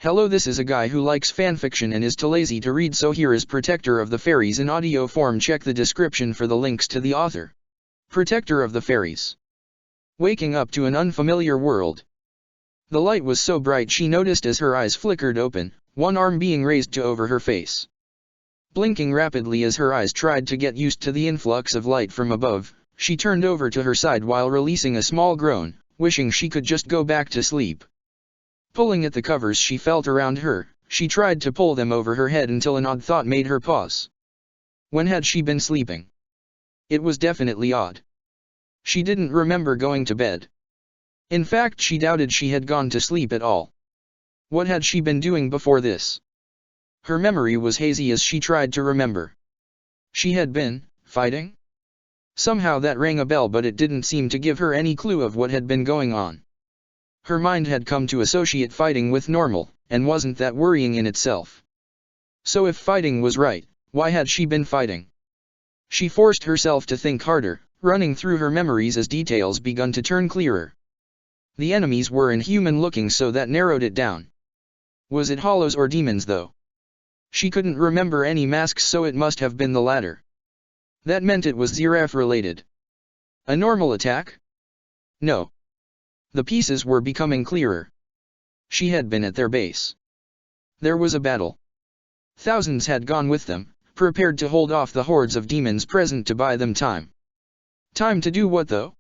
Hello, this is a guy who likes fanfiction and is too lazy to read, so here is Protector of the Fairies in audio form. Check the description for the links to the author. Protector of the Fairies. Waking up to an unfamiliar world. The light was so bright she noticed as her eyes flickered open, one arm being raised to over her face. Blinking rapidly as her eyes tried to get used to the influx of light from above, she turned over to her side while releasing a small groan, wishing she could just go back to sleep. Pulling at the covers she felt around her, she tried to pull them over her head until an odd thought made her pause. When had she been sleeping? It was definitely odd. She didn't remember going to bed. In fact, she doubted she had gone to sleep at all. What had she been doing before this? Her memory was hazy as she tried to remember. She had been fighting? Somehow that rang a bell, but it didn't seem to give her any clue of what had been going on. Her mind had come to associate fighting with normal, and wasn't that worrying in itself? So if fighting was right, why had she been fighting? She forced herself to think harder, running through her memories as details begun to turn clearer. The enemies were inhuman looking, so that narrowed it down. Was it hollows or demons though? She couldn't remember any masks, so it must have been the latter. That meant it was Ziraf related. A normal attack? No. The pieces were becoming clearer. She had been at their base. There was a battle. Thousands had gone with them, prepared to hold off the hordes of demons present to buy them time. Time to do what though?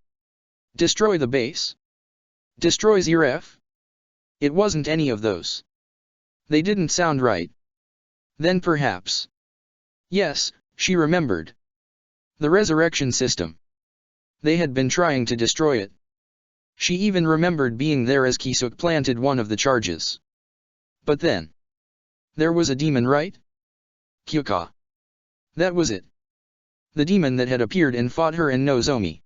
Destroy the base? Destroy Ziraf? It wasn't any of those. They didn't sound right. Then perhaps. Yes, she remembered. The resurrection system. They had been trying to destroy it. She even remembered being there as Kisuk planted one of the charges. But then. There was a demon, right? Kyuka. That was it. The demon that had appeared and fought her and Nozomi.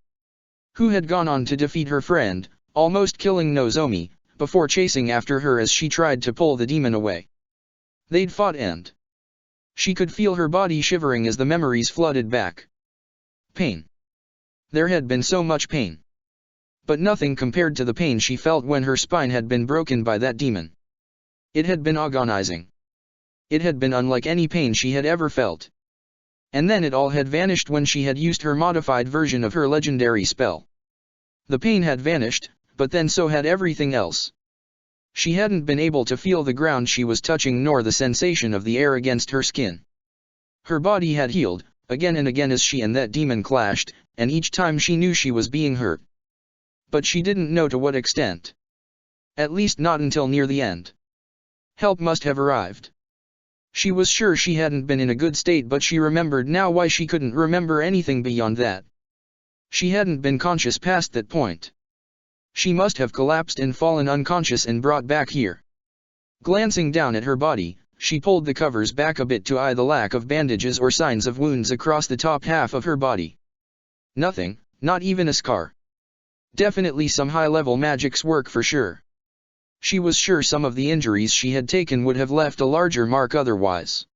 Who had gone on to defeat her friend, almost killing Nozomi, before chasing after her as she tried to pull the demon away. They'd fought and she could feel her body shivering as the memories flooded back. Pain. There had been so much pain. But nothing compared to the pain she felt when her spine had been broken by that demon. It had been agonizing. It had been unlike any pain she had ever felt. And then it all had vanished when she had used her modified version of her legendary spell. The pain had vanished, but then so had everything else. She hadn't been able to feel the ground she was touching nor the sensation of the air against her skin. Her body had healed, again and again as she and that demon clashed, and each time she knew she was being hurt. But she didn't know to what extent. At least not until near the end. Help must have arrived. She was sure she hadn't been in a good state, but she remembered now why she couldn't remember anything beyond that. She hadn't been conscious past that point. She must have collapsed and fallen unconscious and brought back here. Glancing down at her body, she pulled the covers back a bit to eye the lack of bandages or signs of wounds across the top half of her body. Nothing, not even a scar. Definitely some high-level magic's work for sure. She was sure some of the injuries she had taken would have left a larger mark otherwise.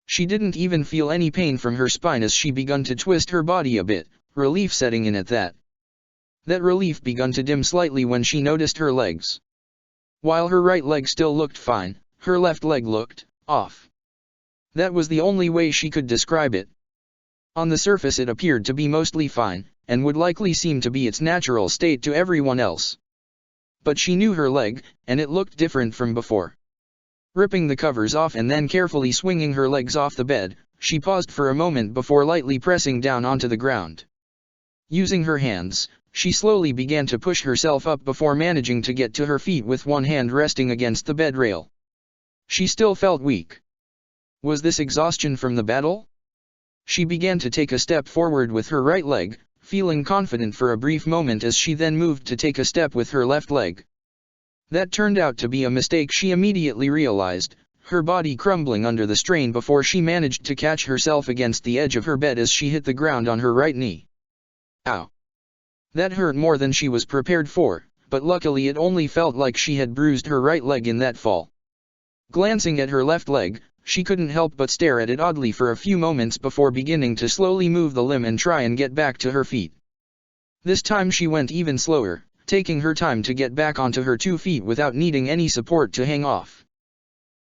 She didn't even feel any pain from her spine as she begun to twist her body a bit, relief setting in at that. That relief begun to dim slightly when she noticed her legs. While her right leg still looked fine, her left leg looked off. That was the only way she could describe it. On the surface it appeared to be mostly fine, and would likely seem to be its natural state to everyone else. But she knew her leg, and it looked different from before. Ripping the covers off and then carefully swinging her legs off the bed, she paused for a moment before lightly pressing down onto the ground. Using her hands, she slowly began to push herself up before managing to get to her feet with one hand resting against the bed rail. She still felt weak. Was this exhaustion from the battle? She began to take a step forward with her right leg, feeling confident for a brief moment as she then moved to take a step with her left leg. That turned out to be a mistake she immediately realized, her body crumbling under the strain before she managed to catch herself against the edge of her bed as she hit the ground on her right knee. Ow! That hurt more than she was prepared for, but luckily it only felt like she had bruised her right leg in that fall. Glancing at her left leg, she couldn't help but stare at it oddly for a few moments before beginning to slowly move the limb and try and get back to her feet. This time she went even slower, taking her time to get back onto her 2 feet without needing any support to hang off.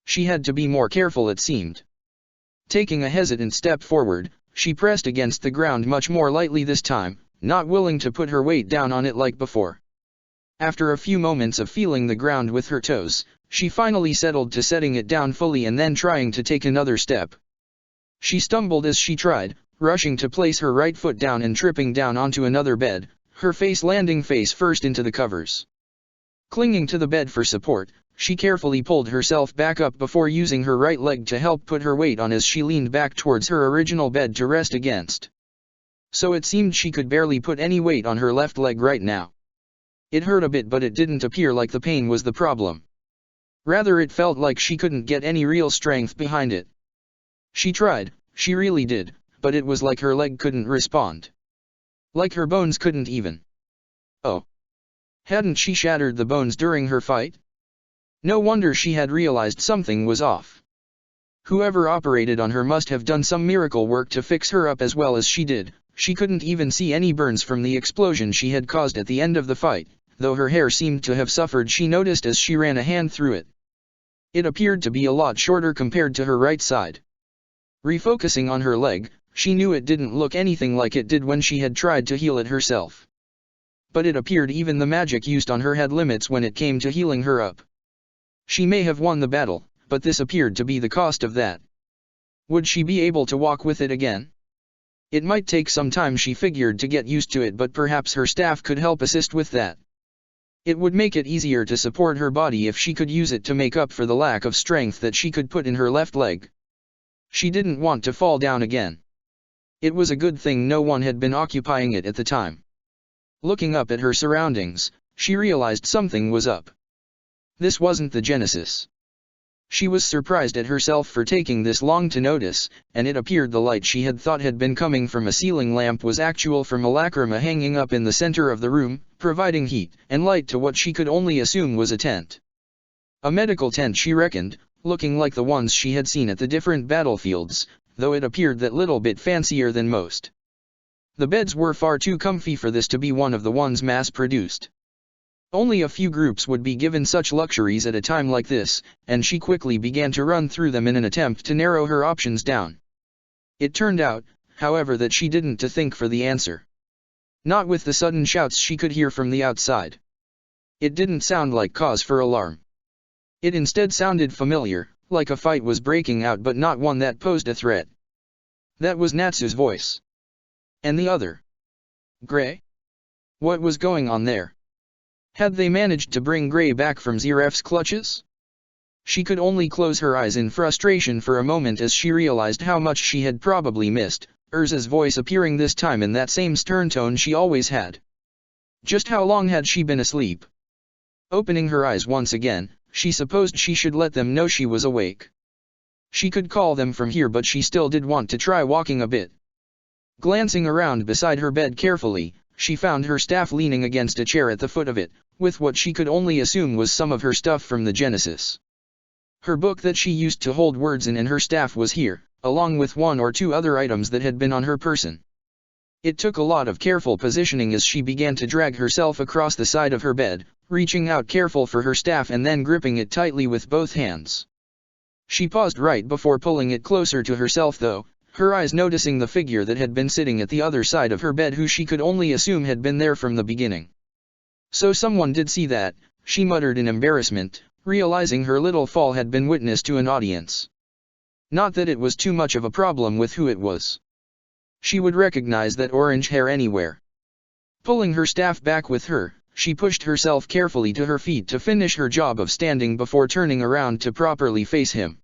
She had to be more careful, it seemed. Taking a hesitant step forward, she pressed against the ground much more lightly this time, not willing to put her weight down on it like before. After a few moments of feeling the ground with her toes, she finally settled to setting it down fully and then trying to take another step. She stumbled as she tried, rushing to place her right foot down and tripping down onto another bed, her face landing face first into the covers. Clinging to the bed for support, she carefully pulled herself back up before using her right leg to help put her weight on as she leaned back towards her original bed to rest against. So it seemed she could barely put any weight on her left leg right now. It hurt a bit, but it didn't appear like the pain was the problem. Rather, it felt like she couldn't get any real strength behind it. She tried, she really did, but it was like her leg couldn't respond. Like her bones couldn't even. Oh. Hadn't she shattered the bones during her fight? No wonder she had realized something was off. Whoever operated on her must have done some miracle work to fix her up as well as she did. She couldn't even see any burns from the explosion she had caused at the end of the fight, though her hair seemed to have suffered, she noticed as she ran a hand through it. It appeared to be a lot shorter compared to her right side. Refocusing on her leg, she knew it didn't look anything like it did when she had tried to heal it herself. But it appeared even the magic used on her had limits when it came to healing her up. She may have won the battle, but this appeared to be the cost of that. Would she be able to walk with it again? It might take some time, she figured, to get used to it, but perhaps her staff could help assist with that. It would make it easier to support her body if she could use it to make up for the lack of strength that she could put in her left leg. She didn't want to fall down again. It was a good thing no one had been occupying it at the time. Looking up at her surroundings, she realized something was up. This wasn't the Genesis. She was surprised at herself for taking this long to notice, and it appeared the light she had thought had been coming from a ceiling lamp was actual from a lacrima hanging up in the center of the room, providing heat and light to what she could only assume was a tent. A medical tent, she reckoned, looking like the ones she had seen at the different battlefields, though it appeared that little bit fancier than most. The beds were far too comfy for this to be one of the ones mass-produced. Only a few groups would be given such luxuries at a time like this, and she quickly began to run through them in an attempt to narrow her options down. It turned out, however, that she didn't to think for the answer. Not with the sudden shouts she could hear from the outside. It didn't sound like cause for alarm. It instead sounded familiar, like a fight was breaking out, but not one that posed a threat. That was Natsu's voice. And the other? Gray? What was going on there? Had they managed to bring Gray back from Zeref's clutches? She could only close her eyes in frustration for a moment as she realized how much she had probably missed, Urza's voice appearing this time in that same stern tone she always had. Just how long had she been asleep? Opening her eyes once again, she supposed she should let them know she was awake. She could call them from here, but she still did want to try walking a bit. Glancing around beside her bed carefully, she found her staff leaning against a chair at the foot of it, with what she could only assume was some of her stuff from the Genesis. Her book that she used to hold words in and her staff was here, along with one or two other items that had been on her person. It took a lot of careful positioning as she began to drag herself across the side of her bed, reaching out careful for her staff and then gripping it tightly with both hands. She paused right before pulling it closer to herself though, her eyes noticing the figure that had been sitting at the other side of her bed, who she could only assume had been there from the beginning. So someone did see that, she muttered in embarrassment, realizing her little fall had been witness to an audience. Not that it was too much of a problem with who it was. She would recognize that orange hair anywhere. Pulling her staff back with her, she pushed herself carefully to her feet to finish her job of standing before turning around to properly face him.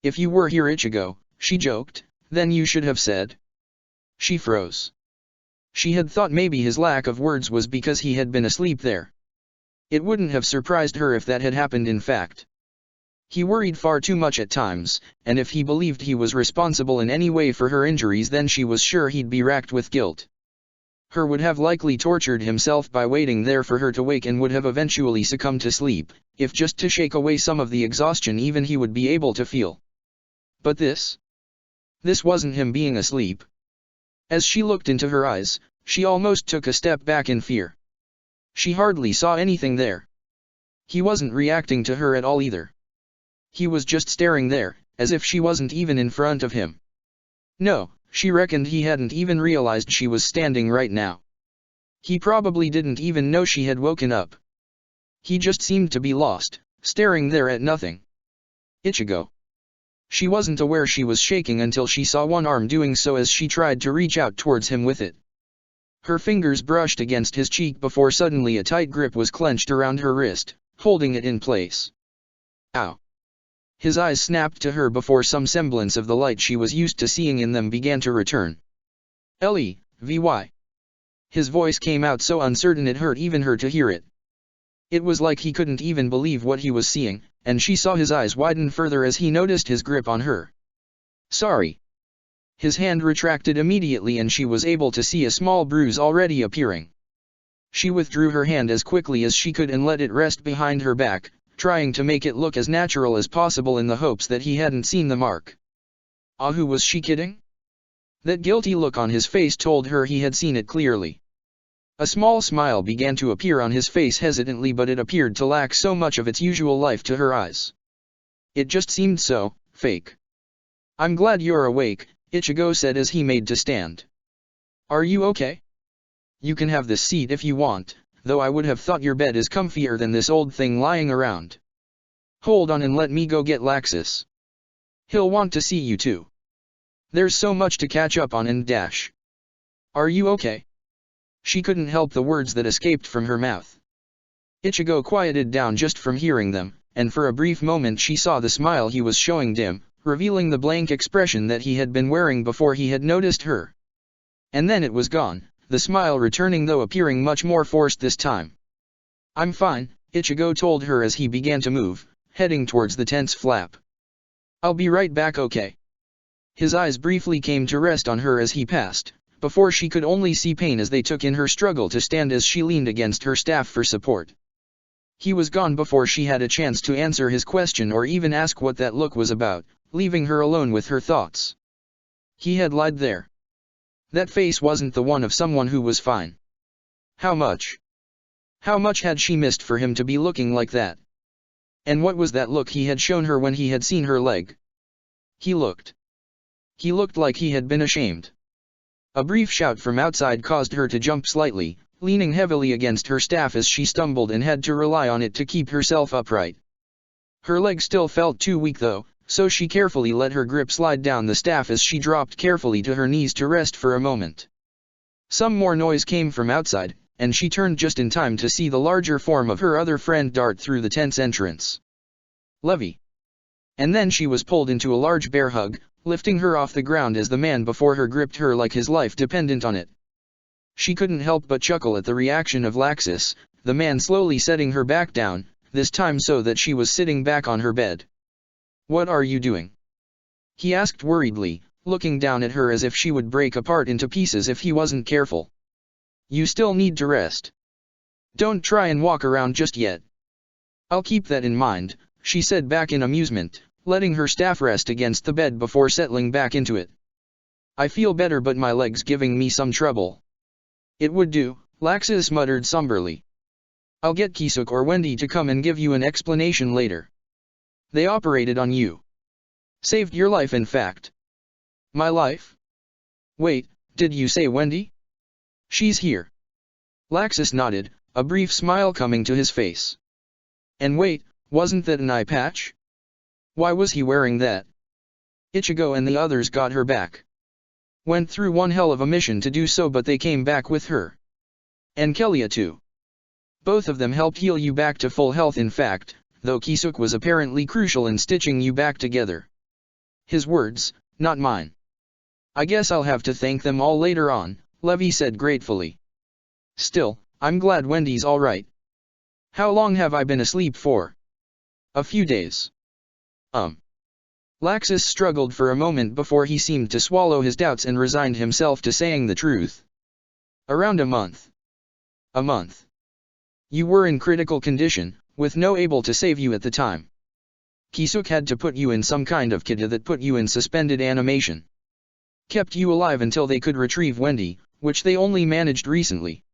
"If you were here Ichigo," she joked, "then you should have said." She froze. She had thought maybe his lack of words was because he had been asleep there. It wouldn't have surprised her if that had happened in fact. He worried far too much at times, and if he believed he was responsible in any way for her injuries, then she was sure he'd be racked with guilt. Her would have likely tortured himself by waiting there for her to wake and would have eventually succumbed to sleep, if just to shake away some of the exhaustion even he would be able to feel. But this wasn't him being asleep. As she looked into her eyes, she almost took a step back in fear. She hardly saw anything there. He wasn't reacting to her at all either. He was just staring there, as if she wasn't even in front of him. No, she reckoned he hadn't even realized she was standing right now. He probably didn't even know she had woken up. He just seemed to be lost, staring there at nothing. Ichigo. She wasn't aware she was shaking until she saw one arm doing so as she tried to reach out towards him with it. Her fingers brushed against his cheek before suddenly a tight grip was clenched around her wrist, holding it in place. Ow! His eyes snapped to her before some semblance of the light she was used to seeing in them began to return. Levy. His voice came out so uncertain it hurt even her to hear it. It was like he couldn't even believe what he was seeing, and she saw his eyes widen further as he noticed his grip on her. Sorry. His hand retracted immediately and she was able to see a small bruise already appearing. She withdrew her hand as quickly as she could and let it rest behind her back, trying to make it look as natural as possible in the hopes that he hadn't seen the mark. Who was she kidding? That guilty look on his face told her he had seen it clearly. A small smile began to appear on his face hesitantly, but it appeared to lack so much of its usual life to her eyes. It just seemed so fake. I'm glad you're awake, Ichigo said as he made to stand. Are you okay? You can have this seat if you want, though I would have thought your bed is comfier than this old thing lying around. Hold on and let me go get Laxus. He'll want to see you too. There's so much to catch up on and dash. Are you okay? She couldn't help the words that escaped from her mouth. Ichigo quieted down just from hearing them, and for a brief moment she saw the smile he was showing dim, revealing the blank expression that he had been wearing before he had noticed her. And then it was gone, the smile returning though appearing much more forced this time. I'm fine, Ichigo told her as he began to move, heading towards the tent's flap. I'll be right back, okay? His eyes briefly came to rest on her as he passed, before she could only see pain as they took in her struggle to stand as she leaned against her staff for support. He was gone before she had a chance to answer his question or even ask what that look was about, leaving her alone with her thoughts. He had lied there. That face wasn't the one of someone who was fine. How much? How much had she missed for him to be looking like that? And what was that look he had shown her when he had seen her leg? He looked like he had been ashamed. A brief shout from outside caused her to jump slightly, leaning heavily against her staff as she stumbled and had to rely on it to keep herself upright. Her leg still felt too weak though, so she carefully let her grip slide down the staff as she dropped carefully to her knees to rest for a moment. Some more noise came from outside, and she turned just in time to see the larger form of her other friend dart through the tent's entrance. Levy. And then she was pulled into a large bear hug, lifting her off the ground as the man before her gripped her like his life depended on it. She couldn't help but chuckle at the reaction of Laxus, the man slowly setting her back down, this time so that she was sitting back on her bed. What are you doing? He asked worriedly, looking down at her as if she would break apart into pieces if he wasn't careful. You still need to rest. Don't try and walk around just yet. I'll keep that in mind, she said back in amusement, letting her staff rest against the bed before settling back into it. I feel better but my leg's giving me some trouble. It would do, Laxus muttered somberly. I'll get Kisuk or Wendy to come and give you an explanation later. They operated on you. Saved your life in fact. My life? Wait, did you say Wendy? She's here. Laxus nodded, a brief smile coming to his face. And wait, wasn't that an eye patch? Why was he wearing that? Ichigo and the others got her back. Went through one hell of a mission to do so, but they came back with her. And Kelia too. Both of them helped heal you back to full health in fact, though Kisuk was apparently crucial in stitching you back together. His words, not mine. I guess I'll have to thank them all later on, Levy said gratefully. Still, I'm glad Wendy's alright. How long have I been asleep for? A few days. Laxus struggled for a moment before he seemed to swallow his doubts and resigned himself to saying the truth. Around a month. A month. You were in critical condition, with no able to save you at the time. Kisuk had to put you in some kind of kit that put you in suspended animation. Kept you alive until they could retrieve Wendy, which they only managed recently.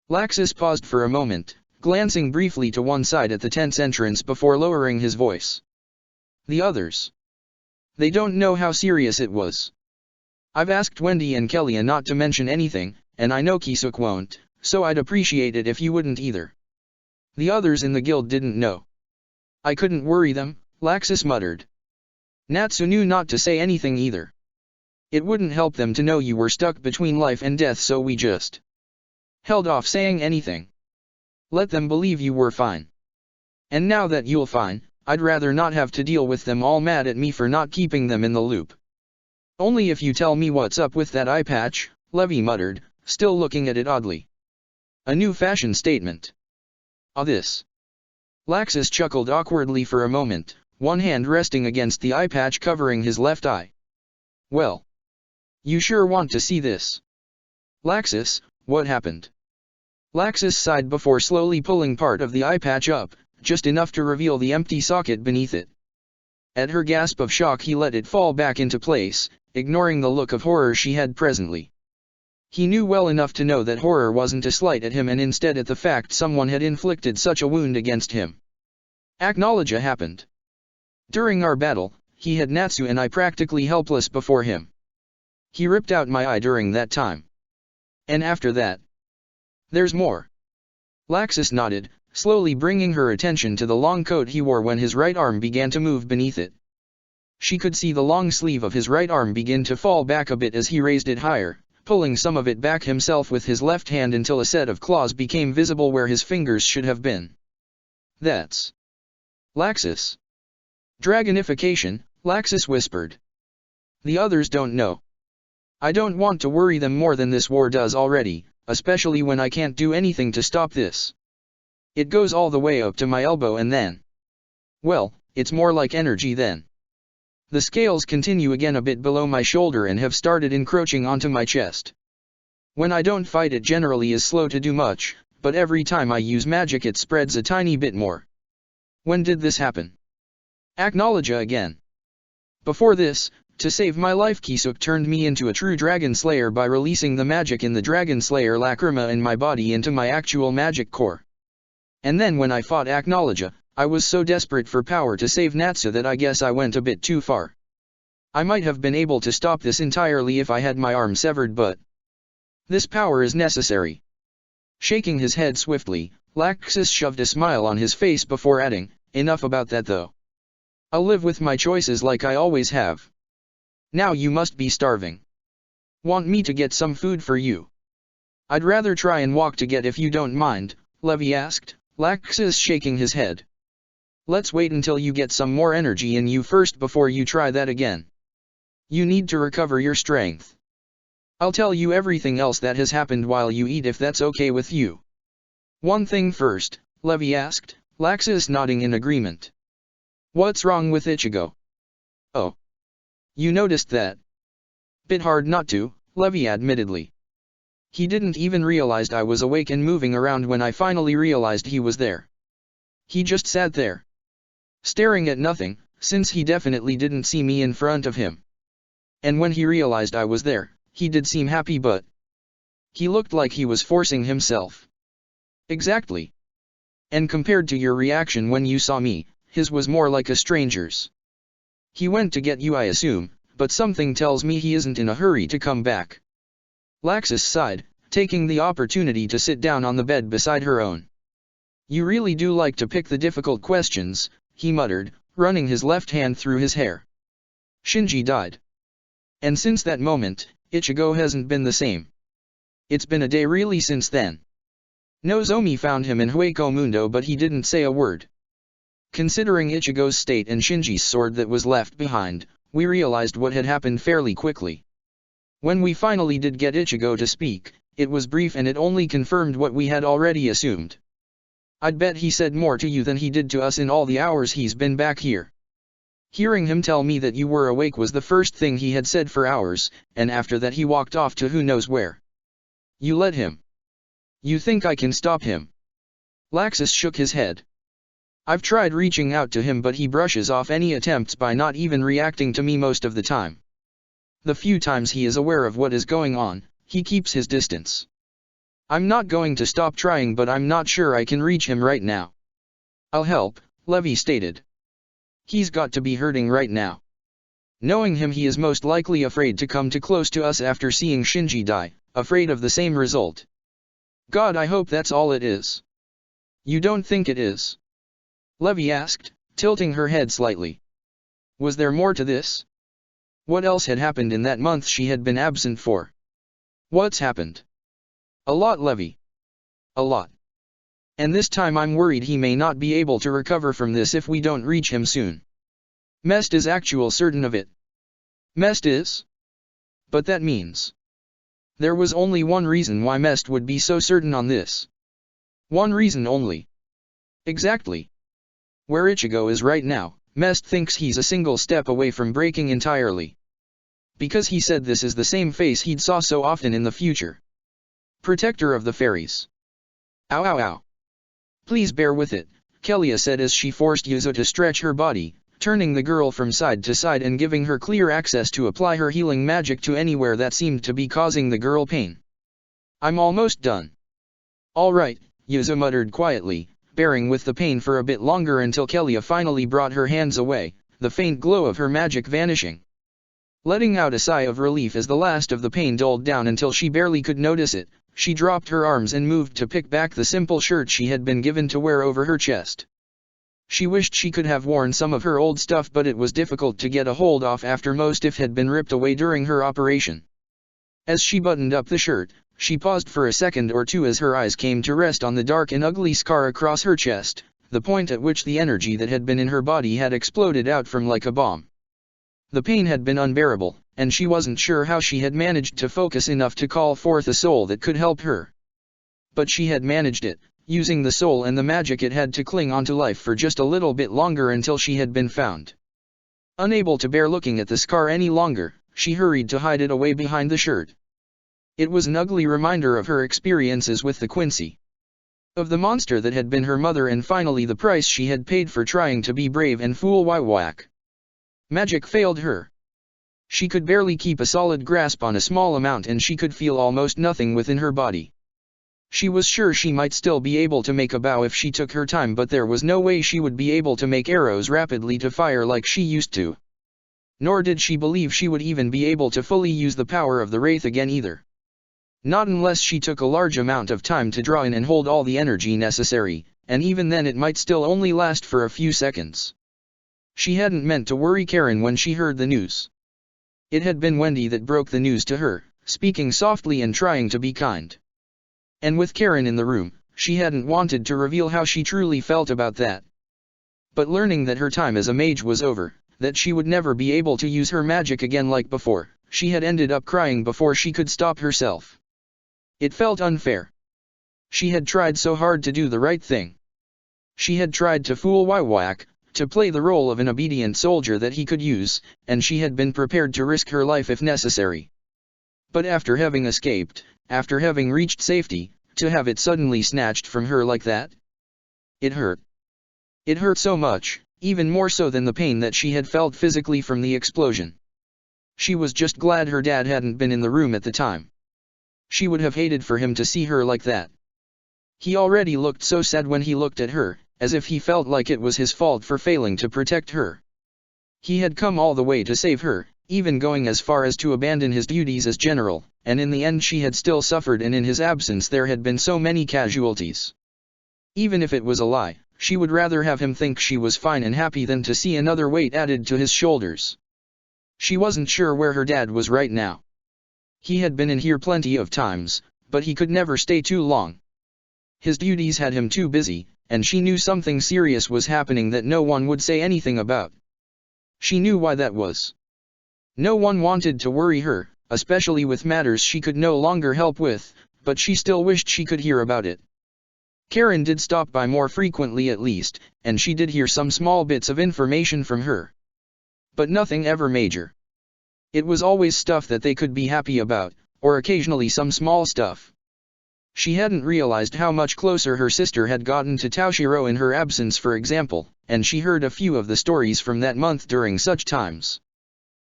Laxus paused for a moment, glancing briefly to one side at the tent's entrance before lowering his voice. The others. They don't know how serious it was. I've asked Wendy and Kelly not to mention anything, and I know Kisuk won't, so I'd appreciate it if you wouldn't either. The others in the guild didn't know. I couldn't worry them, Laxus muttered. Natsu knew not to say anything either. It wouldn't help them to know you were stuck between life and death, so we just held off saying anything. Let them believe you were fine. And now that you're fine, I'd rather not have to deal with them all mad at me for not keeping them in the loop. Only if you tell me what's up with that eye patch, Levy muttered, still looking at it oddly. A new fashion statement. This. Laxus chuckled awkwardly for a moment, one hand resting against the eye patch covering his left eye. Well. You sure want to see this. Laxus, what happened? Laxus sighed before slowly pulling part of the eye patch up, just enough to reveal the empty socket beneath it. At her gasp of shock he let it fall back into place, ignoring the look of horror she had presently. He knew well enough to know that horror wasn't a slight at him and instead at the fact someone had inflicted such a wound against him. Acknowledge happened. During our battle, he had Natsu and I practically helpless before him. He ripped out my eye during that time. And after that. There's more. Laxus nodded, slowly bringing her attention to the long coat he wore when his right arm began to move beneath it. She could see the long sleeve of his right arm begin to fall back a bit as he raised it higher, pulling some of it back himself with his left hand until a set of claws became visible where his fingers should have been. That's Laxus. Dragonification, Laxus whispered. The others don't know. I don't want to worry them more than this war does already, especially when I can't do anything to stop this. It goes all the way up to my elbow and then. Well, it's more like energy then. The scales continue again a bit below my shoulder and have started encroaching onto my chest. When I don't fight it generally is slow to do much, but every time I use magic it spreads a tiny bit more. When did this happen? Acknowledge again. Before this, to save my life Kisuk turned me into a true dragon slayer by releasing the magic in the dragon slayer lacrima in my body into my actual magic core. And then when I fought Acknowledge, I was so desperate for power to save Natsu that I guess I went a bit too far. I might have been able to stop this entirely if I had my arm severed, but this power is necessary. Shaking his head swiftly, Laxus shoved a smile on his face before adding, enough about that though. I'll live with my choices like I always have. Now you must be starving. Want me to get some food for you? I'd rather try and walk to get if you don't mind, Levy asked, Laxus shaking his head. Let's wait until you get some more energy in you first before you try that again. You need to recover your strength. I'll tell you everything else that has happened while you eat if that's okay with you. One thing first, Levy asked, Laxus nodding in agreement. What's wrong with Ichigo? Oh. You noticed that? Bit hard not to, Levy admittedly. He didn't even realize I was awake and moving around when I finally realized he was there. He just sat there, staring at nothing, since he definitely didn't see me in front of him. And when he realized I was there, he did seem happy, but he looked like he was forcing himself. Exactly. And compared to your reaction when you saw me, his was more like a stranger's. He went to get you I assume, but something tells me he isn't in a hurry to come back. Laxus sighed, taking the opportunity to sit down on the bed beside her own. You really do like to pick the difficult questions, he muttered, running his left hand through his hair. Shinji died. And since that moment, Ichigo hasn't been the same. It's been a day really since then. Nozomi found him in Hueco Mundo but he didn't say a word. Considering Ichigo's state and Shinji's sword that was left behind, we realized what had happened fairly quickly. When we finally did get Ichigo to speak, it was brief and it only confirmed what we had already assumed. I'd bet he said more to you than he did to us in all the hours he's been back here. Hearing him tell me that you were awake was the first thing he had said for hours, and after that he walked off to who knows where. You let him. You think I can stop him? Laxus shook his head. I've tried reaching out to him but he brushes off any attempts by not even reacting to me most of the time. The few times he is aware of what is going on, he keeps his distance. I'm not going to stop trying but I'm not sure I can reach him right now. I'll help, Levy stated. He's got to be hurting right now. Knowing him, he is most likely afraid to come too close to us after seeing Shinji die, afraid of the same result. God, I hope that's all it is. You don't think it is? Levi asked, tilting her head slightly. Was there more to this? What else had happened in that month she had been absent for? What's happened? A lot, Levi. A lot. And this time I'm worried he may not be able to recover from this if we don't reach him soon. Mest is actual certain of it. Mest is? But that means. There was only one reason why Mest would be so certain on this. One reason only. Exactly. Where Ichigo is right now, Mest thinks he's a single step away from breaking entirely. Because he said this is the same face he'd saw so often in the future. Protector of the fairies. Ow ow ow. Please bear with it, Kelia said as she forced Yuzo to stretch her body, turning the girl from side to side and giving her clear access to apply her healing magic to anywhere that seemed to be causing the girl pain. I'm almost done. All right, Yuzo muttered quietly, bearing with the pain for a bit longer until Kelia finally brought her hands away, the faint glow of her magic vanishing. Letting out a sigh of relief as the last of the pain dulled down until she barely could notice it, she dropped her arms and moved to pick back the simple shirt she had been given to wear over her chest. She wished she could have worn some of her old stuff, but it was difficult to get a hold off after most of it had been ripped away during her operation. As she buttoned up the shirt, she paused for a second or two as her eyes came to rest on the dark and ugly scar across her chest, the point at which the energy that had been in her body had exploded out from like a bomb. The pain had been unbearable, and she wasn't sure how she had managed to focus enough to call forth a soul that could help her. But she had managed it, using the soul and the magic it had to cling onto life for just a little bit longer until she had been found. Unable to bear looking at the scar any longer, she hurried to hide it away behind the shirt. It was an ugly reminder of her experiences with the Quincy. Of the monster that had been her mother, and finally the price she had paid for trying to be brave and fool Wywak. Magic failed her. She could barely keep a solid grasp on a small amount, and she could feel almost nothing within her body. She was sure she might still be able to make a bow if she took her time, but there was no way she would be able to make arrows rapidly to fire like she used to. Nor did she believe she would even be able to fully use the power of the Wraith again either. Not unless she took a large amount of time to draw in and hold all the energy necessary, and even then it might still only last for a few seconds. She hadn't meant to worry Karen when she heard the news. It had been Wendy that broke the news to her, speaking softly and trying to be kind. And with Karen in the room, she hadn't wanted to reveal how she truly felt about that. But learning that her time as a mage was over, that she would never be able to use her magic again like before, she had ended up crying before she could stop herself. It felt unfair. She had tried so hard to do the right thing. She had tried to fool Wywak, to play the role of an obedient soldier that he could use, and she had been prepared to risk her life if necessary. But after having escaped, after having reached safety, to have it suddenly snatched from her like that? It hurt. It hurt so much, even more so than the pain that she had felt physically from the explosion. She was just glad her dad hadn't been in the room at the time. She would have hated for him to see her like that. He already looked so sad when he looked at her, as if he felt like it was his fault for failing to protect her. He had come all the way to save her, even going as far as to abandon his duties as general, and in the end she had still suffered, and in his absence there had been so many casualties. Even if it was a lie, she would rather have him think she was fine and happy than to see another weight added to his shoulders. She wasn't sure where her dad was right now. He had been in here plenty of times, but he could never stay too long. His duties had him too busy, and she knew something serious was happening that no one would say anything about. She knew why that was. No one wanted to worry her, especially with matters she could no longer help with, but she still wished she could hear about it. Karen did stop by more frequently at least, and she did hear some small bits of information from her. But nothing ever major. It was always stuff that they could be happy about, or occasionally some small stuff. She hadn't realized how much closer her sister had gotten to Toshiro in her absence, for example, and she heard a few of the stories from that month during such times.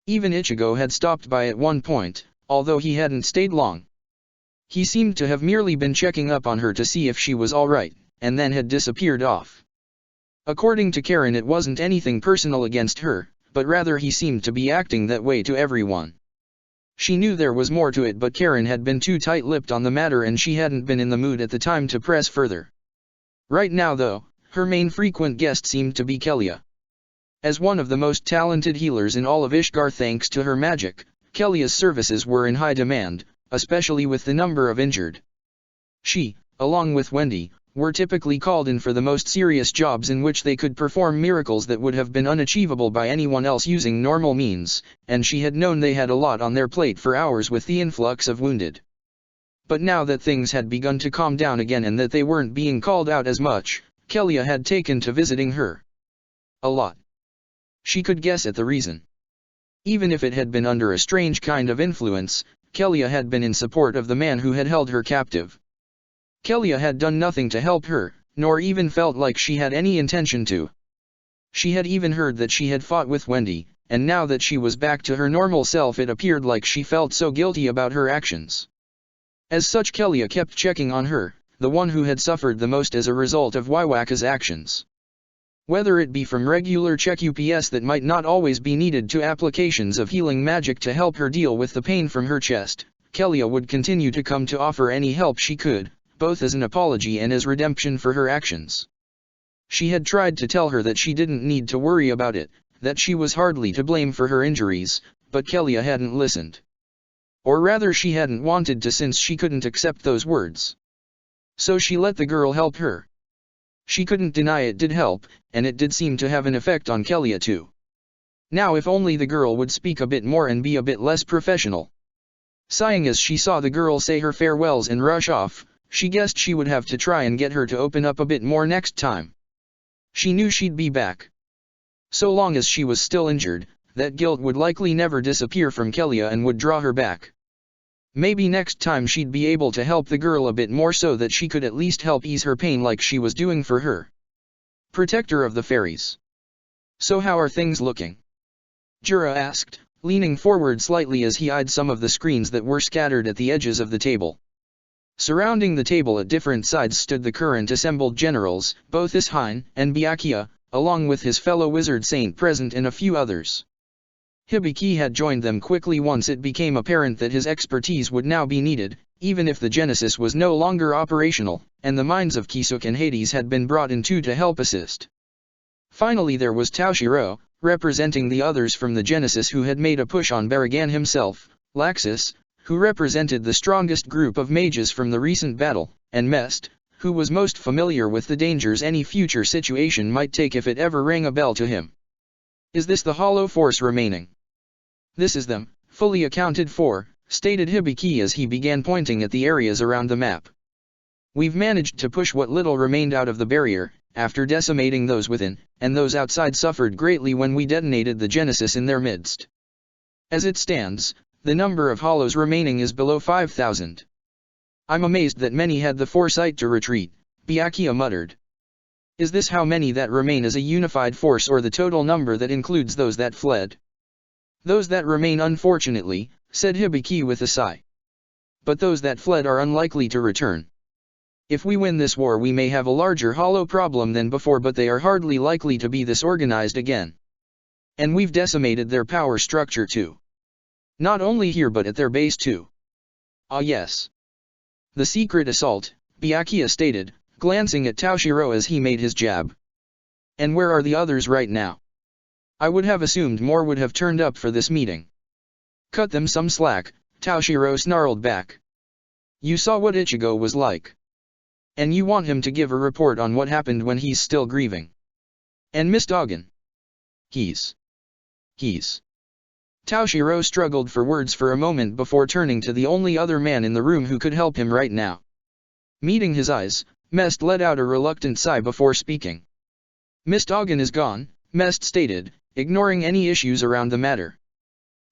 Even Ichigo had stopped by at one point, although he hadn't stayed long. He seemed to have merely been checking up on her to see if she was alright, and then had disappeared off. According to Karen, it wasn't anything personal against her, but rather he seemed to be acting that way to everyone. She knew there was more to it, but Karen had been too tight-lipped on the matter and she hadn't been in the mood at the time to press further. Right now though, her main frequent guest seemed to be Kelia. As one of the most talented healers in all of Ishgar thanks to her magic, Kelia's services were in high demand, especially with the number of injured. She, along with Wendy, were typically called in for the most serious jobs in which they could perform miracles that would have been unachievable by anyone else using normal means, and she had known they had a lot on their plate for hours with the influx of wounded. But now that things had begun to calm down again and that they weren't being called out as much, Kelia had taken to visiting her a lot. She could guess at the reason. Even if it had been under a strange kind of influence, Kelia had been in support of the man who had held her captive. Kelia had done nothing to help her, nor even felt like she had any intention to. She had even heard that she had fought with Wendy, and now that she was back to her normal self it appeared like she felt so guilty about her actions. As such, Kelia kept checking on her, the one who had suffered the most as a result of Waiwaka's actions. Whether it be from regular check UPS that might not always be needed to applications of healing magic to help her deal with the pain from her chest, Kelia would continue to come to offer any help she could, both as an apology and as redemption for her actions. She had tried to tell her that she didn't need to worry about it, that she was hardly to blame for her injuries, but Kelia hadn't listened. Or rather she hadn't wanted to, since she couldn't accept those words. So she let the girl help her. She couldn't deny it did help, and it did seem to have an effect on Kelia too. Now if only the girl would speak a bit more and be a bit less professional. Sighing as she saw the girl say her farewells and rush off, she guessed she would have to try and get her to open up a bit more next time. She knew she'd be back. So long as she was still injured, that guilt would likely never disappear from Kelia and would draw her back. Maybe next time she'd be able to help the girl a bit more so that she could at least help ease her pain like she was doing for her. Protector of the Fairies. So how are things looking? Jura asked, leaning forward slightly as he eyed some of the screens that were scattered at the edges of the table. Surrounding the table at different sides stood the current assembled generals, both Ishain and Byakuya, along with his fellow wizard saint present and a few others. Hibiki had joined them quickly once it became apparent that his expertise would now be needed, even if the Genesis was no longer operational, and the minds of Kisuk and Hades had been brought in too to help assist. Finally there was Toshiro, representing the others from the Genesis, who had made a push on Baragan himself, Laxus, who represented the strongest group of mages from the recent battle, and Mest, who was most familiar with the dangers any future situation might take if it ever rang a bell to him. Is this the hollow force remaining? This is them, fully accounted for, stated Hibiki as he began pointing at the areas around the map. We've managed to push what little remained out of the barrier, after decimating those within, and those outside suffered greatly when we detonated the Genesis in their midst. As it stands, the number of hollows remaining is below 5,000. I'm amazed that many had the foresight to retreat, Byakuya muttered. Is this how many that remain as a unified force, or the total number that includes those that fled? Those that remain, unfortunately, said Hibiki with a sigh. But those that fled are unlikely to return. If we win this war we may have a larger hollow problem than before, but they are hardly likely to be this organized again. And we've decimated their power structure too. Not only here but at their base too. Ah yes. The secret assault, Byakuya stated, glancing at Toshiro as he made his jab. And where are the others right now? I would have assumed more would have turned up for this meeting. Cut them some slack, Toshiro snarled back. You saw what Ichigo was like. And you want him to give a report on what happened when he's still grieving. And Miss Dogen. He's. Toshiro struggled for words for a moment before turning to the only other man in the room who could help him right now. Meeting his eyes, Mest let out a reluctant sigh before speaking. Miss Dogen is gone, Mest stated, ignoring any issues around the matter.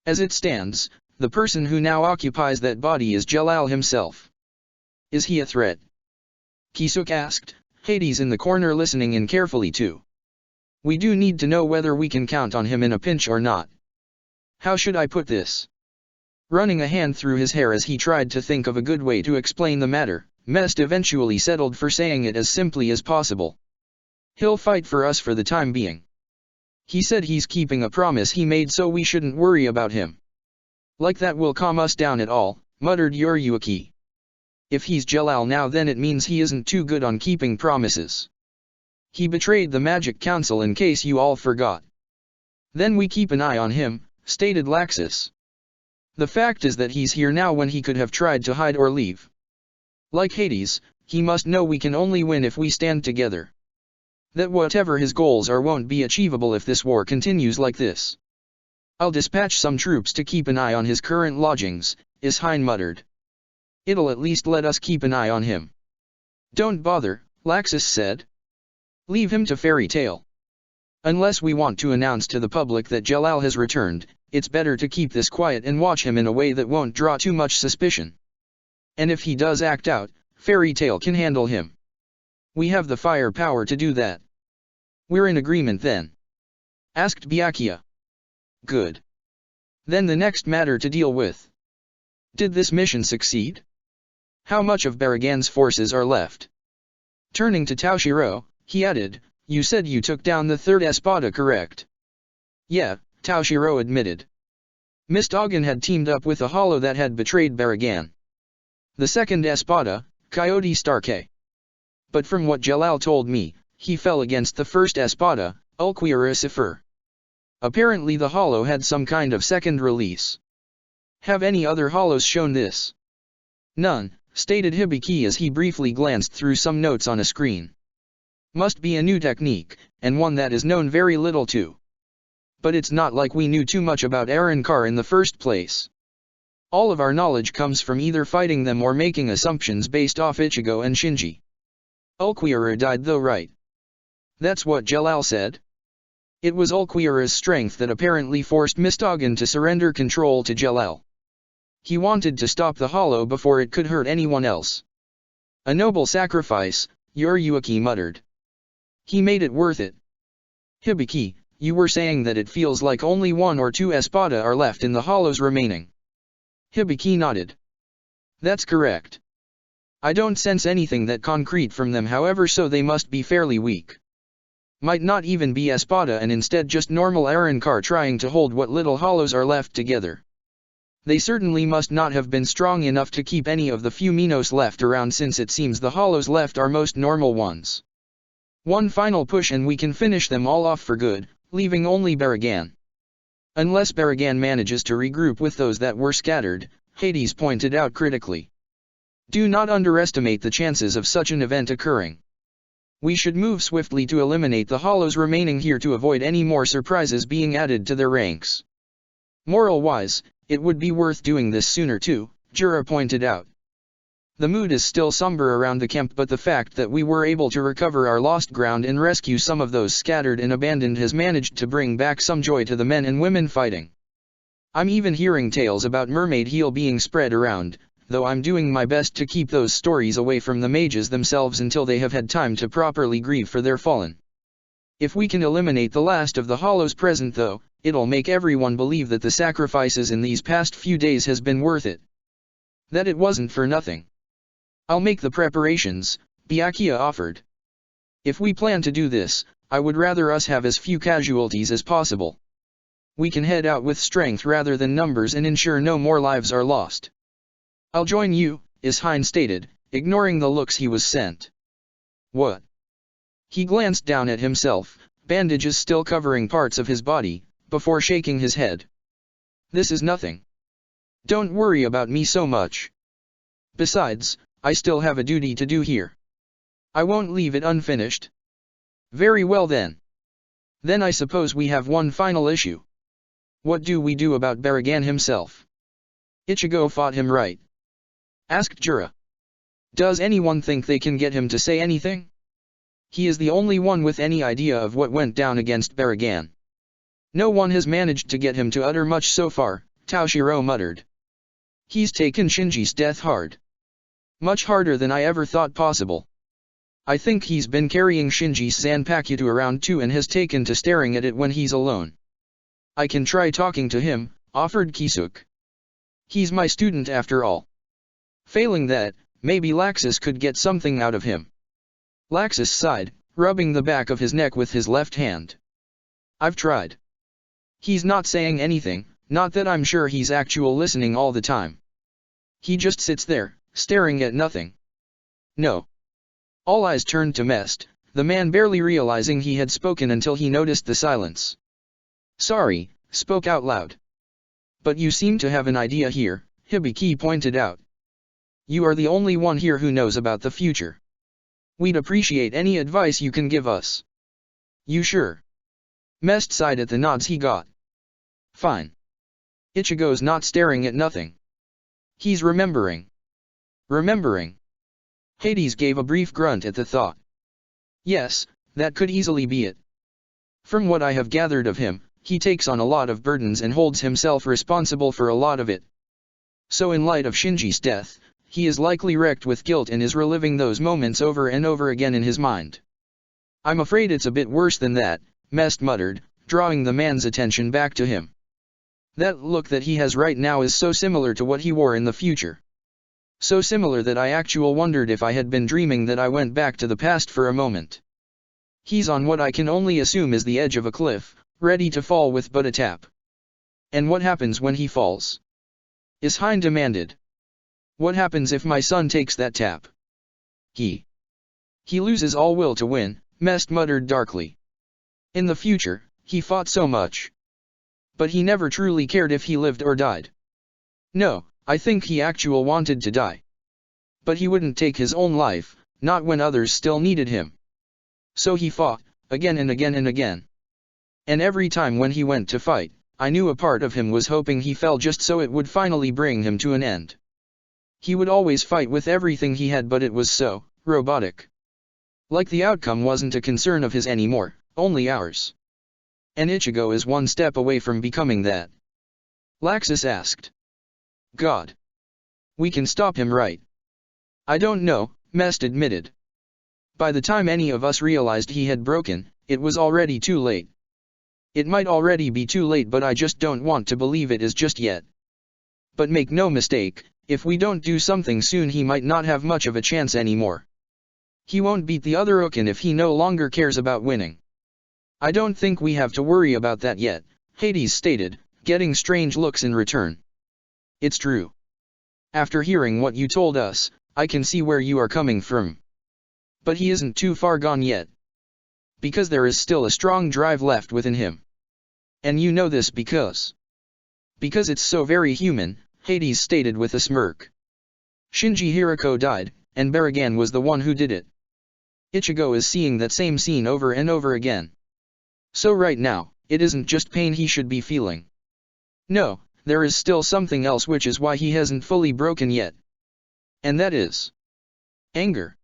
As it stands, the person who now occupies that body is Jalal himself. Is he a threat? Kisuk asked, Hades in the corner listening in carefully too. We do need to know whether we can count on him in a pinch or not. How should I put this? Running a hand through his hair as he tried to think of a good way to explain the matter, Mest eventually settled for saying it as simply as possible. He'll fight for us for the time being. He said he's keeping a promise he made, so we shouldn't worry about him. Like that will calm us down at all, muttered Yuryuki. If he's Jalal now, then it means he isn't too good on keeping promises. He betrayed the Magic Council, in case you all forgot. Then we keep an eye on him, stated Laxus. The fact is that he's here now when he could have tried to hide or leave. Like Hades, he must know we can only win if we stand together. That whatever his goals are won't be achievable if this war continues like this. I'll dispatch some troops to keep an eye on his current lodgings, Ishain muttered. It'll at least let us keep an eye on him. Don't bother, Laxus said. Leave him to Fairy Tale. Unless we want to announce to the public that Jalal has returned, it's better to keep this quiet and watch him in a way that won't draw too much suspicion. And if he does act out, Fairy Tale can handle him. We have the firepower to do that. We're in agreement then? Asked Byakuya. Good. Then the next matter to deal with. Did this mission succeed? How much of Baragan's forces are left? Turning to Taoshiro, he added, you said you took down the third espada, correct? Yeah, Taoshiro admitted. Mistogin had teamed up with a hollow that had betrayed Baragan. The second espada, Coyote Starke. But from what Jalal told me, he fell against the first espada, Ulquiera Cipher. Apparently the hollow had some kind of second release. Have any other hollows shown this? None, stated Hibiki as he briefly glanced through some notes on a screen. Must be a new technique, and one that is known very little too. But it's not like we knew too much about Arrancar in the first place. All of our knowledge comes from either fighting them or making assumptions based off Ichigo and Shinji. Ulquiera died though, right? That's what Jalal said. It was Ulquiera's strength that apparently forced Mistogin to surrender control to Jalal. He wanted to stop the hollow before it could hurt anyone else. A noble sacrifice, Yuryuki muttered. He made it worth it. Hibiki, you were saying that it feels like only one or two espada are left in the hollows remaining. Hibiki nodded. That's correct. I don't sense anything that concrete from them, however, so they must be fairly weak. Might not even be espada and instead just normal Arrancar trying to hold what little hollows are left together. They certainly must not have been strong enough to keep any of the few Minos left around, since it seems the hollows left are most normal ones. One final push and we can finish them all off for good, leaving only Baragan. Unless Baragan manages to regroup with those that were scattered, Hades pointed out critically. Do not underestimate the chances of such an event occurring. We should move swiftly to eliminate the hollows remaining here to avoid any more surprises being added to their ranks. Moral-wise, it would be worth doing this sooner too, Jura pointed out. The mood is still somber around the camp, but the fact that we were able to recover our lost ground and rescue some of those scattered and abandoned has managed to bring back some joy to the men and women fighting. I'm even hearing tales about Mermaid Heel being spread around, though I'm doing my best to keep those stories away from the mages themselves until they have had time to properly grieve for their fallen. If we can eliminate the last of the hollows present though, it'll make everyone believe that the sacrifices in these past few days has been worth it. That it wasn't for nothing. I'll make the preparations, Byakuya offered. If we plan to do this, I would rather us have as few casualties as possible. We can head out with strength rather than numbers and ensure no more lives are lost. I'll join you, Ishain stated, ignoring the looks he was sent. What? He glanced down at himself, bandages still covering parts of his body, before shaking his head. This is nothing. Don't worry about me so much. Besides, I still have a duty to do here. I won't leave it unfinished. Very well then. Then I suppose we have one final issue. What do we do about Baragan himself? Ichigo fought him, right? Asked Jura. Does anyone think they can get him to say anything? He is the only one with any idea of what went down against Baragan. No one has managed to get him to utter much so far, Taoshiro muttered. He's taken Shinji's death hard. Much harder than I ever thought possible. I think he's been carrying Shinji's Zanpakuto around too and has taken to staring at it when he's alone. I can try talking to him, offered Kisuke. He's my student after all. Failing that, maybe Laxus could get something out of him. Laxus sighed, rubbing the back of his neck with his left hand. I've tried. He's not saying anything, not that I'm sure he's actual listening all the time. He just sits there, staring at nothing. No. All eyes turned to Mest, the man barely realizing he had spoken until he noticed the silence. Sorry, spoke out loud. But you seem to have an idea here, Hibiki pointed out. You are the only one here who knows about the future. We'd appreciate any advice you can give us. You sure? Mest sighed at the nods he got. Fine. Ichigo's not staring at nothing. He's remembering. Remembering. Hades gave a brief grunt at the thought. Yes, that could easily be it. From what I have gathered of him, he takes on a lot of burdens and holds himself responsible for a lot of it. So in light of Shinji's death, he is likely wrecked with guilt and is reliving those moments over and over again in his mind. I'm afraid it's a bit worse than that, Mest muttered, drawing the man's attention back to him. That look that he has right now is so similar to what he wore in the future. So similar that I actually wondered if I had been dreaming that I went back to the past for a moment. He's on what I can only assume is the edge of a cliff, ready to fall with but a tap. And what happens when he falls? Ishine demanded. What happens if my son takes that tap? He loses all will to win, Mest muttered darkly. In the future, he fought so much. But he never truly cared if he lived or died. No, I think he actually wanted to die. But he wouldn't take his own life, not when others still needed him. So he fought, again and again and again. And every time when he went to fight, I knew a part of him was hoping he fell just so it would finally bring him to an end. He would always fight with everything he had, but it was so robotic. Like the outcome wasn't a concern of his anymore, only ours. And Ichigo is one step away from becoming that. Laxus asked. God. We can stop him, right? I don't know, Mest admitted. By the time any of us realized he had broken, it was already too late. It might already be too late, but I just don't want to believe it is just yet. But make no mistake, if we don't do something soon he might not have much of a chance anymore. He won't beat the other Ukin if he no longer cares about winning. I don't think we have to worry about that yet, Hades stated, getting strange looks in return. It's true. After hearing what you told us, I can see where you are coming from. But he isn't too far gone yet. Because there is still a strong drive left within him. And you know this because it's so very human, Hades stated with a smirk. Shinji Hirako died, and Baragan was the one who did it. Ichigo is seeing that same scene over and over again. So right now, it isn't just pain he should be feeling. No, there is still something else, which is why he hasn't fully broken yet. And that is anger.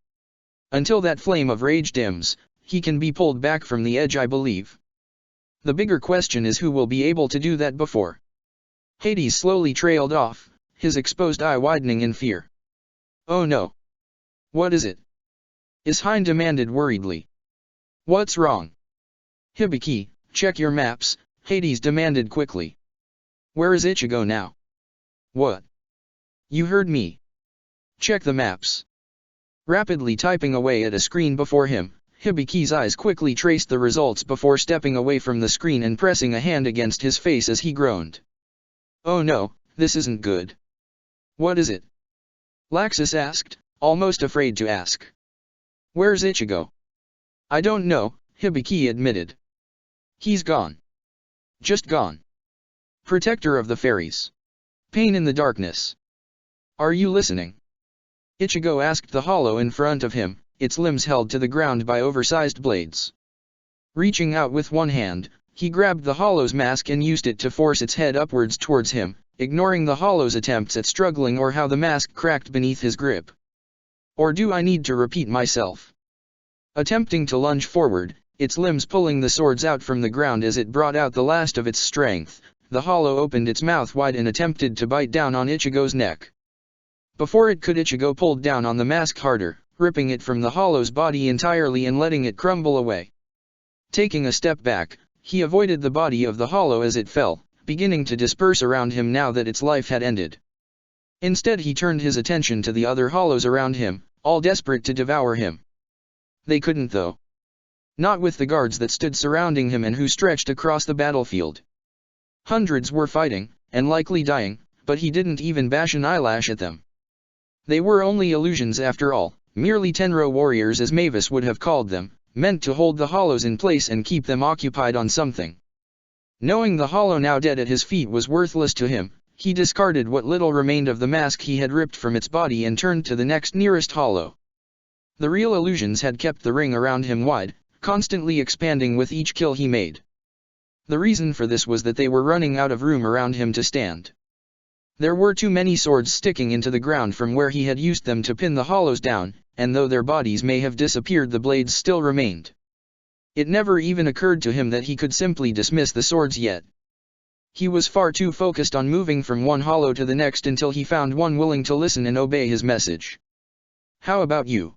Until that flame of rage dims, he can be pulled back from the edge, I believe. The bigger question is who will be able to do that before. Hades slowly trailed off, his exposed eye widening in fear. Oh no. What is it? Ishine demanded worriedly. What's wrong? Hibiki, check your maps, Hades demanded quickly. Where is Ichigo now? What? You heard me. Check the maps. Rapidly typing away at a screen before him, Hibiki's eyes quickly traced the results before stepping away from the screen and pressing a hand against his face as he groaned. Oh no, this isn't good. What is it? Laxus asked, almost afraid to ask. Where's Ichigo? I don't know, Hibiki admitted. He's gone. Just gone. Protector of the fairies. Pain in the darkness. Are you listening? Ichigo asked the hollow in front of him, its limbs held to the ground by oversized blades. Reaching out with one hand, he grabbed the hollow's mask and used it to force its head upwards towards him, ignoring the hollow's attempts at struggling or how the mask cracked beneath his grip. Or do I need to repeat myself? Attempting to lunge forward, its limbs pulling the swords out from the ground as it brought out the last of its strength, the hollow opened its mouth wide and attempted to bite down on Ichigo's neck. Before it could, Ichigo pulled down on the mask harder, ripping it from the hollow's body entirely and letting it crumble away. Taking a step back, he avoided the body of the hollow as it fell, beginning to disperse around him now that its life had ended. Instead he turned his attention to the other hollows around him, all desperate to devour him. They couldn't though. Not with the guards that stood surrounding him and who stretched across the battlefield. Hundreds were fighting, and likely dying, but he didn't even bash an eyelash at them. They were only illusions after all, merely Tenro warriors as Mavis would have called them, meant to hold the hollows in place and keep them occupied on something. Knowing the hollow now dead at his feet was worthless to him, he discarded what little remained of the mask he had ripped from its body and turned to the next nearest hollow. The real illusions had kept the ring around him wide, constantly expanding with each kill he made. The reason for this was that they were running out of room around him to stand. There were too many swords sticking into the ground from where he had used them to pin the hollows down, and though their bodies may have disappeared, the blades still remained. It never even occurred to him that he could simply dismiss the swords yet. He was far too focused on moving from one hollow to the next until he found one willing to listen and obey his message. "How about you?"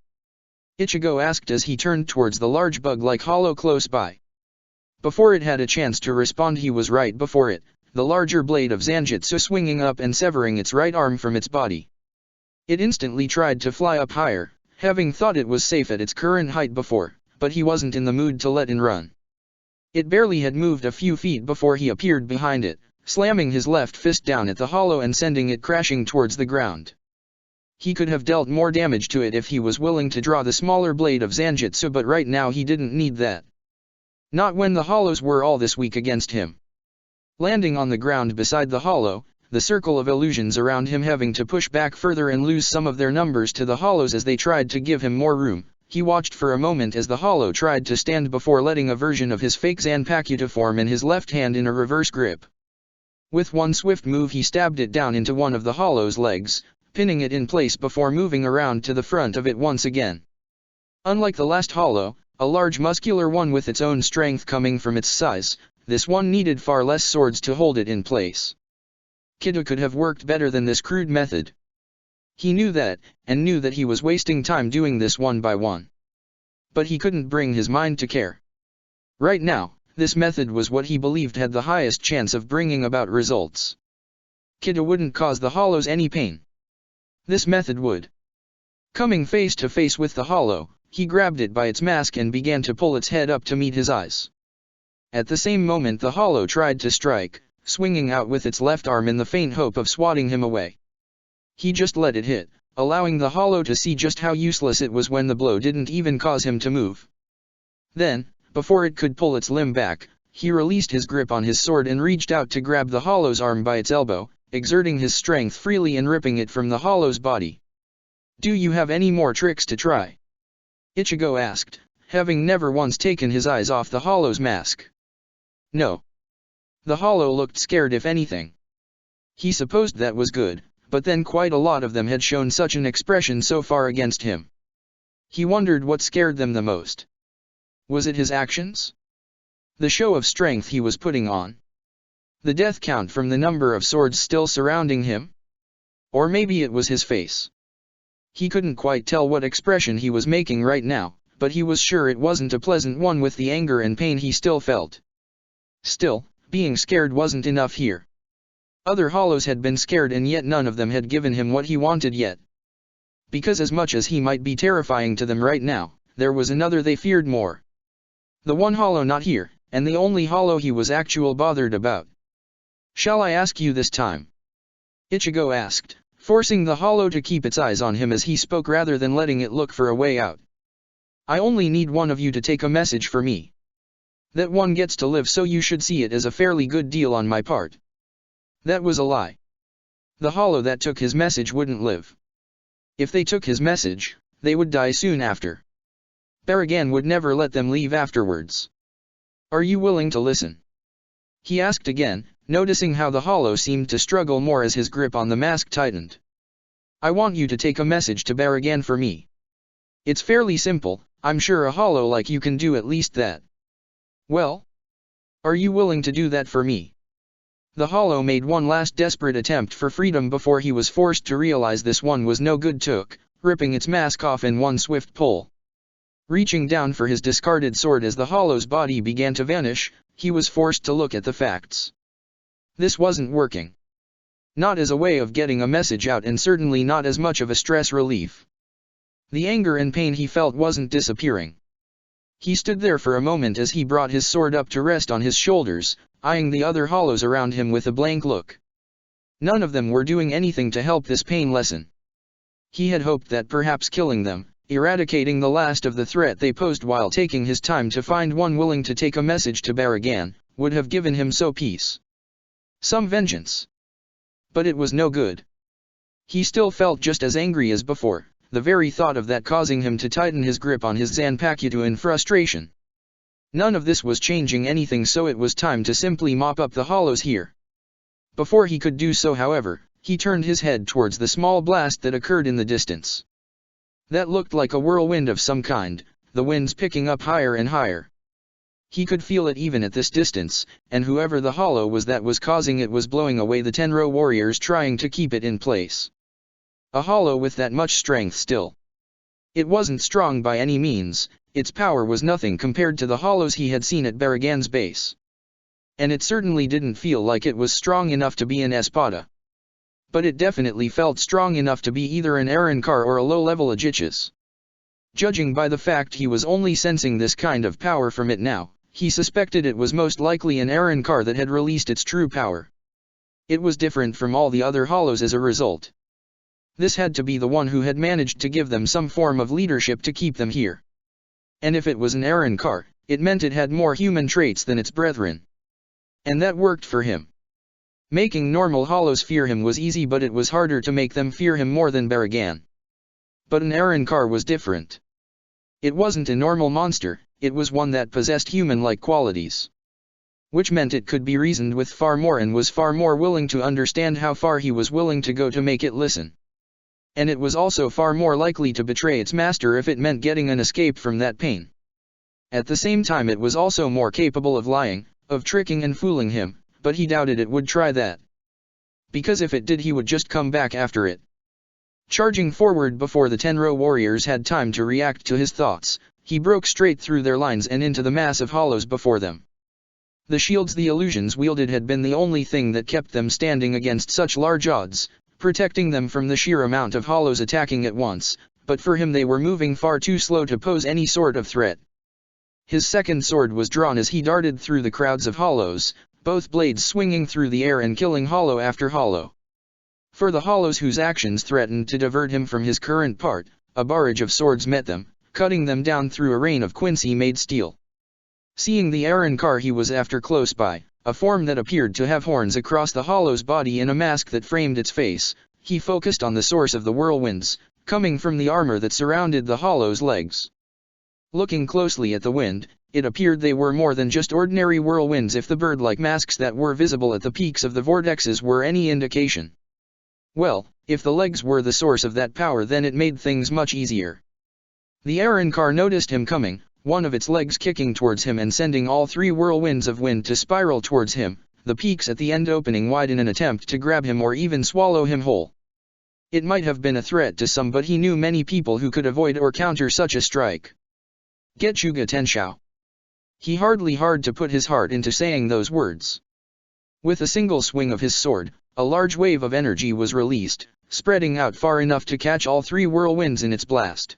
Ichigo asked as he turned towards the large bug-like hollow close by. Before it had a chance to respond, he was right before it, the larger blade of Zanjutsu swinging up and severing its right arm from its body. It instantly tried to fly up higher, having thought it was safe at its current height before, but he wasn't in the mood to let it run. It barely had moved a few feet before he appeared behind it, slamming his left fist down at the hollow and sending it crashing towards the ground. He could have dealt more damage to it if he was willing to draw the smaller blade of Zanjutsu, but right now he didn't need that. Not when the hollows were all this weak against him. Landing on the ground beside the hollow, the circle of illusions around him having to push back further and lose some of their numbers to the hollows as they tried to give him more room, he watched for a moment as the hollow tried to stand before letting a version of his fake Zanpakuto to form in his left hand in a reverse grip. With one swift move he stabbed it down into one of the hollow's legs, pinning it in place before moving around to the front of it once again. Unlike the last hollow, a large muscular one with its own strength coming from its size, this one needed far less swords to hold it in place. Kido could have worked better than this crude method. He knew that, and knew that he was wasting time doing this one by one. But he couldn't bring his mind to care. Right now, this method was what he believed had the highest chance of bringing about results. Kido wouldn't cause the hollows any pain. This method would. Coming face to face with the hollow, he grabbed it by its mask and began to pull its head up to meet his eyes. At the same moment the hollow tried to strike, swinging out with its left arm in the faint hope of swatting him away. He just let it hit, allowing the hollow to see just how useless it was when the blow didn't even cause him to move. Then, before it could pull its limb back, he released his grip on his sword and reached out to grab the hollow's arm by its elbow, exerting his strength freely and ripping it from the hollow's body. "Do you have any more tricks to try?" Ichigo asked, having never once taken his eyes off the hollow's mask. No. The hollow looked scared if anything. He supposed that was good, but then quite a lot of them had shown such an expression so far against him. He wondered what scared them the most. Was it his actions? The show of strength he was putting on? The death count from the number of swords still surrounding him? Or maybe it was his face. He couldn't quite tell what expression he was making right now, but he was sure it wasn't a pleasant one with the anger and pain he still felt. Still, being scared wasn't enough here. Other hollows had been scared and yet none of them had given him what he wanted yet. Because as much as he might be terrifying to them right now, there was another they feared more. The one hollow not here, and the only hollow he was actually bothered about. "Shall I ask you this time?" Ichigo asked, forcing the hollow to keep its eyes on him as he spoke rather than letting it look for a way out. "I only need one of you to take a message for me. That one gets to live, so you should see it as a fairly good deal on my part." That was a lie. The hollow that took his message wouldn't live. If they took his message, they would die soon after. Baragan would never let them leave afterwards. "Are you willing to listen?" he asked again, noticing how the hollow seemed to struggle more as his grip on the mask tightened. "I want you to take a message to Baragan for me. It's fairly simple, I'm sure a hollow like you can do at least that." "Well? Are you willing to do that for me?" The hollow made one last desperate attempt for freedom before he was forced to realize this one was no good, ripping its mask off in one swift pull. Reaching down for his discarded sword as the hollow's body began to vanish, he was forced to look at the facts. This wasn't working. Not as a way of getting a message out, and certainly not as much of a stress relief. The anger and pain he felt wasn't disappearing. He stood there for a moment as he brought his sword up to rest on his shoulders, eyeing the other hollows around him with a blank look. None of them were doing anything to help this pain lessen. He had hoped that perhaps killing them, eradicating the last of the threat they posed while taking his time to find one willing to take a message to Baragan, would have given him some peace. Some vengeance. But it was no good. He still felt just as angry as before, the very thought of that causing him to tighten his grip on his Zanpakuto in frustration. None of this was changing anything, so it was time to simply mop up the hollows here. Before he could do so, however, he turned his head towards the small blast that occurred in the distance. That looked like a whirlwind of some kind, the winds picking up higher and higher. He could feel it even at this distance, and whoever the hollow was that was causing it was blowing away the Tenro warriors trying to keep it in place. A hollow with that much strength still. It wasn't strong by any means, its power was nothing compared to the hollows he had seen at Baragan's base. And it certainly didn't feel like it was strong enough to be an Espada. But it definitely felt strong enough to be either an Arankar or a low-level Ajichis. Judging by the fact he was only sensing this kind of power from it now, he suspected it was most likely an Arankar that had released its true power. It was different from all the other hollows as a result. This had to be the one who had managed to give them some form of leadership to keep them here. And if it was an Arankar, it meant it had more human traits than its brethren. And that worked for him. Making normal hollows fear him was easy, but it was harder to make them fear him more than Baragan. But an Arankar was different. It wasn't a normal monster, it was one that possessed human-like qualities. Which meant it could be reasoned with far more and was far more willing to understand how far he was willing to go to make it listen. And it was also far more likely to betray its master if it meant getting an escape from that pain. At the same time, it was also more capable of lying, of tricking and fooling him, but he doubted it would try that. Because if it did, he would just come back after it. Charging forward before the Tenro warriors had time to react to his thoughts, he broke straight through their lines and into the mass of hollows before them. The shields the illusions wielded had been the only thing that kept them standing against such large odds, protecting them from the sheer amount of hollows attacking at once, but for him they were moving far too slow to pose any sort of threat. His second sword was drawn as he darted through the crowds of hollows, both blades swinging through the air and killing hollow after hollow. For the hollows whose actions threatened to divert him from his current part, a barrage of swords met them, cutting them down through a rain of Quincy-made steel. Seeing the Arankar he was after close by, a form that appeared to have horns across the hollow's body and a mask that framed its face, he focused on the source of the whirlwinds, coming from the armor that surrounded the hollow's legs. Looking closely at the wind, it appeared they were more than just ordinary whirlwinds if the bird-like masks that were visible at the peaks of the vortexes were any indication. Well, if the legs were the source of that power, then it made things much easier. The Arankar noticed him coming, one of its legs kicking towards him and sending all three whirlwinds of wind to spiral towards him, the peaks at the end opening wide in an attempt to grab him or even swallow him whole. It might have been a threat to some, but he knew many people who could avoid or counter such a strike. Getchuga Tenshao. He hard to put his heart into saying those words. With a single swing of his sword, a large wave of energy was released, spreading out far enough to catch all three whirlwinds in its blast.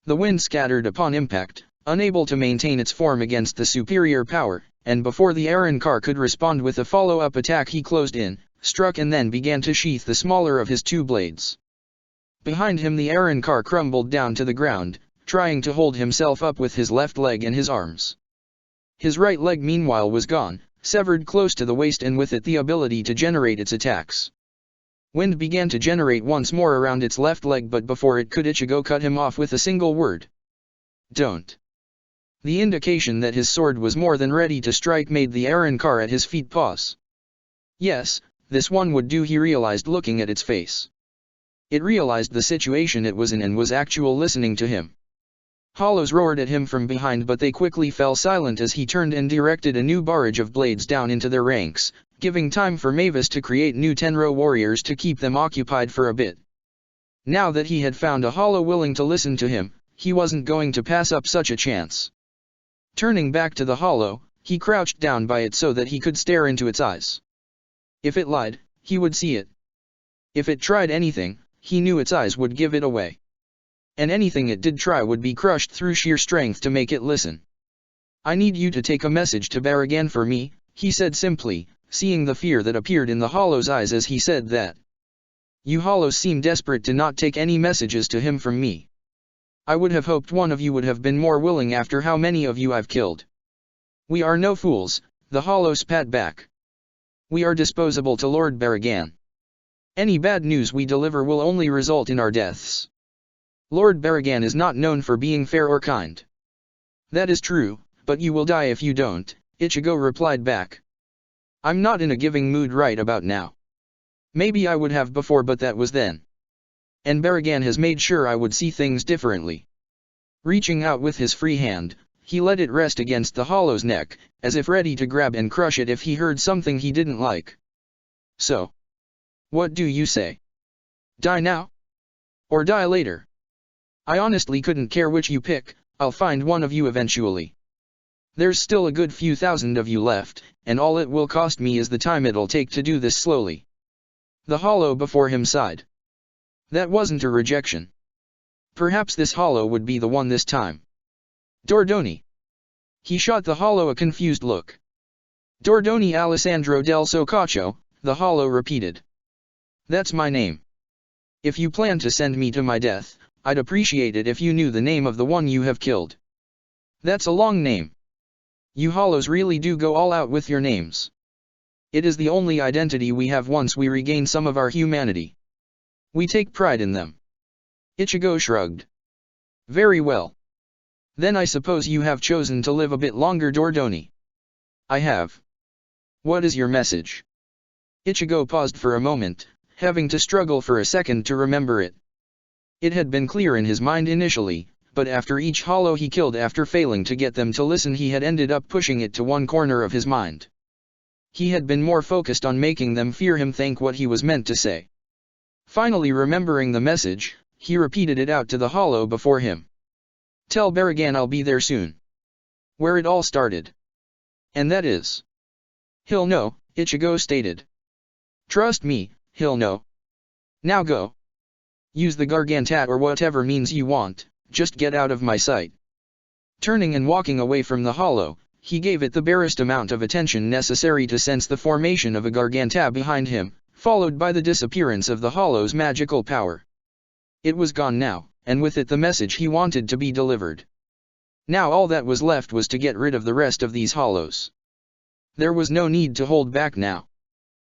The wind scattered upon impact, unable to maintain its form against the superior power, and before the Arankar could respond with a follow-up attack, he closed in, struck and then began to sheath the smaller of his two blades. Behind him the Arankar crumbled down to the ground, trying to hold himself up with his left leg and his arms. His right leg meanwhile was gone, severed close to the waist, and with it the ability to generate its attacks. Wind began to generate once more around its left leg, but before it could, Ichigo cut him off with a single word. Don't. The indication that his sword was more than ready to strike made the Arankar at his feet pause. Yes, this one would do, he realized looking at its face. It realized the situation it was in and was actually listening to him. Hollows roared at him from behind, but they quickly fell silent as he turned and directed a new barrage of blades down into their ranks, giving time for Mavis to create new Tenro warriors to keep them occupied for a bit. Now that he had found a hollow willing to listen to him, he wasn't going to pass up such a chance. Turning back to the hollow, he crouched down by it so that he could stare into its eyes. If it lied, he would see it. If it tried anything, he knew its eyes would give it away. and anything it did try would be crushed through sheer strength to make it listen. "I need you to take a message to Baragan for me," he said simply, seeing the fear that appeared in the Hollow's eyes as he said that. "You Hollows seem desperate to not take any messages to him from me. I would have hoped one of you would have been more willing after how many of you I've killed." "We are no fools," the Hollow spat back. "We are disposable to Lord Baragan. Any bad news we deliver will only result in our deaths. Lord Baragan is not known for being fair or kind." "That is true, but you will die if you don't," Ichigo replied back. "I'm not in a giving mood right about now. Maybe I would have before, but that was then. And Baragan has made sure I would see things differently." Reaching out with his free hand, he let it rest against the Hollow's neck, as if ready to grab and crush it if he heard something he didn't like. "So, what do you say? Die now? Or die later? I honestly couldn't care which you pick, I'll find one of you eventually. There's still a good few thousand of you left, and all it will cost me is the time it'll take to do this slowly." The Hollow before him sighed. That wasn't a rejection. Perhaps this Hollow would be the one this time. "Dordoni." He shot the Hollow a confused look. "Dordoni Alessandro del Socaccio," the Hollow repeated. "That's my name. If you plan to send me to my death, I'd appreciate it if you knew the name of the one you have killed." "That's a long name. You Hollows really do go all out with your names. It is the only identity we have once we regain some of our humanity. We take pride in them." Ichigo shrugged. "Very well. Then I suppose you have chosen to live a bit longer, Dordoni." "I have. What is your message?" Ichigo paused for a moment, having to struggle for a second to remember it. It had been clear in his mind initially, but after each Hollow he killed after failing to get them to listen, he had ended up pushing it to one corner of his mind. He had been more focused on making them fear him than what he was meant to say. Finally remembering the message, he repeated it out to the Hollow before him. "Tell Baragan I'll be there soon. Where it all started. And that is." "He'll know," Ichigo stated. "Trust me, he'll know. Now go. Use the Gargantat or whatever means you want, just get out of my sight." Turning and walking away from the Hollow, he gave it the barest amount of attention necessary to sense the formation of a Gargantat behind him, followed by the disappearance of the Hollow's magical power. It was gone now, and with it the message he wanted to be delivered. Now all that was left was to get rid of the rest of these Hollows. There was no need to hold back now.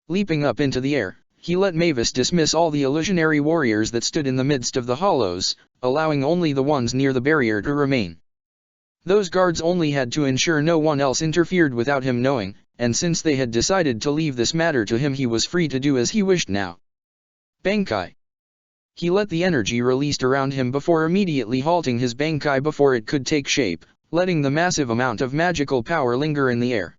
Leaping up into the air, he let Mavis dismiss all the illusionary warriors that stood in the midst of the Hollows, allowing only the ones near the barrier to remain. Those guards only had to ensure no one else interfered without him knowing, and since they had decided to leave this matter to him, he was free to do as he wished now. Bankai. He let the energy released around him before immediately halting his Bankai before it could take shape, letting the massive amount of magical power linger in the air.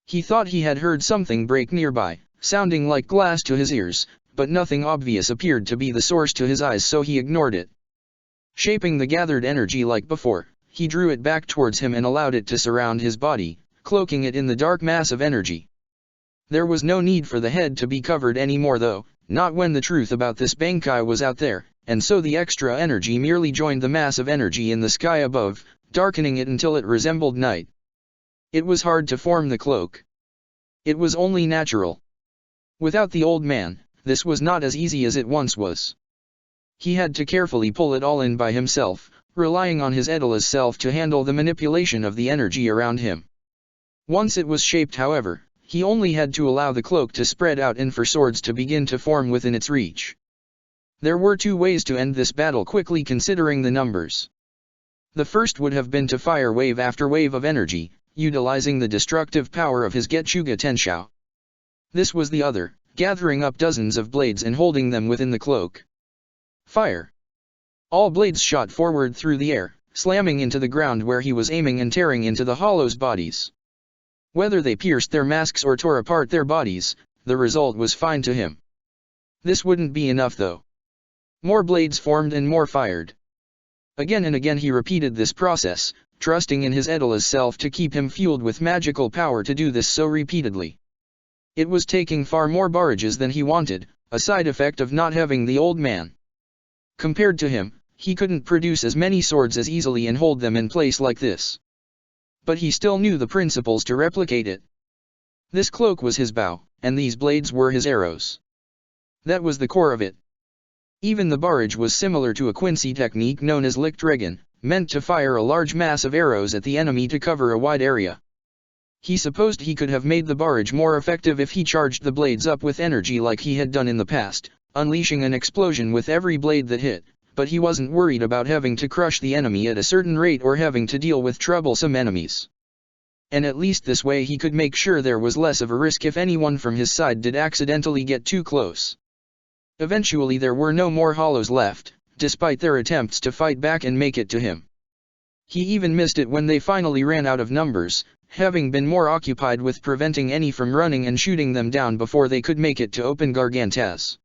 He thought he had heard something break nearby, sounding like glass to his ears, but nothing obvious appeared to be the source to his eyes, so he ignored it. Shaping the gathered energy like before, he drew it back towards him and allowed it to surround his body, cloaking it in the dark mass of energy. There was no need for the head to be covered anymore though, not when the truth about this Bankai was out there, and so the extra energy merely joined the mass of energy in the sky above, darkening it until it resembled night. It was hard to form the cloak. It was only natural. Without the old man, this was not as easy as it once was. He had to carefully pull it all in by himself, relying on his Edala's self to handle the manipulation of the energy around him. Once it was shaped, however, he only had to allow the cloak to spread out and for swords to begin to form within its reach. There were two ways to end this battle quickly considering the numbers. The first would have been to fire wave after wave of energy, utilizing the destructive power of his Getsuga Tenshou. This was the other, gathering up dozens of blades and holding them within the cloak. Fire! All blades shot forward through the air, slamming into the ground where he was aiming and tearing into the Hollows' bodies. Whether they pierced their masks or tore apart their bodies, the result was fine to him. This wouldn't be enough though. More blades formed and more fired. Again and again he repeated this process, trusting in his Edala's self to keep him fueled with magical power to do this so repeatedly. It was taking far more barrages than he wanted, a side effect of not having the old man. Compared to him, he couldn't produce as many swords as easily and hold them in place like this. But he still knew the principles to replicate it. This cloak was his bow, and these blades were his arrows. That was the core of it. Even the barrage was similar to a Quincy technique known as Lichtregan, meant to fire a large mass of arrows at the enemy to cover a wide area. He supposed he could have made the barrage more effective if he charged the blades up with energy like he had done in the past, unleashing an explosion with every blade that hit, but he wasn't worried about having to crush the enemy at a certain rate or having to deal with troublesome enemies. And at least this way he could make sure there was less of a risk if anyone from his side did accidentally get too close. Eventually there were no more hollows left, despite their attempts to fight back and make it to him. He even missed it when they finally ran out of numbers, having been more occupied with preventing any from running and shooting them down before they could make it to open Gargantas.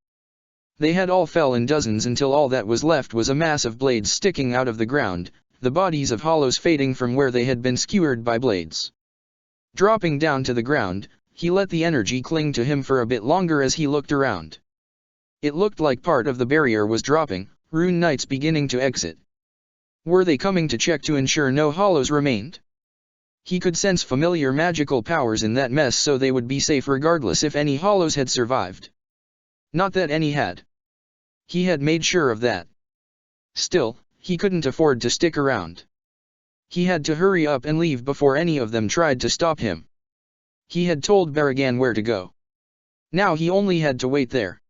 They had all fell in dozens until all that was left was a mass of blades sticking out of the ground, the bodies of hollows fading from where they had been skewered by blades. Dropping down to the ground, he let the energy cling to him for a bit longer as he looked around. It looked like part of the barrier was dropping, rune knights beginning to exit. Were they coming to check to ensure no hollows remained? He could sense familiar magical powers in that mess, so they would be safe regardless if any hollows had survived. Not that any had. He had made sure of that. Still, he couldn't afford to stick around. He had to hurry up and leave before any of them tried to stop him. He had told Baragan where to go. Now he only had to wait there.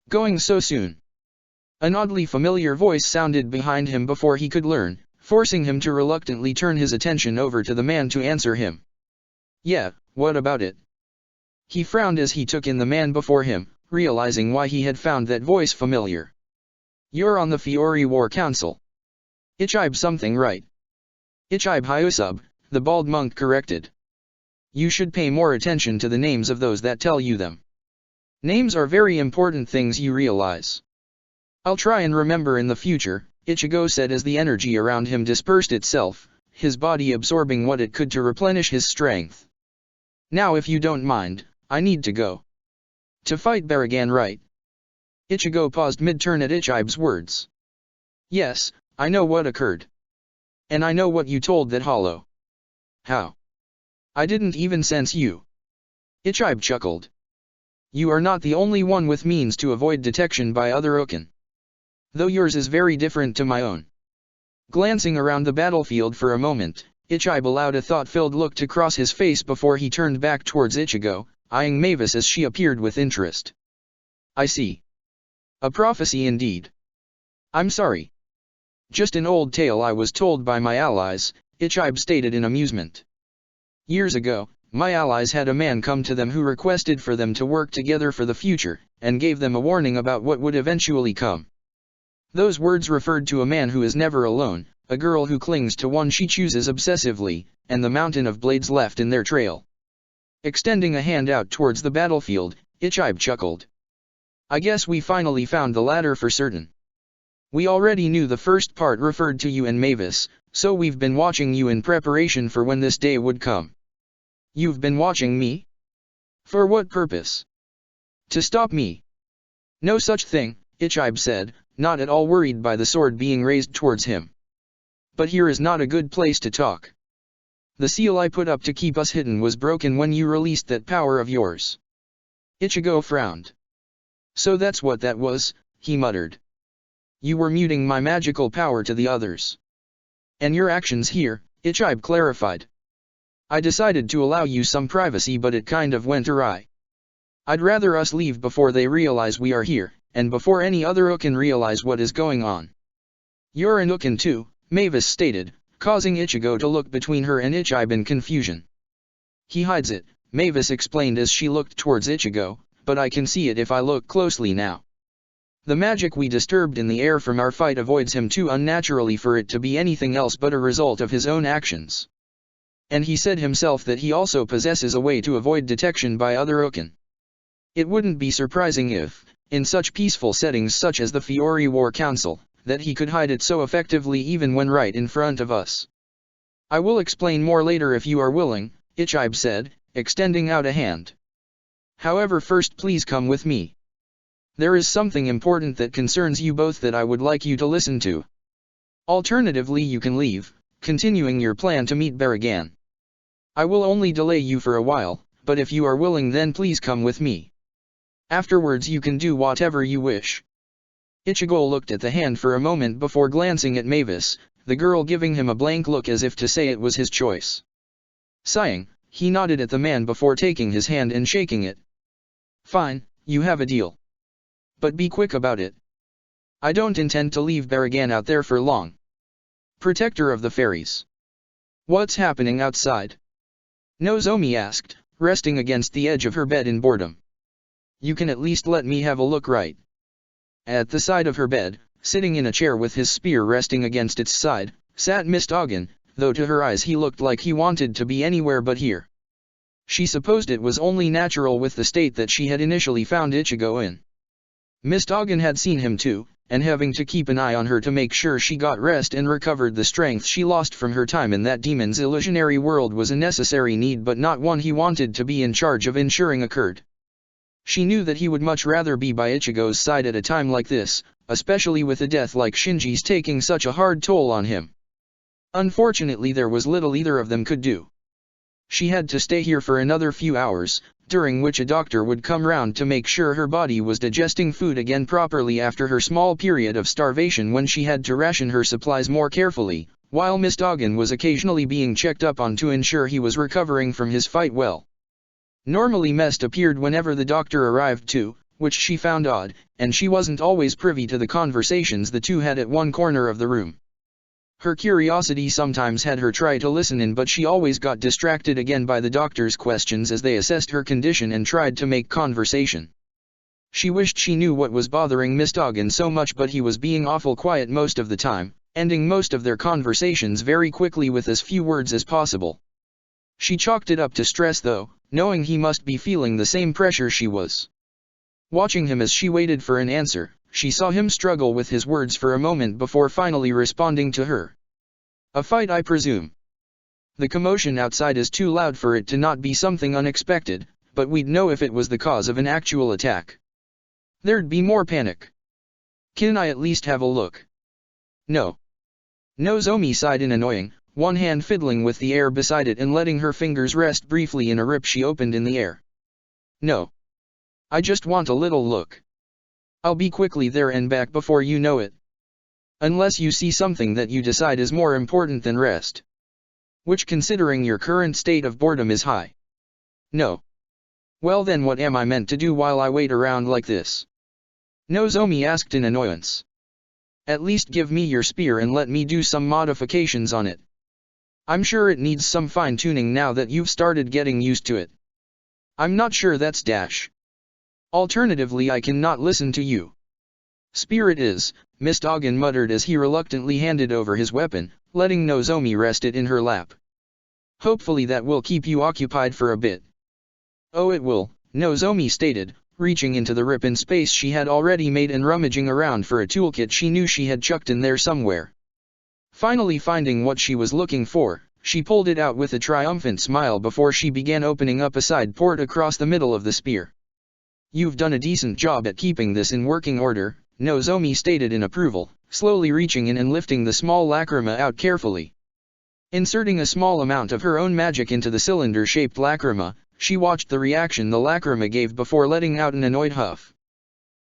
Going so soon? An oddly familiar voice sounded behind him before he could learn, forcing him to reluctantly turn his attention over to the man to answer him. Yeah, what about it? He frowned as he took in the man before him, realizing why he had found that voice familiar. You're on the Fiori War Council. Ichibe something, right? Ichibe Hyusub, the bald monk corrected. You should pay more attention to the names of those that tell you them. Names are very important things, you realize. I'll try and remember in the future, Ichigo said as the energy around him dispersed itself, his body absorbing what it could to replenish his strength. Now if you don't mind, I need to go. To fight Baragan, right? Ichigo paused mid-turn at Ichibe's words. Yes, I know what occurred. And I know what you told that hollow. How? I didn't even sense you. Ichibe chuckled. You are not the only one with means to avoid detection by other Ukin. Though yours is very different to my own. Glancing around the battlefield for a moment, Ichibe allowed a thought-filled look to cross his face before he turned back towards Ichigo, eyeing Mavis as she appeared with interest. I see. A prophecy indeed. I'm sorry. Just an old tale I was told by my allies, Ichibe stated in amusement. Years ago, my allies had a man come to them who requested for them to work together for the future, and gave them a warning about what would eventually come. Those words referred to a man who is never alone, a girl who clings to one she chooses obsessively, and the mountain of blades left in their trail. Extending a hand out towards the battlefield, Ichibe chuckled. I guess we finally found the latter for certain. We already knew the first part referred to you and Mavis, so we've been watching you in preparation for when this day would come. You've been watching me? For what purpose? To stop me. No such thing, Ichibe said, not at all worried by the sword being raised towards him. But here is not a good place to talk. The seal I put up to keep us hidden was broken when you released that power of yours. Ichigo frowned. So that's what that was, he muttered. You were muting my magical power to the others. And your actions here, Ichibe clarified. I decided to allow you some privacy, but it kind of went awry. I'd rather us leave before they realize we are here, and before any other Ukin realize what is going on. You're an Ukin too, Mavis stated, causing Ichigo to look between her and Ichibe in confusion. He hides it, Mavis explained as she looked towards Ichigo, but I can see it if I look closely now. The magic we disturbed in the air from our fight avoids him too unnaturally for it to be anything else but a result of his own actions. And he said himself that he also possesses a way to avoid detection by other Ukin. It wouldn't be surprising if, in such peaceful settings such as the Fiori War Council, that he could hide it so effectively even when right in front of us. I will explain more later if you are willing, Ichibe said, extending out a hand. However, first please come with me. There is something important that concerns you both that I would like you to listen to. Alternatively you can leave, continuing your plan to meet Baragan. I will only delay you for a while, but if you are willing then please come with me. Afterwards you can do whatever you wish. Ichigo looked at the hand for a moment before glancing at Mavis, the girl giving him a blank look as if to say it was his choice. Sighing, he nodded at the man before taking his hand and shaking it. Fine, you have a deal. But be quick about it. I don't intend to leave Baragan out there for long. Protector of the Fairies. What's happening outside? Nozomi asked, resting against the edge of her bed in boredom. You can at least let me have a look, right? At the side of her bed, sitting in a chair with his spear resting against its side, sat Mistogin, though to her eyes he looked like he wanted to be anywhere but here. She supposed it was only natural with the state that she had initially found Ichigo in. Mistogin had seen him too, and having to keep an eye on her to make sure she got rest and recovered the strength she lost from her time in that demon's illusionary world was a necessary need but not one he wanted to be in charge of ensuring occurred. She knew that he would much rather be by Ichigo's side at a time like this, especially with a death like Shinji's taking such a hard toll on him. Unfortunately there was little either of them could do. She had to stay here for another few hours, during which a doctor would come round to make sure her body was digesting food again properly after her small period of starvation when she had to ration her supplies more carefully, while Mistogin was occasionally being checked up on to ensure he was recovering from his fight well. Normally Mest appeared whenever the doctor arrived too, which she found odd, and she wasn't always privy to the conversations the two had at one corner of the room. Her curiosity sometimes had her try to listen in, but she always got distracted again by the doctor's questions as they assessed her condition and tried to make conversation. She wished she knew what was bothering Mistogin so much, but he was being awful quiet most of the time, ending most of their conversations very quickly with as few words as possible. She chalked it up to stress though, knowing he must be feeling the same pressure she was. Watching him as she waited for an answer, she saw him struggle with his words for a moment before finally responding to her. A fight, I presume. The commotion outside is too loud for it to not be something unexpected, but we'd know if it was the cause of an actual attack. There'd be more panic. Can I at least have a look? No. Nozomi sighed in annoying, one hand fiddling with the air beside it and letting her fingers rest briefly in a rip she opened in the air. No. I just want a little look. I'll be quickly there and back before you know it. Unless you see something that you decide is more important than rest. Which, considering your current state of boredom, is high. No. Well then what am I meant to do while I wait around like this? Nozomi asked in annoyance. At least give me your spear and let me do some modifications on it. I'm sure it needs some fine-tuning now that you've started getting used to it. I'm not sure that's dash. Alternatively I cannot listen to you. Spear it is, Mistogin muttered as he reluctantly handed over his weapon, letting Nozomi rest it in her lap. Hopefully that will keep you occupied for a bit. Oh it will, Nozomi stated, reaching into the rip in space she had already made and rummaging around for a toolkit she knew she had chucked in there somewhere. Finally finding what she was looking for, she pulled it out with a triumphant smile before she began opening up a side port across the middle of the spear. You've done a decent job at keeping this in working order, Nozomi stated in approval, slowly reaching in and lifting the small lacrima out carefully. Inserting a small amount of her own magic into the cylinder-shaped lacrima, she watched the reaction the lacrima gave before letting out an annoyed huff.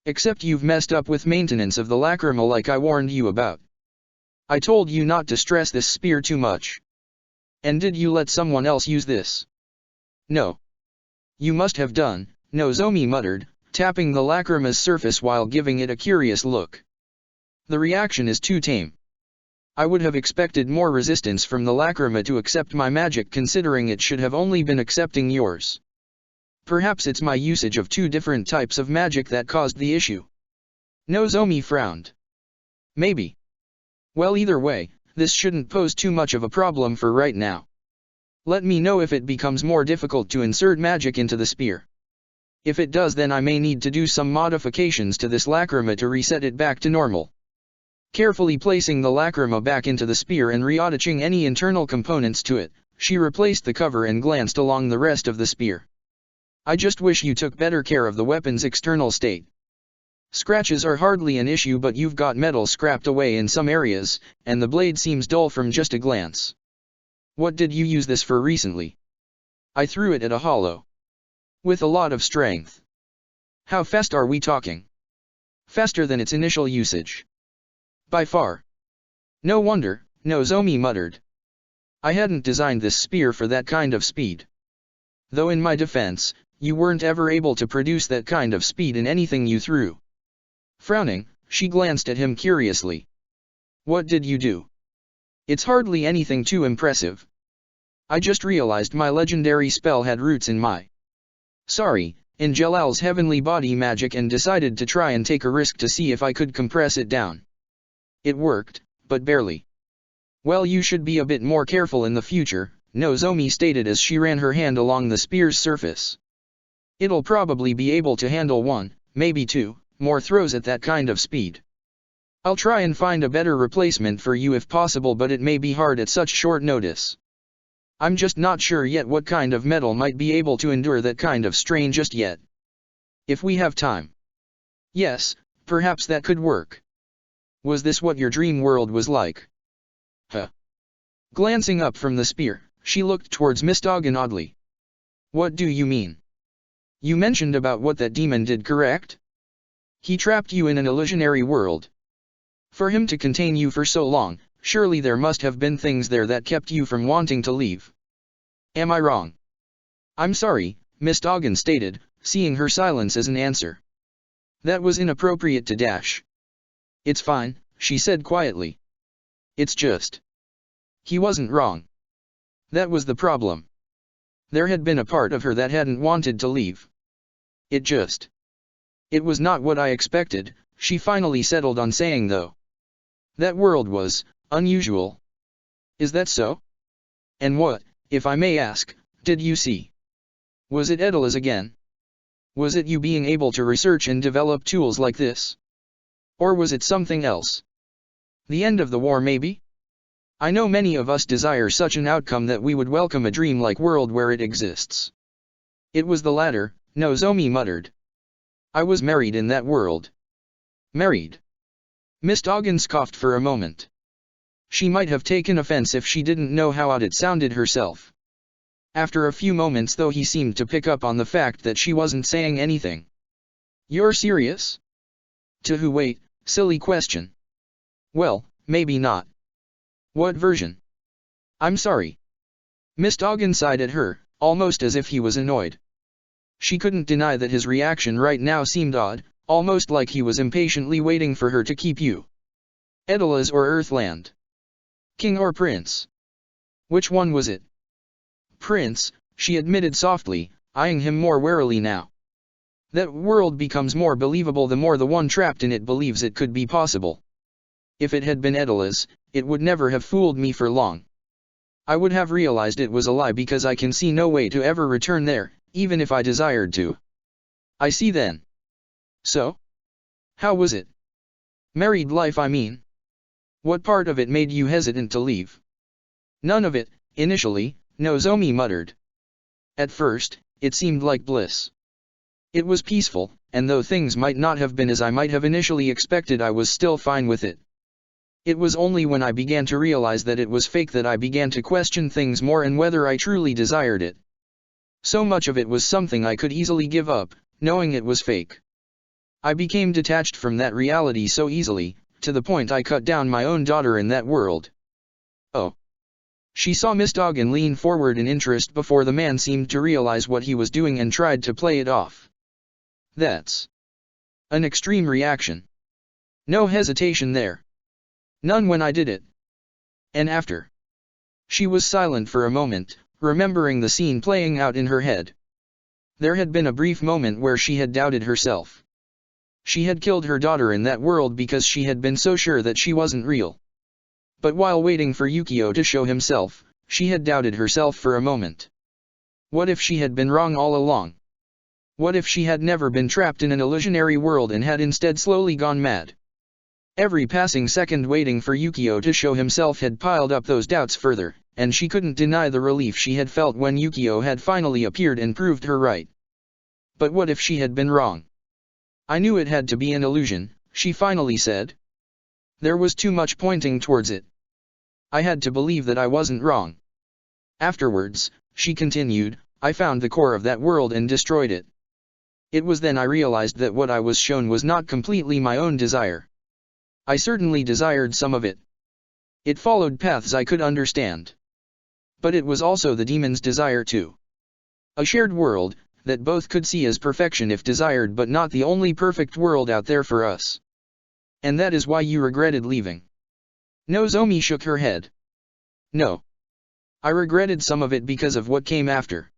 Except you've messed up with maintenance of the lacrima like I warned you about. I told you not to stress this spear too much. And did you let someone else use this? No. You must have done, Nozomi muttered, tapping the lacrima's surface while giving it a curious look. The reaction is too tame. I would have expected more resistance from the lacrima to accept my magic, considering it should have only been accepting yours. Perhaps it's my usage of two different types of magic that caused the issue. Nozomi frowned. Maybe. Well, either way, this shouldn't pose too much of a problem for right now. Let me know if it becomes more difficult to insert magic into the spear. If it does, then I may need to do some modifications to this lacrima to reset it back to normal. Carefully placing the lacrima back into the spear and reattaching any internal components to it, she replaced the cover and glanced along the rest of the spear. I just wish you took better care of the weapon's external state. Scratches are hardly an issue, but you've got metal scrapped away in some areas, and the blade seems dull from just a glance. What did you use this for recently? I threw it at a hollow. With a lot of strength. How fast are we talking? Faster than its initial usage. By far. No wonder, Nozomi muttered. I hadn't designed this spear for that kind of speed. Though in my defense, you weren't ever able to produce that kind of speed in anything you threw. Frowning, she glanced at him curiously. What did you do? It's hardly anything too impressive. I just realized my legendary spell had roots in my in Jalal's heavenly body magic and decided to try and take a risk to see if I could compress it down. It worked, but barely. Well, you should be a bit more careful in the future, Nozomi stated as she ran her hand along the spear's surface. It'll probably be able to handle one, maybe two, more throws at that kind of speed. I'll try and find a better replacement for you if possible, but it may be hard at such short notice. I'm just not sure yet what kind of metal might be able to endure that kind of strain just yet. If we have time. Yes, perhaps that could work. Was this what your dream world was like? Huh. Glancing up from the spear, she looked towards Mistoggen oddly. What do you mean? You mentioned about what that demon did, correct? He trapped you in an illusionary world. For him to contain you for so long, surely there must have been things there that kept you from wanting to leave. Am I wrong? I'm sorry, Mistoggen stated, seeing her silence as an answer. That was inappropriate to dash. It's fine, she said quietly. It's just. He wasn't wrong. That was the problem. There had been a part of her that hadn't wanted to leave. It was not what I expected, she finally settled on saying though. That world was unusual. Is that so? And what, if I may ask, did you see? Was it Edela's again? Was it you being able to research and develop tools like this? Or was it something else? The end of the war maybe? I know many of us desire such an outcome that we would welcome a dream-like world where it exists. It was the latter, Nozomi muttered. I was married in that world. Married? Mistoggen scoffed for a moment. She might have taken offense if she didn't know how odd it sounded herself. After a few moments though, he seemed to pick up on the fact that she wasn't saying anything. You're serious? To who? Wait, silly question. Well, maybe not. What version? I'm sorry. Mistoggen sighed at her, almost as if he was annoyed. She couldn't deny that his reaction right now seemed odd, almost like he was impatiently waiting for her to keep you. Edela's or Earthland? King or prince? Which one was it? Prince, she admitted softly, eyeing him more warily now. That world becomes more believable the more the one trapped in it believes it could be possible. If it had been Edela's, it would never have fooled me for long. I would have realized it was a lie because I can see no way to ever return there, even if I desired to. I see then. So? How was it? Married life, I mean. What part of it made you hesitant to leave? None of it, initially, Nozomi muttered. At first, it seemed like bliss. It was peaceful, and though things might not have been as I might have initially expected, I was still fine with it. It was only when I began to realize that it was fake that I began to question things more and whether I truly desired it. So much of it was something I could easily give up, knowing it was fake. I became detached from that reality so easily, to the point I cut down my own daughter in that world. Oh. She saw Mistoggen lean forward in interest before the man seemed to realize what he was doing and tried to play it off. That's an extreme reaction. No hesitation there. None when I did it. And after? She was silent for a moment, remembering the scene playing out in her head. There had been a brief moment where she had doubted herself. She had killed her daughter in that world because she had been so sure that she wasn't real. But while waiting for Yukio to show himself, she had doubted herself for a moment. What if she had been wrong all along? What if she had never been trapped in an illusionary world and had instead slowly gone mad? Every passing second waiting for Yukio to show himself had piled up those doubts further, and she couldn't deny the relief she had felt when Yukio had finally appeared and proved her right. But what if she had been wrong? I knew it had to be an illusion, she finally said. There was too much pointing towards it. I had to believe that I wasn't wrong. Afterwards, she continued, I found the core of that world and destroyed it. It was then I realized that what I was shown was not completely my own desire. I certainly desired some of it. It followed paths I could understand. But it was also the demon's desire too. A shared world, that both could see as perfection if desired but not the only perfect world out there for us. And that is why you regretted leaving. Nozomi shook her head. No. I regretted some of it because of what came after.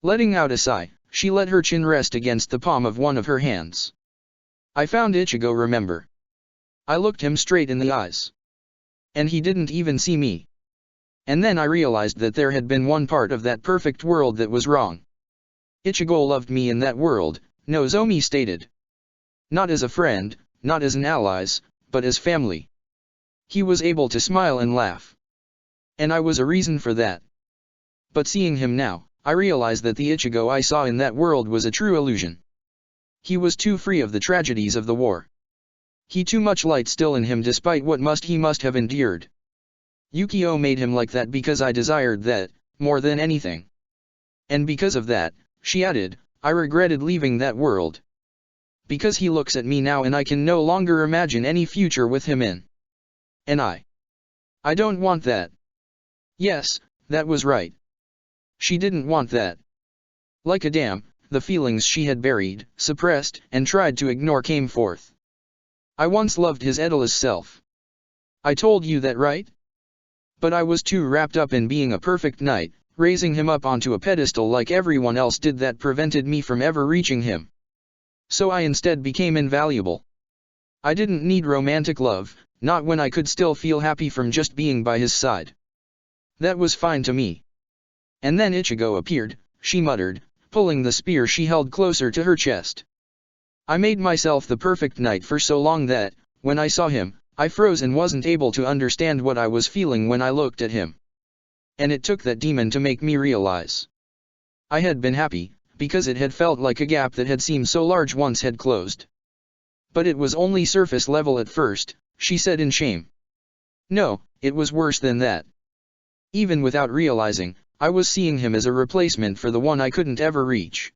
Letting out a sigh, she let her chin rest against the palm of one of her hands. I found Ichigo remember. I looked him straight in the eyes. And he didn't even see me. And then I realized that there had been one part of that perfect world that was wrong. Ichigo loved me in that world, Nozomi stated. Not as a friend, not as an ally, but as family. He was able to smile and laugh. And I was a reason for that. But seeing him now, I realized that the Ichigo I saw in that world was a true illusion. He was too free of the tragedies of the war. He too much light still in him despite what he must have endured. Yukio made him like that because I desired that, more than anything. And because of that, she added, I regretted leaving that world. Because he looks at me now and I can no longer imagine any future with him in. And I don't want that. Yes, that was right. She didn't want that. Like a dam, the feelings she had buried, suppressed, and tried to ignore came forth. I once loved his Edala's self. I told you that, right? But I was too wrapped up in being a perfect knight, raising him up onto a pedestal like everyone else did that prevented me from ever reaching him. So I instead became invaluable. I didn't need romantic love, not when I could still feel happy from just being by his side. That was fine to me. And then Ichigo appeared, she muttered, pulling the spear she held closer to her chest. I made myself the perfect knight for so long that, when I saw him, I froze and wasn't able to understand what I was feeling when I looked at him. And it took that demon to make me realize. I had been happy, because it had felt like a gap that had seemed so large once had closed. But it was only surface level at first, she said in shame. No, it was worse than that. Even without realizing, I was seeing him as a replacement for the one I couldn't ever reach.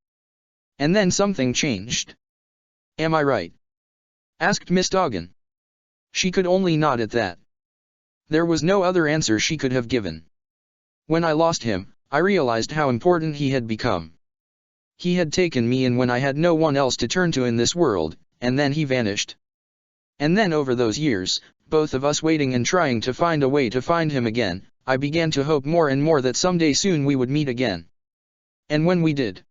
And then something changed. Am I right? Asked Miss Doggin. She could only nod at that. There was no other answer she could have given. When I lost him, I realized how important he had become. He had taken me in when I had no one else to turn to in this world, and then he vanished. And then over those years, both of us waiting and trying to find a way to find him again, I began to hope more and more that someday soon we would meet again. And when we did,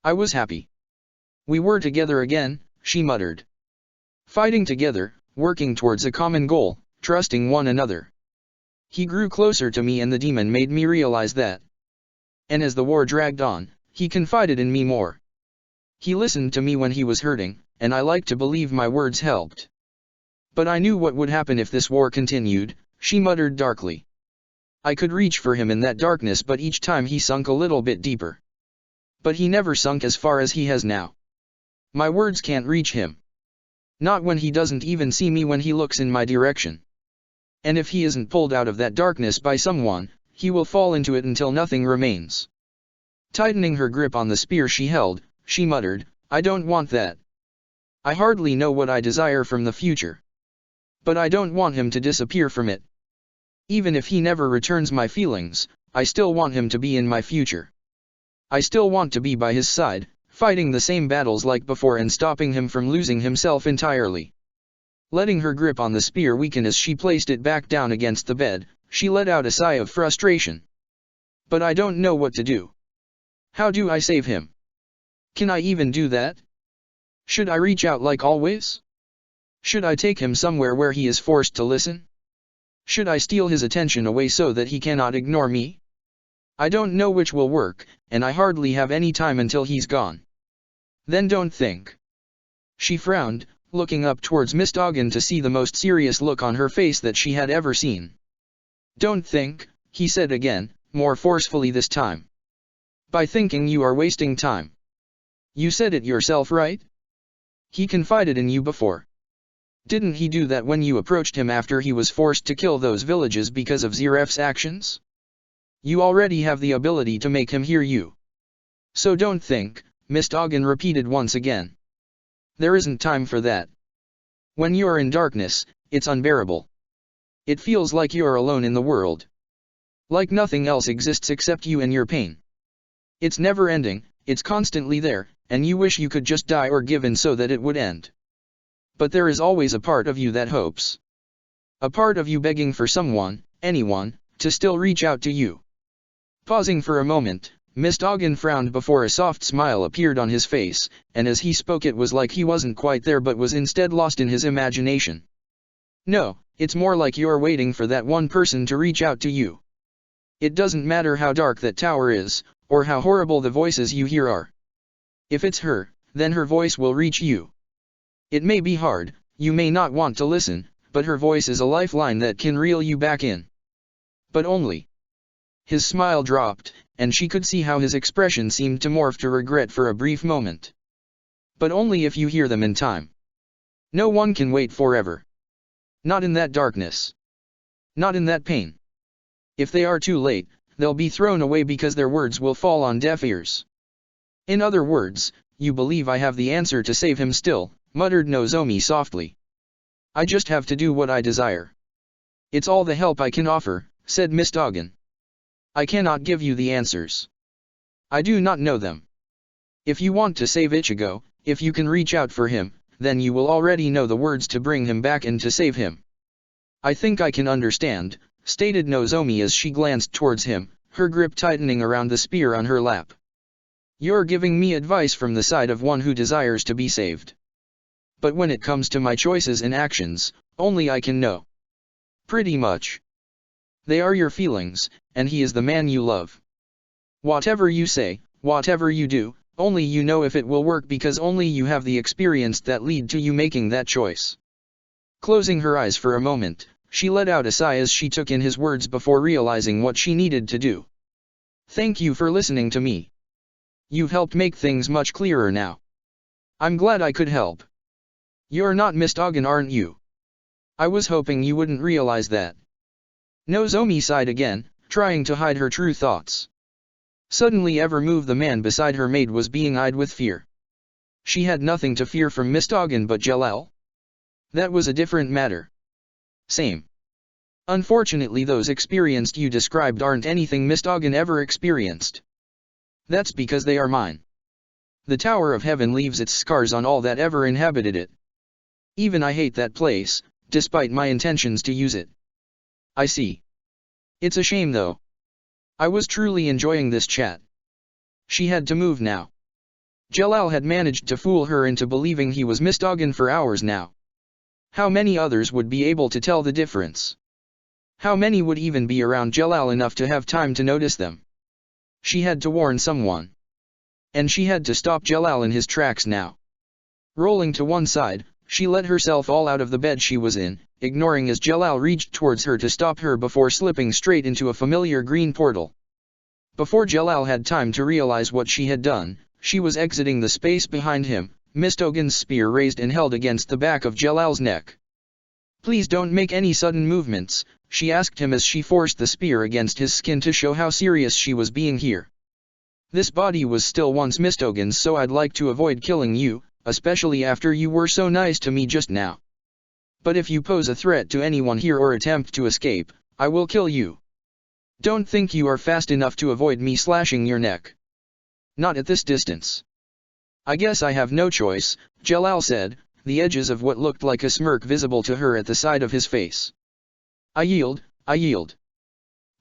I was happy. We were together again, she muttered. Fighting together, working towards a common goal, trusting one another. He grew closer to me and the demon made me realize that. And as the war dragged on, he confided in me more. He listened to me when he was hurting, and I like to believe my words helped. But I knew what would happen if this war continued, she muttered darkly. I could reach for him in that darkness, but each time he sunk a little bit deeper. But he never sunk as far as he has now. My words can't reach him. Not when he doesn't even see me when he looks in my direction. And if he isn't pulled out of that darkness by someone, he will fall into it until nothing remains. Tightening her grip on the spear she held, she muttered, I don't want that. I hardly know what I desire from the future. But I don't want him to disappear from it. Even if he never returns my feelings, I still want him to be in my future. I still want to be by his side, fighting the same battles like before and stopping him from losing himself entirely. Letting her grip on the spear weaken as she placed it back down against the bed, she let out a sigh of frustration. But I don't know what to do. How do I save him? Can I even do that? Should I reach out like always? Should I take him somewhere where he is forced to listen? Should I steal his attention away so that he cannot ignore me? I don't know which will work, and I hardly have any time until he's gone. Then don't think. She frowned, looking up towards Miss Doggin to see the most serious look on her face that she had ever seen. Don't think, he said again, more forcefully this time. By thinking you are wasting time. You said it yourself, right? He confided in you before. Didn't he do that when you approached him after he was forced to kill those villages because of Zeref's actions? You already have the ability to make him hear you. So don't think, Miss Doggin repeated once again. There isn't time for that. When you're in darkness, it's unbearable. It feels like you're alone in the world. Like nothing else exists except you and your pain. It's never ending, it's constantly there, and you wish you could just die or give in so that it would end. But there is always a part of you that hopes. A part of you begging for someone, anyone, to still reach out to you. Pausing for a moment, Miss Doggin frowned before a soft smile appeared on his face, and as he spoke it was like he wasn't quite there but was instead lost in his imagination. No, it's more like you're waiting for that one person to reach out to you. It doesn't matter how dark that tower is, or how horrible the voices you hear are. If it's her, then her voice will reach you. It may be hard, you may not want to listen, but her voice is a lifeline that can reel you back in. But only. His smile dropped, and she could see how his expression seemed to morph to regret for a brief moment. But only if you hear them in time. No one can wait forever. Not in that darkness. Not in that pain. If they are too late, they'll be thrown away because their words will fall on deaf ears. In other words, you believe I have the answer to save him still, muttered Nozomi softly. I just have to do what I desire. It's all the help I can offer, said Miss Doggin. I cannot give you the answers. I do not know them. If you want to save Ichigo, if you can reach out for him, then you will already know the words to bring him back and to save him. I think I can understand, stated Nozomi as she glanced towards him, her grip tightening around the spear on her lap. You're giving me advice from the side of one who desires to be saved. But when it comes to my choices and actions, only I can know. Pretty much. They are your feelings, and he is the man you love. Whatever you say, whatever you do, only you know if it will work because only you have the experience that lead to you making that choice. Closing her eyes for a moment, she let out a sigh as she took in his words before realizing what she needed to do. Thank you for listening to me. You've helped make things much clearer now. I'm glad I could help. You're not Miss Doggin, aren't you? I was hoping you wouldn't realize that. Nozomi sighed again, trying to hide her true thoughts. Suddenly Evermove, the man beside her maid, was being eyed with fear. She had nothing to fear from Miss Doggin but Jalal. That was a different matter. Same. Unfortunately those experienced you described aren't anything Miss Doggin ever experienced. That's because they are mine. The Tower of Heaven leaves its scars on all that ever inhabited it. Even I hate that place, despite my intentions to use it. I see. It's a shame though. I was truly enjoying this chat. She had to move now. Jalal had managed to fool her into believing he was Miss Doggin for hours now. How many others would be able to tell the difference? How many would even be around Jalal enough to have time to notice them? She had to warn someone. And she had to stop Jalal in his tracks now. Rolling to one side, she let herself all out of the bed she was in, ignoring as Jalal reached towards her to stop her before slipping straight into a familiar green portal. Before Jalal had time to realize what she had done, she was exiting the space behind him, Miss Doggins' spear raised and held against the back of Jalal's neck. Please don't make any sudden movements, she asked him as she forced the spear against his skin to show how serious she was being here. This body was still once Miss Doggins, so I'd like to avoid killing you, especially after you were so nice to me just now. But if you pose a threat to anyone here or attempt to escape, I will kill you. Don't think you are fast enough to avoid me slashing your neck. Not at this distance. I guess I have no choice, Jalal said, the edges of what looked like a smirk visible to her at the side of his face. I yield, I yield.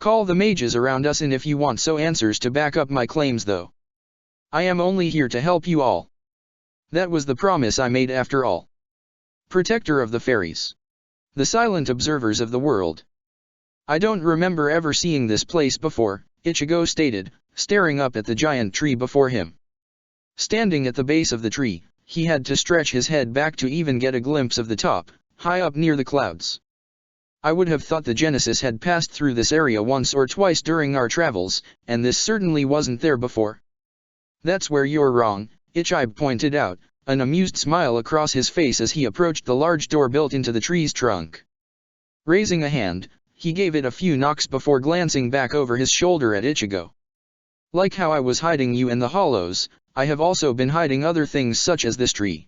Call the mages around us in if you want so answers to back up my claims though. I am only here to help you all. That was the promise I made after all. Protector of the fairies. The silent observers of the world. I don't remember ever seeing this place before, Ichigo stated, staring up at the giant tree before him. Standing at the base of the tree, he had to stretch his head back to even get a glimpse of the top, high up near the clouds. I would have thought the Genesis had passed through this area once or twice during our travels, and this certainly wasn't there before. That's where you're wrong, Ichigo pointed out, an amused smile across his face as he approached the large door built into the tree's trunk. Raising a hand, he gave it a few knocks before glancing back over his shoulder at Ichigo. Like how I was hiding you in the hollows, I have also been hiding other things such as this tree.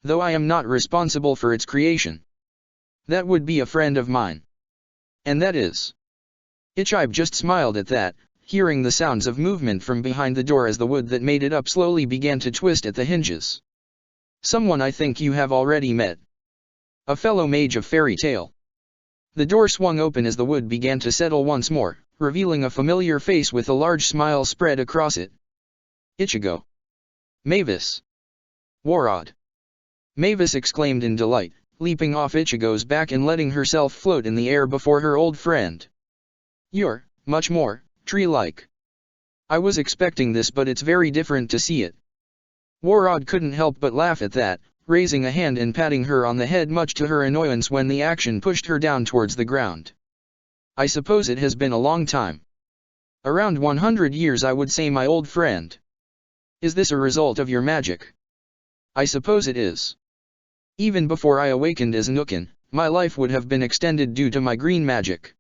Though I am not responsible for its creation. That would be a friend of mine. And that is. Ichigo just smiled at that, hearing the sounds of movement from behind the door as the wood that made it up slowly began to twist at the hinges. Someone I think you have already met. A fellow mage of fairy tale. The door swung open as the wood began to settle once more, revealing a familiar face with a large smile spread across it. Ichigo. Mavis. Warod. Mavis exclaimed in delight, leaping off Ichigo's back and letting herself float in the air before her old friend. You're, much more, tree-like. I was expecting this, but it's very different to see it. Warod couldn't help but laugh at that, raising a hand and patting her on the head much to her annoyance when the action pushed her down towards the ground. I suppose it has been a long time. Around 100 years, I would say, my old friend. Is this a result of your magic? I suppose it is. Even before I awakened as Nukin, my life would have been extended due to my green magic.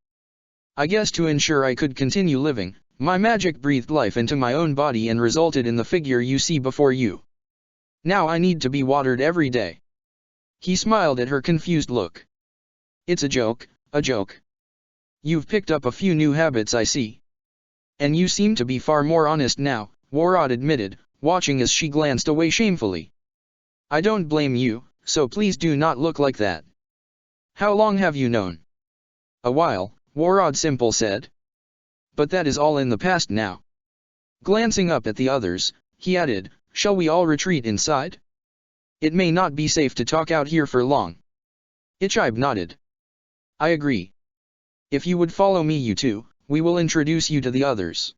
I guess to ensure I could continue living, my magic breathed life into my own body and resulted in the figure you see before you. Now I need to be watered every day. He smiled at her confused look. It's a joke, a joke. You've picked up a few new habits, I see. And you seem to be far more honest now, Warod admitted, watching as she glanced away shamefully. I don't blame you, so please do not look like that. How long have you known? A while, Warod Simple said. But that is all in the past now. Glancing up at the others, he added, shall we all retreat inside? It may not be safe to talk out here for long. Ichigo nodded. I agree. If you would follow me, you two, we will introduce you to the others.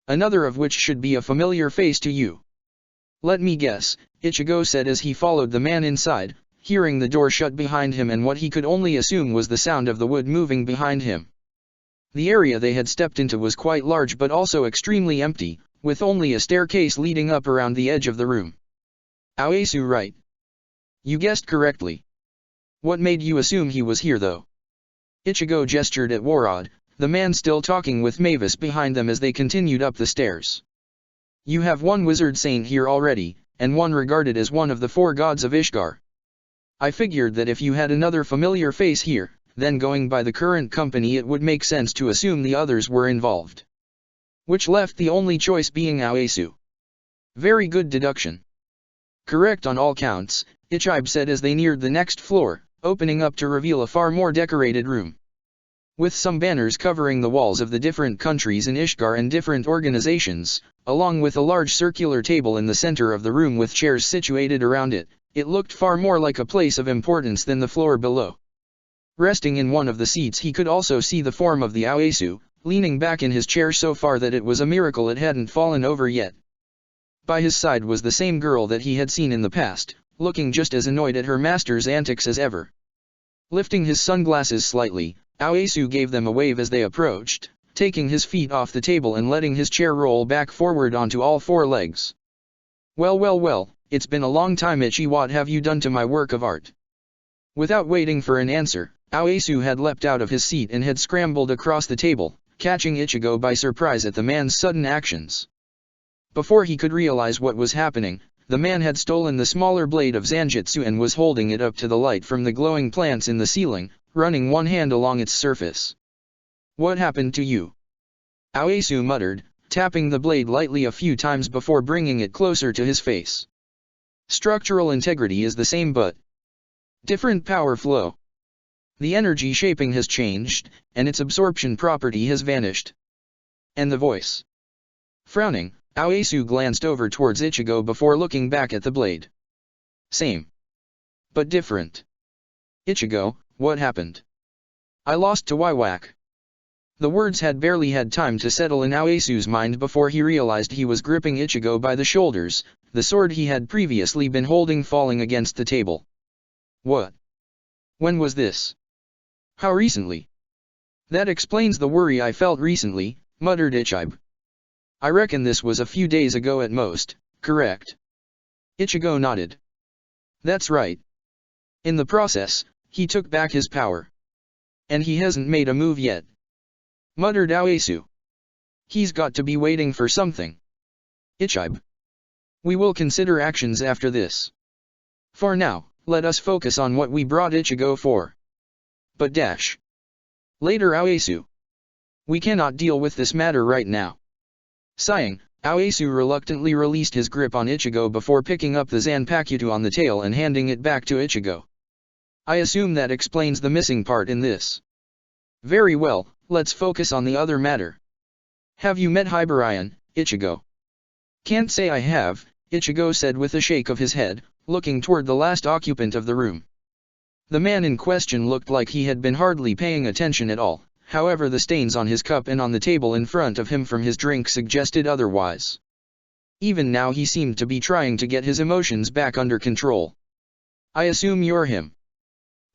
Another of which should be a familiar face to you. Let me guess, Ichigo said as he followed the man inside, hearing the door shut behind him and what he could only assume was the sound of the wood moving behind him. The area they had stepped into was quite large but also extremely empty, with only a staircase leading up around the edge of the room. Aoesu, right? You guessed correctly. What made you assume he was here though? Ichigo gestured at Warod, the man still talking with Mavis behind them as they continued up the stairs. You have one wizard saint here already, and one regarded as one of the 4 gods of Ishgar. I figured that if you had another familiar face here, then going by the current company it would make sense to assume the others were involved. Which left the only choice being Aoesu. Very good deduction. Correct on all counts, Ichigo said as they neared the next floor, opening up to reveal a far more decorated room. With some banners covering the walls of the different countries in Ishgar and different organizations, along with a large circular table in the center of the room with chairs situated around it, it looked far more like a place of importance than the floor below. Resting in one of the seats he could also see the form of the Aoesu, leaning back in his chair so far that it was a miracle it hadn't fallen over yet. By his side was the same girl that he had seen in the past, looking just as annoyed at her master's antics as ever. Lifting his sunglasses slightly, Aoesu gave them a wave as they approached, taking his feet off the table and letting his chair roll back forward onto all 4 legs. Well, it's been a long time, Ichi. What have you done to my work of art? Without waiting for an answer, Aoesu had leapt out of his seat and had scrambled across the table, catching Ichigo by surprise at the man's sudden actions. Before he could realize what was happening, the man had stolen the smaller blade of Zanjutsu and was holding it up to the light from the glowing plants in the ceiling, running one hand along its surface. What happened to you? Aoesu muttered, tapping the blade lightly a few times before bringing it closer to his face. Structural integrity is the same but different power flow. The energy shaping has changed, and its absorption property has vanished. And the voice. Frowning, Aoesu glanced over towards Ichigo before looking back at the blade. Same. But different. Ichigo, what happened? I lost to Wiwak. The words had barely had time to settle in Aoesu's mind before he realized he was gripping Ichigo by the shoulders, the sword he had previously been holding falling against the table. What? When was this? How recently? That explains the worry I felt recently, muttered Ichigo. I reckon this was a few days ago at most, correct? Ichigo nodded. That's right. In the process, he took back his power. And he hasn't made a move yet, muttered Aoyasu. He's got to be waiting for something. Ichibe. We will consider actions after this. For now, let us focus on what we brought Ichigo for. But dash. Later Aoyasu. We cannot deal with this matter right now. Sighing, Aoyasu reluctantly released his grip on Ichigo before picking up the Zanpakuto on the tail and handing it back to Ichigo. I assume that explains the missing part in this. Very well, let's focus on the other matter. Have you met Hibarian, Ichigo? Can't say I have, Ichigo said with a shake of his head, looking toward the last occupant of the room. The man in question looked like he had been hardly paying attention at all, however the stains on his cup and on the table in front of him from his drink suggested otherwise. Even now he seemed to be trying to get his emotions back under control. I assume you're him.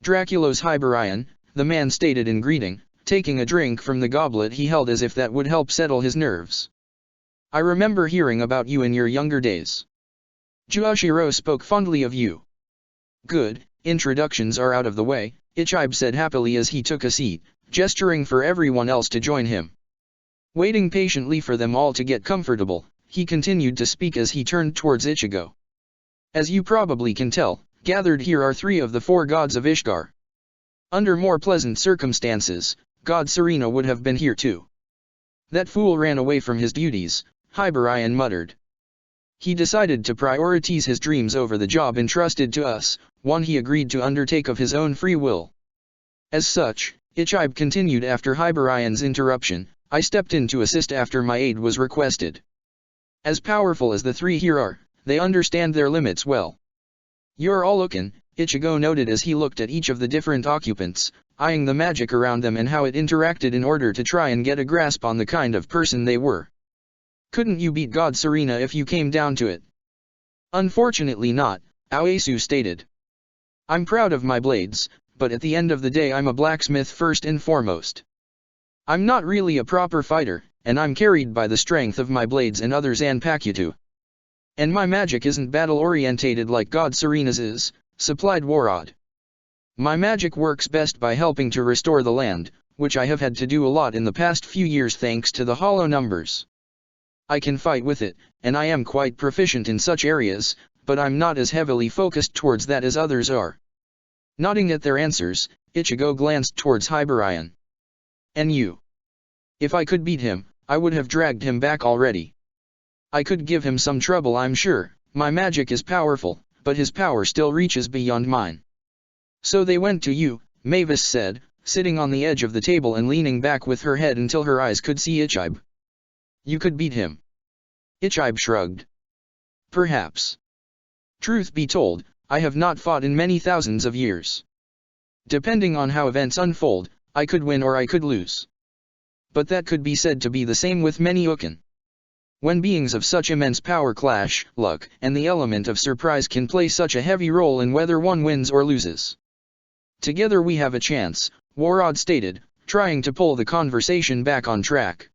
Draculo's Hibarian, the man stated in greeting, taking a drink from the goblet he held as if that would help settle his nerves. I remember hearing about you in your younger days. Juoshiro spoke fondly of you. Good, introductions are out of the way, Ichibe said happily as he took a seat, gesturing for everyone else to join him. Waiting patiently for them all to get comfortable, he continued to speak as he turned towards Ichigo. As you probably can tell, gathered here are 3 of the 4 gods of Ishgar. Under more pleasant circumstances, God Serena would have been here too. That fool ran away from his duties, Hibarian muttered. He decided to prioritize his dreams over the job entrusted to us, one he agreed to undertake of his own free will. As such, Ichibe continued after Hibarian's interruption, I stepped in to assist after my aid was requested. As powerful as the 3 here are, they understand their limits well. You're all looking, Ichigo noted as he looked at each of the different occupants, eyeing the magic around them and how it interacted in order to try and get a grasp on the kind of person they were. Couldn't you beat God Serena if you came down to it? Unfortunately not, Aoyasu stated. I'm proud of my blades, but at the end of the day I'm a blacksmith first and foremost. I'm not really a proper fighter, and I'm carried by the strength of my blades and other Zanpakuto. And my magic isn't battle-orientated like God Serena's is, supplied Warod. My magic works best by helping to restore the land, which I have had to do a lot in the past few years thanks to the hollow numbers. I can fight with it, and I am quite proficient in such areas, but I'm not as heavily focused towards that as others are. Nodding at their answers, Ichigo glanced towards Hibarian. And you? If I could beat him, I would have dragged him back already. I could give him some trouble I'm sure, my magic is powerful, but his power still reaches beyond mine. So they went to you, Mavis said, sitting on the edge of the table and leaning back with her head until her eyes could see Ichibe. You could beat him. Ichibe shrugged. Perhaps. Truth be told, I have not fought in many thousands of years. Depending on how events unfold, I could win or I could lose. But that could be said to be the same with many Uken. When beings of such immense power clash, luck and the element of surprise can play such a heavy role in whether one wins or loses. Together we have a chance, Warod stated, trying to pull the conversation back on track.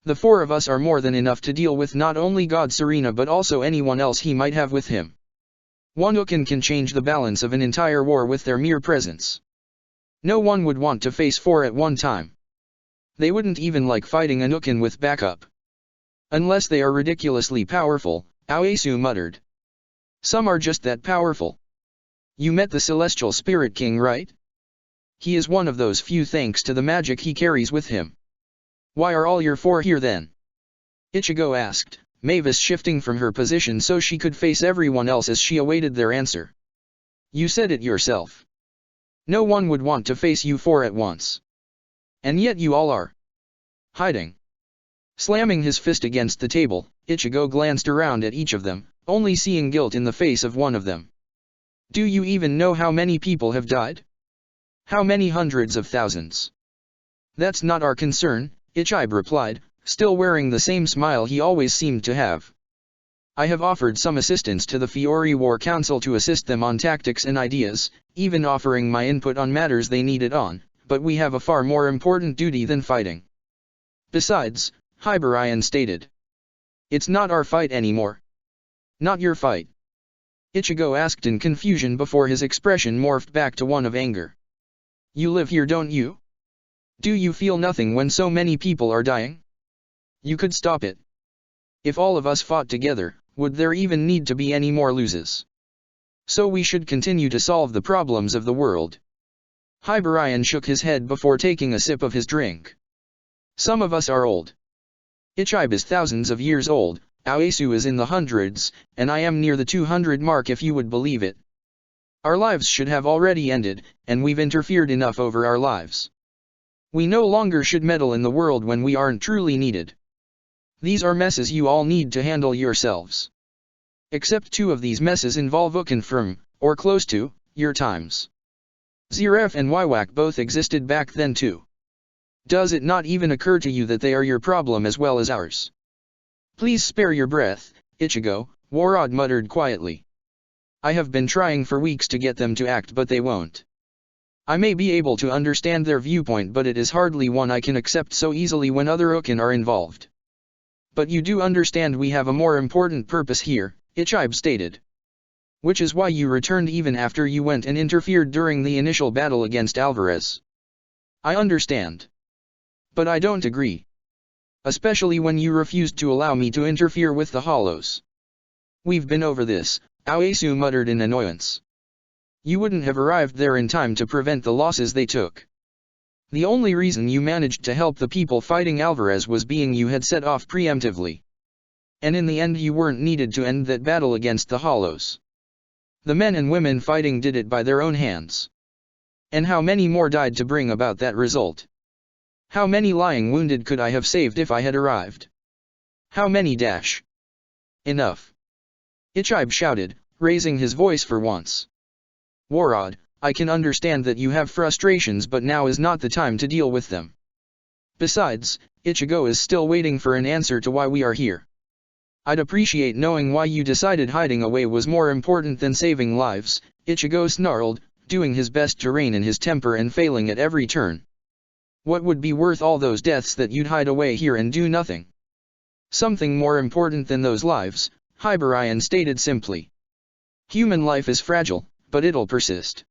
The 4 of us are more than enough to deal with not only God Serena but also anyone else he might have with him. One Uken can change the balance of an entire war with their mere presence. No one would want to face 4 at one time. They wouldn't even like fighting an Uken with backup. Unless they are ridiculously powerful, Aoyasu muttered. Some are just that powerful. You met the Celestial Spirit King, right? He is one of those few thanks to the magic he carries with him. Why are all your 4 here then? Ichigo asked, Mavis shifting from her position so she could face everyone else as she awaited their answer. You said it yourself. No one would want to face you 4 at once. And yet you all are. Hiding. Slamming his fist against the table, Ichigo glanced around at each of them, only seeing guilt in the face of one of them. Do you even know how many people have died? How many hundreds of thousands? That's not our concern, Ichibe replied, still wearing the same smile he always seemed to have. I have offered some assistance to the Fiori War Council to assist them on tactics and ideas, even offering my input on matters they needed on, but we have a far more important duty than fighting. Besides, Hibarian stated. It's not our fight anymore. Not your fight. Ichigo asked in confusion before his expression morphed back to one of anger. You live here, don't you? Do you feel nothing when so many people are dying? You could stop it. If all of us fought together, would there even need to be any more losses? So we should continue to solve the problems of the world. Hibarian shook his head before taking a sip of his drink. Some of us are old. Ichibe is thousands of years old, Aoesu is in the hundreds, and I am near the 200 mark if you would believe it. Our lives should have already ended, and we've interfered enough over our lives. We no longer should meddle in the world when we aren't truly needed. These are messes you all need to handle yourselves. Except 2 of these messes involve confirm, or close to, your times. Zeref and Wywak both existed back then too. Does it not even occur to you that they are your problem as well as ours? Please spare your breath, Ichigo, Warod muttered quietly. I have been trying for weeks to get them to act, but they won't. I may be able to understand their viewpoint, but it is hardly one I can accept so easily when other Ukin are involved. But you do understand we have a more important purpose here, Ichibe stated. Which is why you returned even after you went and interfered during the initial battle against Alvarez. I understand. But I don't agree. Especially when you refused to allow me to interfere with the Hollows. We've been over this, Aoesu muttered in annoyance. You wouldn't have arrived there in time to prevent the losses they took. The only reason you managed to help the people fighting Alvarez was being you had set off preemptively. And in the end you weren't needed to end that battle against the Hollows. The men and women fighting did it by their own hands. And how many more died to bring about that result? How many lying wounded could I have saved if I had arrived? How many dash? Enough. Ichibe shouted, raising his voice for once. Warod, I can understand that you have frustrations, but now is not the time to deal with them. Besides, Ichigo is still waiting for an answer to why we are here. I'd appreciate knowing why you decided hiding away was more important than saving lives, Ichigo snarled, doing his best to rein in his temper and failing at every turn. What would be worth all those deaths that you'd hide away here and do nothing? Something more important than those lives, Hibarian stated simply. Human life is fragile, but it'll persist.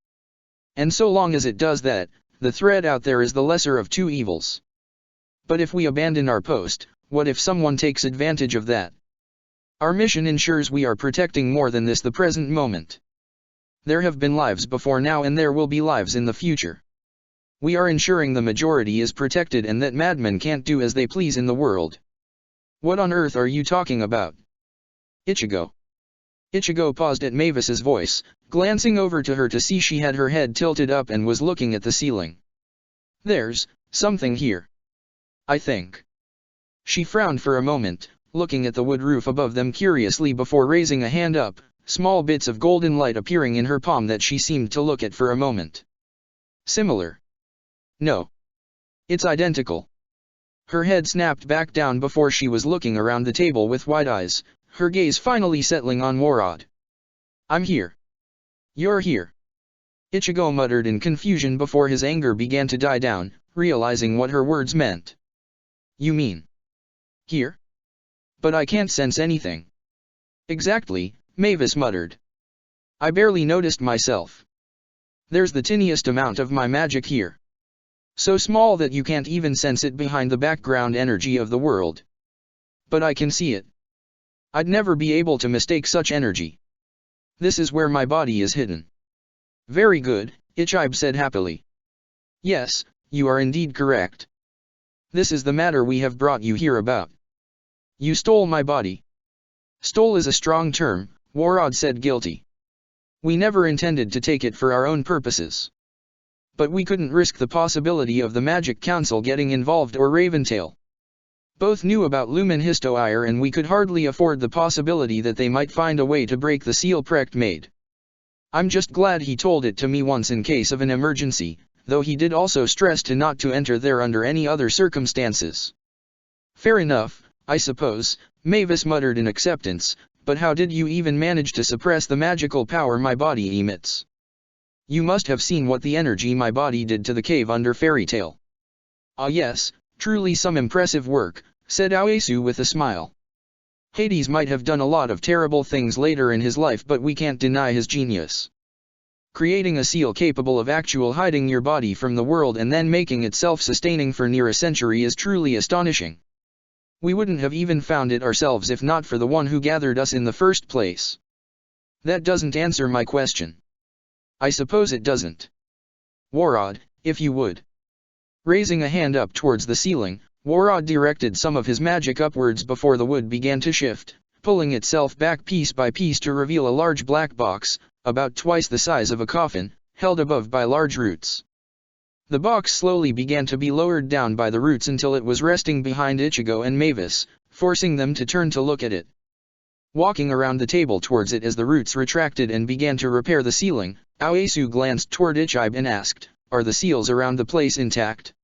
And so long as it does that, the threat out there is the lesser of 2 evils. But if we abandon our post, what if someone takes advantage of that? Our mission ensures we are protecting more than this the present moment. There have been lives before now and there will be lives in the future. We are ensuring the majority is protected and that madmen can't do as they please in the world. What on earth are you talking about? Ichigo. Ichigo paused at Mavis's voice, glancing over to her to see she had her head tilted up and was looking at the ceiling. There's something here. I think. She frowned for a moment, looking at the wood roof above them curiously before raising a hand up, small bits of golden light appearing in her palm that she seemed to look at for a moment. Similar. No. It's identical. Her head snapped back down before she was looking around the table with wide eyes, her gaze finally settling on Warod. I'm here. You're here. Ichigo muttered in confusion before his anger began to die down, realizing what her words meant. You mean? Here? But I can't sense anything. Exactly, Mavis muttered. I barely noticed myself. There's the tiniest amount of my magic here. So small that you can't even sense it behind the background energy of the world. But I can see it. I'd never be able to mistake such energy. This is where my body is hidden. Very good, Ichibe said happily. Yes, you are indeed correct. This is the matter we have brought you here about. You stole my body. Stole is a strong term, Warod said guilty. We never intended to take it for our own purposes. But we couldn't risk the possibility of the Magic Council getting involved or Raventail. Both knew about Lumen Histoire and we could hardly afford the possibility that they might find a way to break the seal Precht made. I'm just glad he told it to me once in case of an emergency, though he did also stress to not to enter there under any other circumstances. Fair enough, I suppose, Mavis muttered in acceptance, but how did you even manage to suppress the magical power my body emits? You must have seen what the energy my body did to the cave under Fairy Tale. Ah yes, truly some impressive work, said Aoesu with a smile. Hades might have done a lot of terrible things later in his life, but we can't deny his genius. Creating a seal capable of actually hiding your body from the world and then making it self-sustaining for near a century is truly astonishing. We wouldn't have even found it ourselves if not for the one who gathered us in the first place. That doesn't answer my question. I suppose it doesn't. Warod, if you would. Raising a hand up towards the ceiling, Warod directed some of his magic upwards before the wood began to shift, pulling itself back piece by piece to reveal a large black box, about twice the size of a coffin, held above by large roots. The box slowly began to be lowered down by the roots until it was resting behind Ichigo and Mavis, forcing them to turn to look at it. Walking around the table towards it as the roots retracted and began to repair the ceiling, Aoyasu glanced toward Ichigo and asked, "Are the seals around the place intact?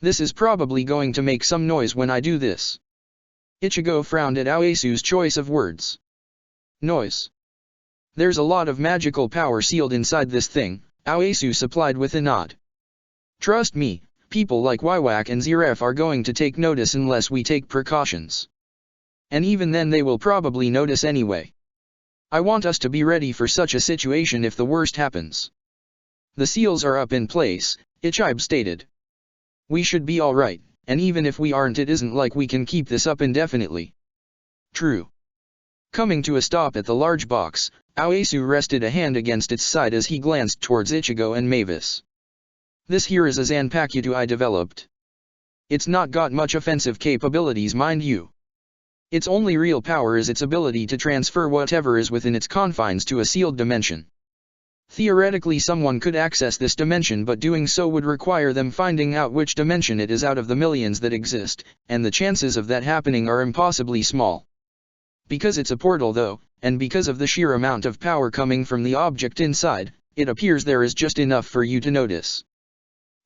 This is probably going to make some noise when I do this." Ichigo frowned at Aoyasu's choice of words. Noise. There's a lot of magical power sealed inside this thing, Aoyasu supplied with a nod. Trust me, people like Wywak and Ziref are going to take notice unless we take precautions. And even then they will probably notice anyway. I want us to be ready for such a situation if the worst happens. The seals are up in place, Ichigo stated. We should be alright, and even if we aren't, it isn't like we can keep this up indefinitely. True. Coming to a stop at the large box, Aoyasu rested a hand against its side as he glanced towards Ichigo and Mavis. This here is a Zanpakuto I developed. It's not got much offensive capabilities, mind you. Its only real power is its ability to transfer whatever is within its confines to a sealed dimension. Theoretically someone could access this dimension, but doing so would require them finding out which dimension it is out of the millions that exist, and the chances of that happening are impossibly small. Because it's a portal though, and because of the sheer amount of power coming from the object inside, it appears there is just enough for you to notice.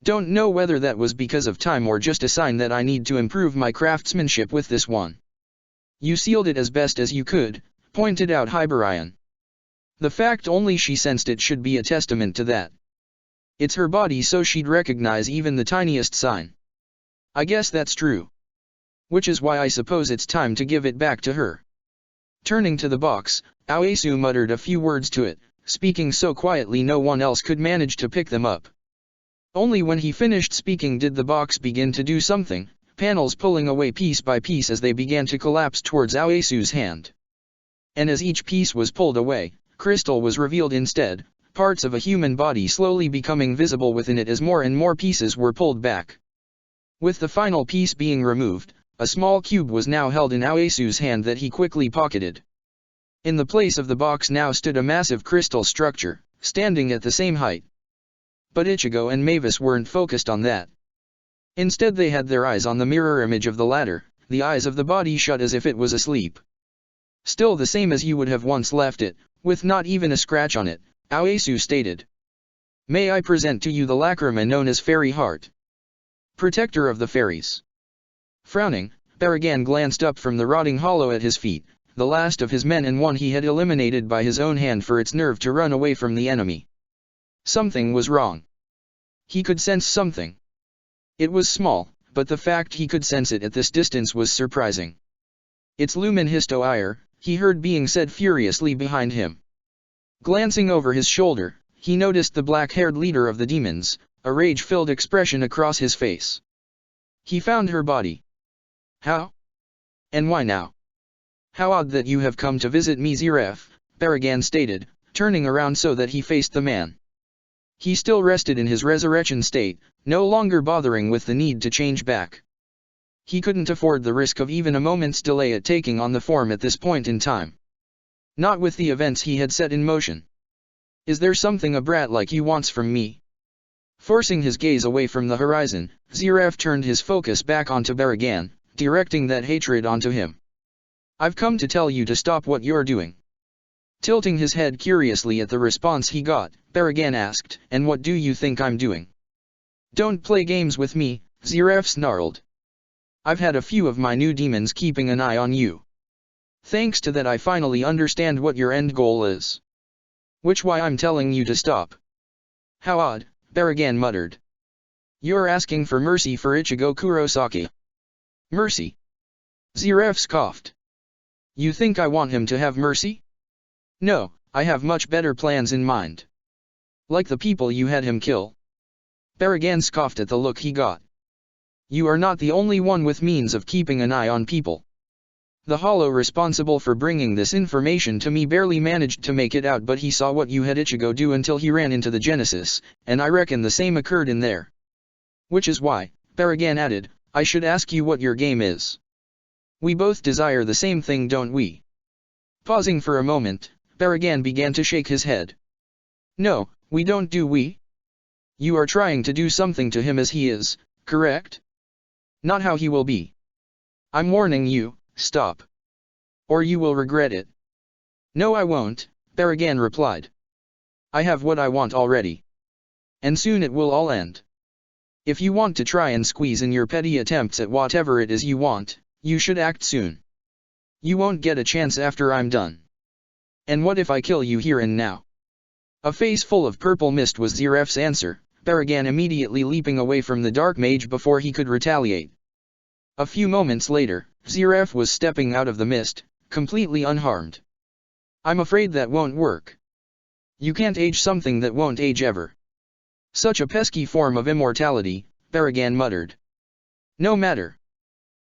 Don't know whether that was because of time or just a sign that I need to improve my craftsmanship with this one. You sealed it as best as you could, pointed out Hibarian. The fact only she sensed it should be a testament to that. It's her body, so she'd recognize even the tiniest sign. I guess that's true. Which is why I suppose it's time to give it back to her. Turning to the box, Aoyasu muttered a few words to it, speaking so quietly no one else could manage to pick them up. Only when he finished speaking did the box begin to do something, panels pulling away piece by piece as they began to collapse towards Aoyasu's hand. And as each piece was pulled away, crystal was revealed instead, parts of a human body slowly becoming visible within it as more and more pieces were pulled back. With the final piece being removed, a small cube was now held in Aoyasu's hand that he quickly pocketed. In the place of the box now stood a massive crystal structure, standing at the same height. But Ichigo and Mavis weren't focused on that. Instead they had their eyes on the mirror image of the latter, the eyes of the body shut as if it was asleep. Still the same as you would have once left it, with not even a scratch on it, Aoyasu stated. May I present to you the lacrima known as Fairy Heart. Protector of the fairies. Frowning, Baragan glanced up from the rotting hollow at his feet, the last of his men and one he had eliminated by his own hand for its nerve to run away from the enemy. Something was wrong. He could sense something. It was small, but the fact he could sense it at this distance was surprising. It's Lumen Histoire, he heard being said furiously behind him. Glancing over his shoulder, he noticed the black-haired leader of the demons, a rage-filled expression across his face. He found her body. How? And why now? How odd that you have come to visit me, Ziref, Baragan stated, turning around so that he faced the man. He still rested in his resurrection state, no longer bothering with the need to change back. He couldn't afford the risk of even a moment's delay at taking on the form at this point in time. Not with the events he had set in motion. Is there something a brat like you wants from me? Forcing his gaze away from the horizon, Ziref turned his focus back onto Baragan, directing that hatred onto him. I've come to tell you to stop what you're doing. Tilting his head curiously at the response he got, Baragan asked, and what do you think I'm doing? Don't play games with me, Ziref snarled. I've had a few of my new demons keeping an eye on you. Thanks to that I finally understand what your end goal is. Which why I'm telling you to stop. How odd, Baragan muttered. You're asking for mercy for Ichigo Kurosaki. Mercy? Ziref scoffed. You think I want him to have mercy? No, I have much better plans in mind. Like the people you had him kill. Baragan scoffed at the look he got. You are not the only one with means of keeping an eye on people. The hollow responsible for bringing this information to me barely managed to make it out, but he saw what you had Ichigo do until he ran into the Genesis, and I reckon the same occurred in there. Which is why, Baragan added, I should ask you what your game is. We both desire the same thing, don't we? Pausing for a moment, Baragan began to shake his head. No, we don't, do we? You are trying to do something to him as he is, correct? Not how he will be. I'm warning you, stop. Or you will regret it. No, I won't, Baragan replied. I have what I want already. And soon it will all end. If you want to try and squeeze in your petty attempts at whatever it is you want, you should act soon. You won't get a chance after I'm done. And what if I kill you here and now? A face full of purple mist was Ziref's answer, Baragan immediately leaping away from the dark mage before he could retaliate. A few moments later, Ziref was stepping out of the mist, completely unharmed. I'm afraid that won't work. You can't age something that won't age ever. Such a pesky form of immortality, Baragan muttered. No matter.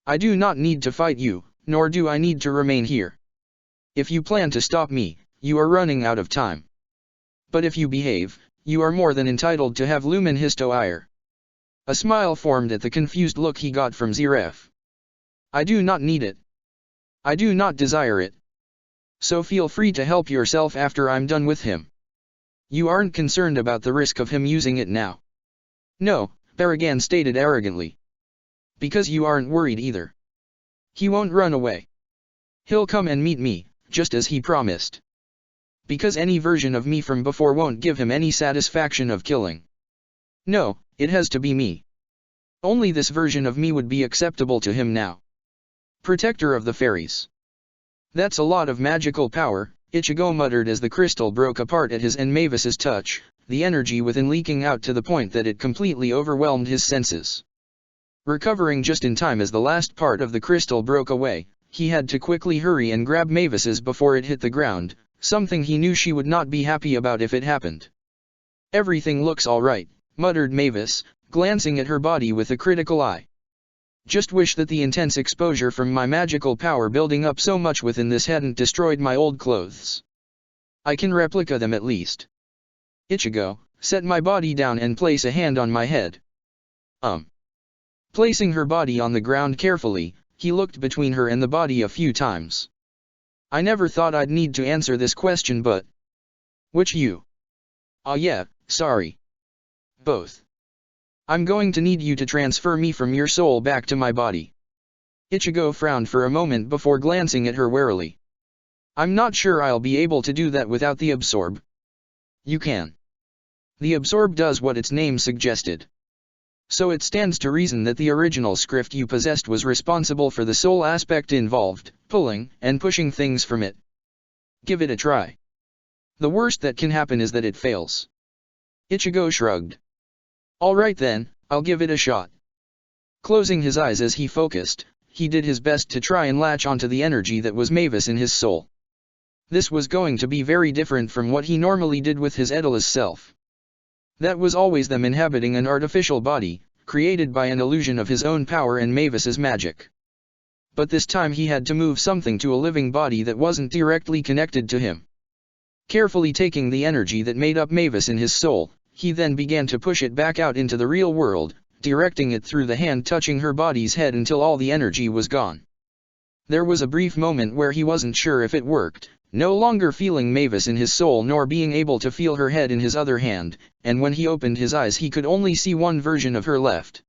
I do not need to fight you, nor do I need to remain here. If you plan to stop me, you are running out of time. But if you behave, you are more than entitled to have Lumen Histo ire. A smile formed at the confused look he got from Ziref. I do not need it. I do not desire it. So feel free to help yourself after I'm done with him. You aren't concerned about the risk of him using it now. No, Baragan stated arrogantly. Because you aren't worried either. He won't run away. He'll come and meet me, just as he promised. Because any version of me from before won't give him any satisfaction of killing. No, it has to be me. Only this version of me would be acceptable to him now. Protector of the Fairies. That's a lot of magical power, Ichigo muttered as the crystal broke apart at his and Mavis's touch, the energy within leaking out to the point that it completely overwhelmed his senses. Recovering just in time as the last part of the crystal broke away, he had to quickly hurry and grab Mavis's before it hit the ground, something he knew she would not be happy about if it happened. Everything looks all right, muttered Mavis, glancing at her body with a critical eye. Just wish that the intense exposure from my magical power building up so much within this hadn't destroyed my old clothes. I can replica them at least. Ichigo, set my body down and place a hand on my head. Placing her body on the ground carefully, he looked between her and the body a few times. I never thought I'd need to answer this question, but... Which you? Ah yeah, sorry. Both. I'm going to need you to transfer me from your soul back to my body. Ichigo frowned for a moment before glancing at her warily. I'm not sure I'll be able to do that without the absorb. You can. The absorb does what its name suggested. So it stands to reason that the original script you possessed was responsible for the soul aspect involved, pulling and pushing things from it. Give it a try. The worst that can happen is that it fails. Ichigo shrugged. Alright then, I'll give it a shot. Closing his eyes as he focused, he did his best to try and latch onto the energy that was Mavis in his soul. This was going to be very different from what he normally did with his Daedalus self. That was always them inhabiting an artificial body, created by an illusion of his own power and Mavis's magic. But this time he had to move something to a living body that wasn't directly connected to him. Carefully taking the energy that made up Mavis in his soul, he then began to push it back out into the real world, directing it through the hand touching her body's head until all the energy was gone. There was a brief moment where he wasn't sure if it worked, no longer feeling Mavis in his soul nor being able to feel her head in his other hand, and when he opened his eyes he could only see one version of her left.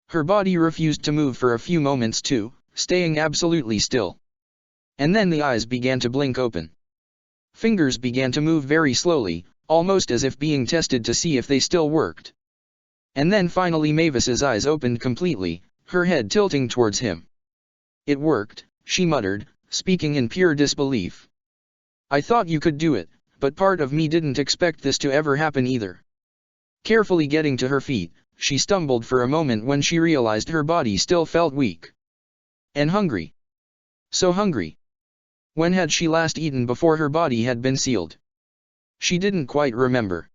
Her body refused to move for a few moments too, staying absolutely still. And then the eyes began to blink open. Fingers began to move very slowly, almost as if being tested to see if they still worked. And then finally Mavis's eyes opened completely, her head tilting towards him. It worked, she muttered, speaking in pure disbelief. I thought you could do it, but part of me didn't expect this to ever happen either. Carefully getting to her feet, she stumbled for a moment when she realized her body still felt weak. And hungry. So hungry. When had she last eaten before her body had been sealed? She didn't quite remember.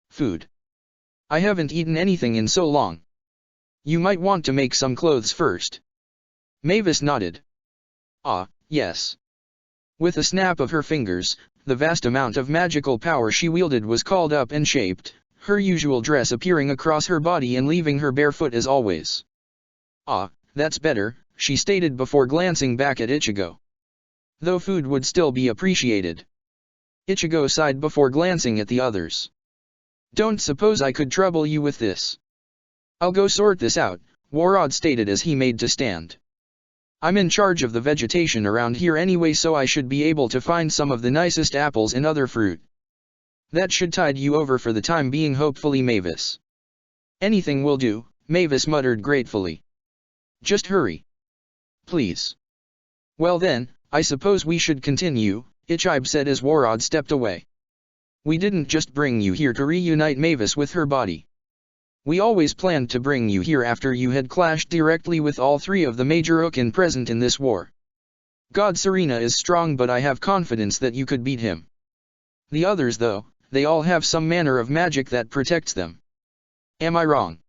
Food. I haven't eaten anything in so long. You might want to make some clothes first. Mavis nodded. Ah, yes. With a snap of her fingers, the vast amount of magical power she wielded was called up and shaped, her usual dress appearing across her body and leaving her barefoot as always. Ah, that's better, she stated before glancing back at Ichigo. Though food would still be appreciated. Ichigo sighed before glancing at the others. Don't suppose I could trouble you with this. I'll go sort this out, Warod stated as he made to stand. I'm in charge of the vegetation around here anyway, so I should be able to find some of the nicest apples and other fruit. That should tide you over for the time being, hopefully, Mavis. Anything will do, Mavis muttered gratefully. Just hurry. Please. Well then, I suppose we should continue, Ichibe said as Warod stepped away. We didn't just bring you here to reunite Mavis with her body. We always planned to bring you here after you had clashed directly with all three of the major Ukin present in this war. God Serena is strong, but I have confidence that you could beat him. The others though, they all have some manner of magic that protects them. Am I wrong?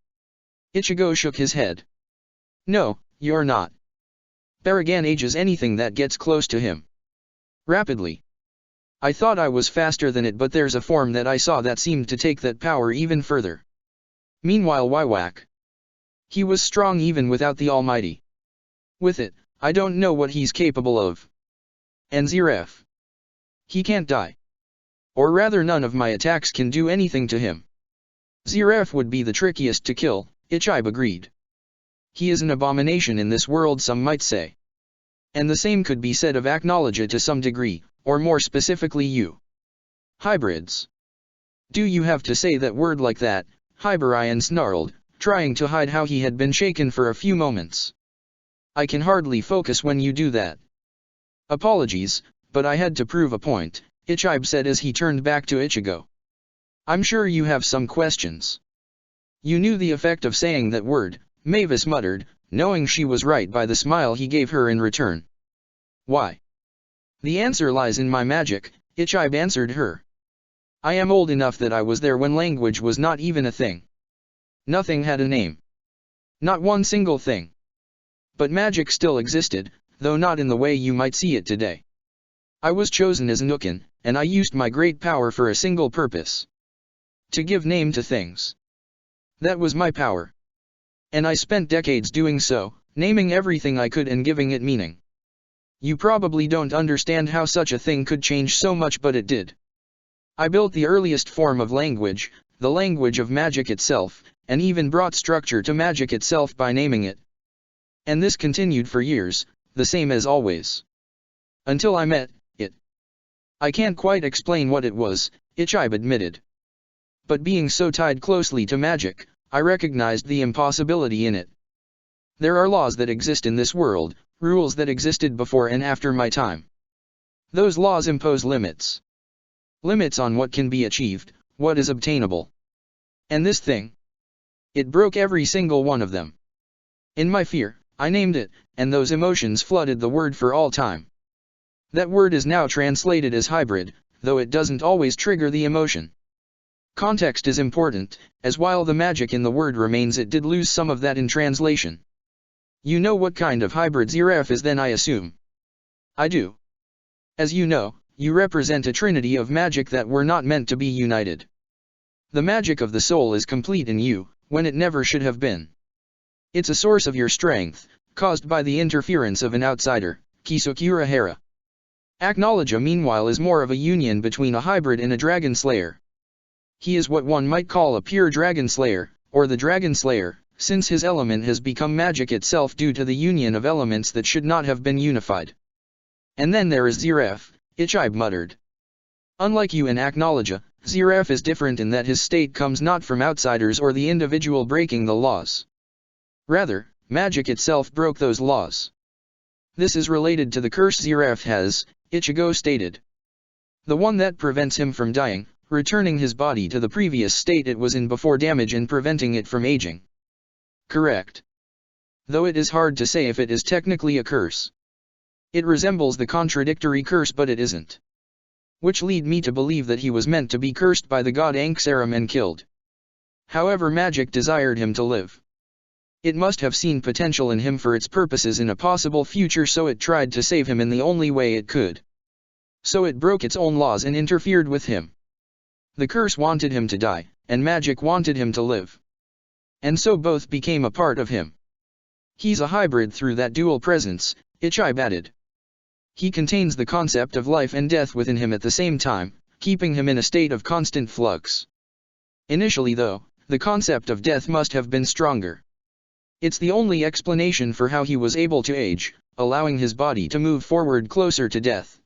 Ichigo shook his head. No, you're not. Baragan ages anything that gets close to him. Rapidly. I thought I was faster than it, but there's a form that I saw that seemed to take that power even further. Meanwhile Wywak. He was strong even without the Almighty. With it, I don't know what he's capable of. And Zeref. He can't die. Or rather, none of my attacks can do anything to him. Zeref would be the trickiest to kill, Ichibe agreed. He is an abomination in this world, some might say. And the same could be said of Aknologia to some degree, or more specifically you. Hybrids. Do you have to say that word like that? Hyborian snarled, trying to hide how he had been shaken for a few moments. I can hardly focus when you do that. Apologies, but I had to prove a point, Ichibe said as he turned back to Ichigo. I'm sure you have some questions. You knew the effect of saying that word, Mavis muttered, knowing she was right by the smile he gave her in return. Why? The answer lies in my magic, Ichibe answered her. I am old enough that I was there when language was not even a thing. Nothing had a name. Not one single thing. But magic still existed, though not in the way you might see it today. I was chosen as an Ukin, and I used my great power for a single purpose. To give name to things. That was my power. And I spent decades doing so, naming everything I could and giving it meaning. You probably don't understand how such a thing could change so much, but it did. I built the earliest form of language, the language of magic itself, and even brought structure to magic itself by naming it. And this continued for years, the same as always. Until I met it. I can't quite explain what it was, Ichibe admitted. But being so tied closely to magic, I recognized the impossibility in it. There are laws that exist in this world, rules that existed before and after my time. Those laws impose limits. Limits on what can be achieved, what is obtainable. And this thing? It broke every single one of them. In my fear, I named it, and those emotions flooded the word for all time. That word is now translated as hybrid, though it doesn't always trigger the emotion. Context is important, as while the magic in the word remains, it did lose some of that in translation. You know what kind of hybrid Zeref is then, I assume? I do. As you know, you represent a trinity of magic that were not meant to be united. The magic of the soul is complete in you, when it never should have been. It's a source of your strength, caused by the interference of an outsider, Kisukura Hera. Aknologia meanwhile is more of a union between a hybrid and a dragon slayer. He is what one might call a pure dragon slayer, or the dragon slayer, since his element has become magic itself due to the union of elements that should not have been unified. And then there is Zeref, Ichibe muttered. Unlike you in Aknologia, Zeref is different in that his state comes not from outsiders or the individual breaking the laws. Rather, magic itself broke those laws. This is related to the curse Zeref has, Ichigo stated. The one that prevents him from dying, returning his body to the previous state it was in before damage and preventing it from aging. Correct. Though it is hard to say if it is technically a curse. It resembles the contradictory curse but it isn't. Which lead me to believe that he was meant to be cursed by the god Anxarum and killed. However, magic desired him to live. It must have seen potential in him for its purposes in a possible future, so it tried to save him in the only way it could. So it broke its own laws and interfered with him. The curse wanted him to die, and magic wanted him to live. And so both became a part of him. He's a hybrid through that dual presence, Ichib added. He contains the concept of life and death within him at the same time, keeping him in a state of constant flux. Initially though, the concept of death must have been stronger. It's the only explanation for how he was able to age, allowing his body to move forward closer to death.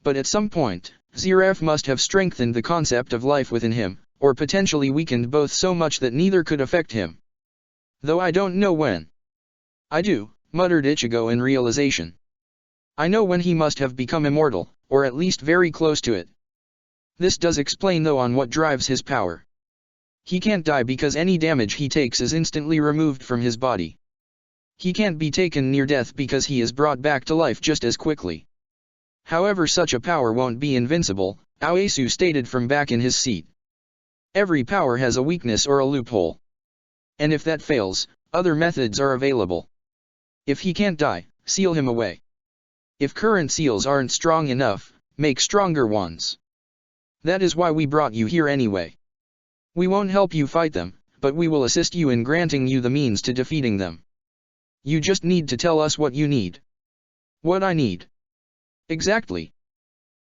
But at some point, Ziraf must have strengthened the concept of life within him, or potentially weakened both so much that neither could affect him. Though I don't know when. I do, muttered Ichigo in realization. I know when he must have become immortal, or at least very close to it. This does explain though on what drives his power. He can't die because any damage he takes is instantly removed from his body. He can't be taken near death because he is brought back to life just as quickly. However, such a power won't be invincible, Aoyasu stated from back in his seat. Every power has a weakness or a loophole. And if that fails, other methods are available. If he can't die, seal him away. If current seals aren't strong enough, make stronger ones. That is why we brought you here anyway. We won't help you fight them, but we will assist you in granting you the means to defeating them. You just need to tell us what you need. What I need. Exactly.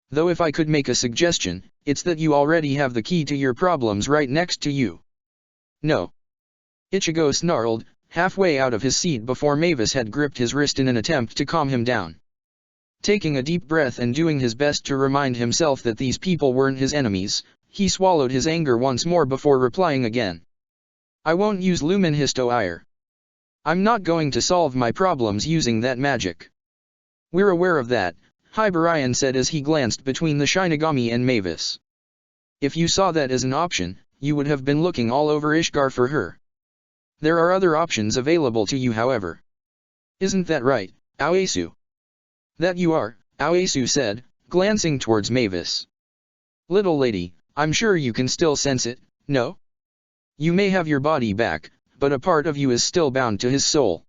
Though if I could make a suggestion, it's that you already have the key to your problems right next to you. No. Ichigo snarled, halfway out of his seat before Mavis had gripped his wrist in an attempt to calm him down. Taking a deep breath and doing his best to remind himself that these people weren't his enemies, he swallowed his anger once more before replying again. I won't use Lumen Histo-Ire. I'm not going to solve my problems using that magic. We're aware of that, Hibarian said as he glanced between the Shinigami and Mavis. If you saw that as an option, you would have been looking all over Ishgar for her. There are other options available to you, however. Isn't that right, Aoyasu? That you are, Aoyasu said, glancing towards Mavis. Little lady, I'm sure you can still sense it, no? You may have your body back, but a part of you is still bound to his soul.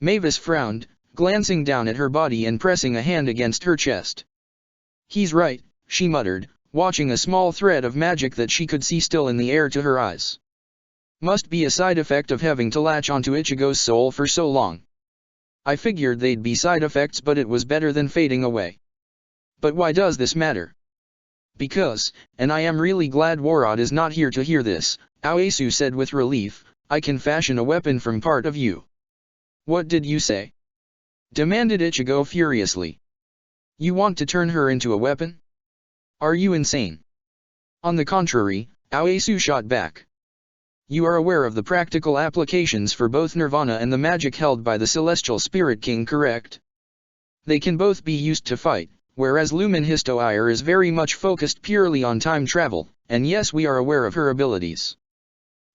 Mavis frowned, glancing down at her body and pressing a hand against her chest. He's right, she muttered, watching a small thread of magic that she could see still in the air to her eyes. Must be a side effect of having to latch onto Ichigo's soul for so long. I figured they'd be side effects, but it was better than fading away. But why does this matter? Because, and I am really glad Warad is not here to hear this, Aoyasu said with relief, I can fashion a weapon from part of you. What did you say? Demanded Ichigo furiously. You want to turn her into a weapon? Are you insane? On the contrary, Aoyasu shot back. You are aware of the practical applications for both Nirvana and the magic held by the Celestial Spirit King, correct? They can both be used to fight, whereas Lumen Histo-Ire is very much focused purely on time travel, and yes, we are aware of her abilities.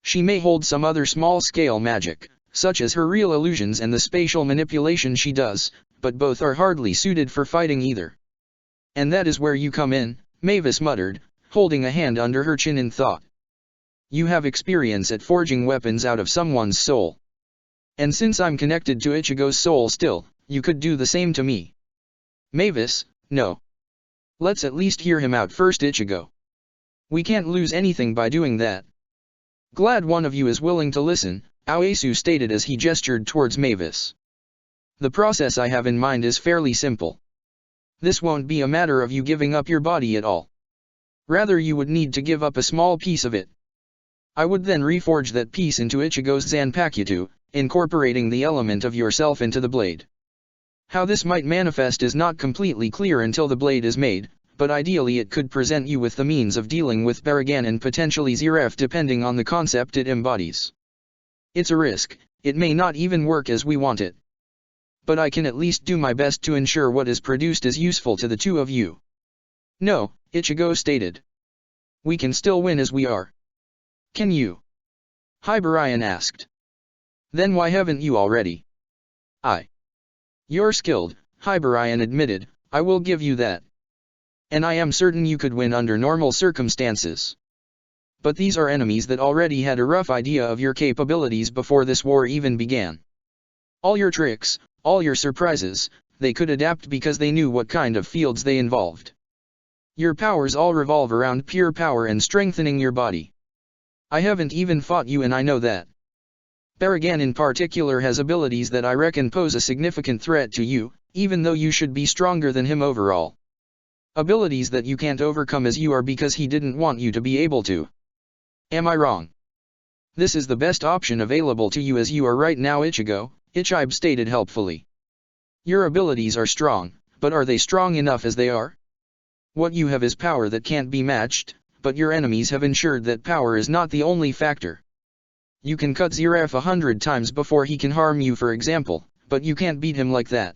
She may hold some other small-scale magic, such as her real illusions and the spatial manipulation she does, but both are hardly suited for fighting either. And that is where you come in, Mavis muttered, holding a hand under her chin in thought. You have experience at forging weapons out of someone's soul. And since I'm connected to Ichigo's soul still, you could do the same to me. Mavis, no. Let's at least hear him out first, Ichigo. We can't lose anything by doing that. Glad one of you is willing to listen, Aoyasu stated as he gestured towards Mavis. The process I have in mind is fairly simple. This won't be a matter of you giving up your body at all. Rather, you would need to give up a small piece of it. I would then reforge that piece into Ichigo's Zanpakuto, incorporating the element of yourself into the blade. How this might manifest is not completely clear until the blade is made, but ideally it could present you with the means of dealing with Baragan and potentially Ziraf depending on the concept it embodies. It's a risk, it may not even work as we want it. But I can at least do my best to ensure what is produced is useful to the two of you. No, Ichigo stated. We can still win as we are. Can you? Hibarian asked. Then why haven't you already? You're skilled, Hibarian admitted, I will give you that. And I am certain you could win under normal circumstances. But these are enemies that already had a rough idea of your capabilities before this war even began. All your tricks, all your surprises, they could adapt because they knew what kind of fields they involved. Your powers all revolve around pure power and strengthening your body. I haven't even fought you and I know that. Baragan in particular has abilities that I reckon pose a significant threat to you, even though you should be stronger than him overall. Abilities that you can't overcome as you are because he didn't want you to be able to. Am I wrong? This is the best option available to you as you are right now, Ichigo, Ichibe stated helpfully. Your abilities are strong, but are they strong enough as they are? What you have is power that can't be matched, but your enemies have ensured that power is not the only factor. You can cut Ziraf 100 times before he can harm you, for example, but you can't beat him like that.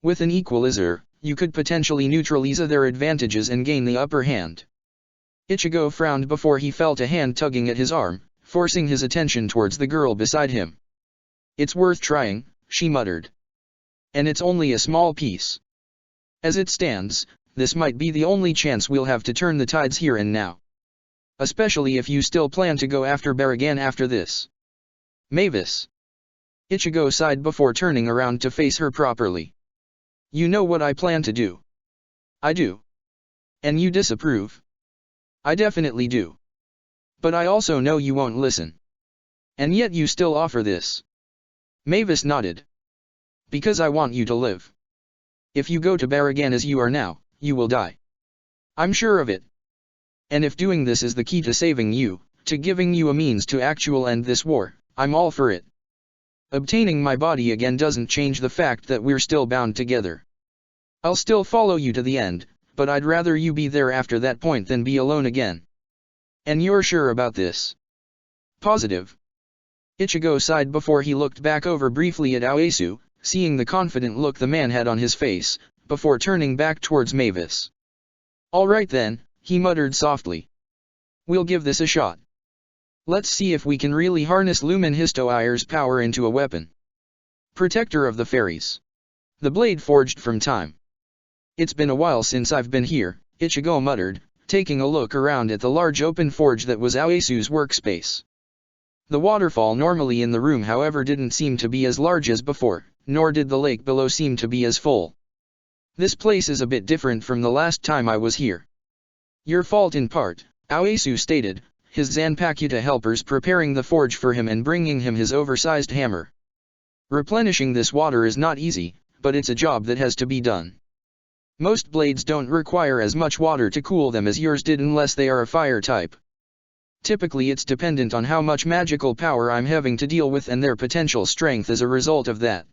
With an equalizer, you could potentially neutralize their advantages and gain the upper hand. Ichigo frowned before he felt a hand tugging at his arm, forcing his attention towards the girl beside him. It's worth trying, she muttered. And it's only a small piece. As it stands, this might be the only chance we'll have to turn the tides here and now. Especially if you still plan to go after Baragan after this. Mavis. Ichigo sighed before turning around to face her properly. You know what I plan to do. I do. And you disapprove. I definitely do. But I also know you won't listen. And yet you still offer this. Mavis nodded. Because I want you to live. If you go to Baragan as you are now, you will die. I'm sure of it. And if doing this is the key to saving you, to giving you a means to actually end this war, I'm all for it. Obtaining my body again doesn't change the fact that we're still bound together. I'll still follow you to the end, but I'd rather you be there after that point than be alone again. And you're sure about this? Positive. Ichigo sighed before he looked back over briefly at Aoesu, seeing the confident look the man had on his face, before turning back towards Mavis. All right then, he muttered softly. We'll give this a shot. Let's see if we can really harness Lumen Histoire's power into a weapon. Protector of the Fairies. The blade forged from time. It's been a while since I've been here, Ichigo muttered, taking a look around at the large open forge that was Aoesu's workspace. The waterfall normally in the room, however, didn't seem to be as large as before, nor did the lake below seem to be as full. This place is a bit different from the last time I was here. Your fault in part, Aoesu stated, his Zanpakuta helpers preparing the forge for him and bringing him his oversized hammer. Replenishing this water is not easy, but it's a job that has to be done. Most blades don't require as much water to cool them as yours did unless they are a fire type. Typically it's dependent on how much magical power I'm having to deal with and their potential strength as a result of that.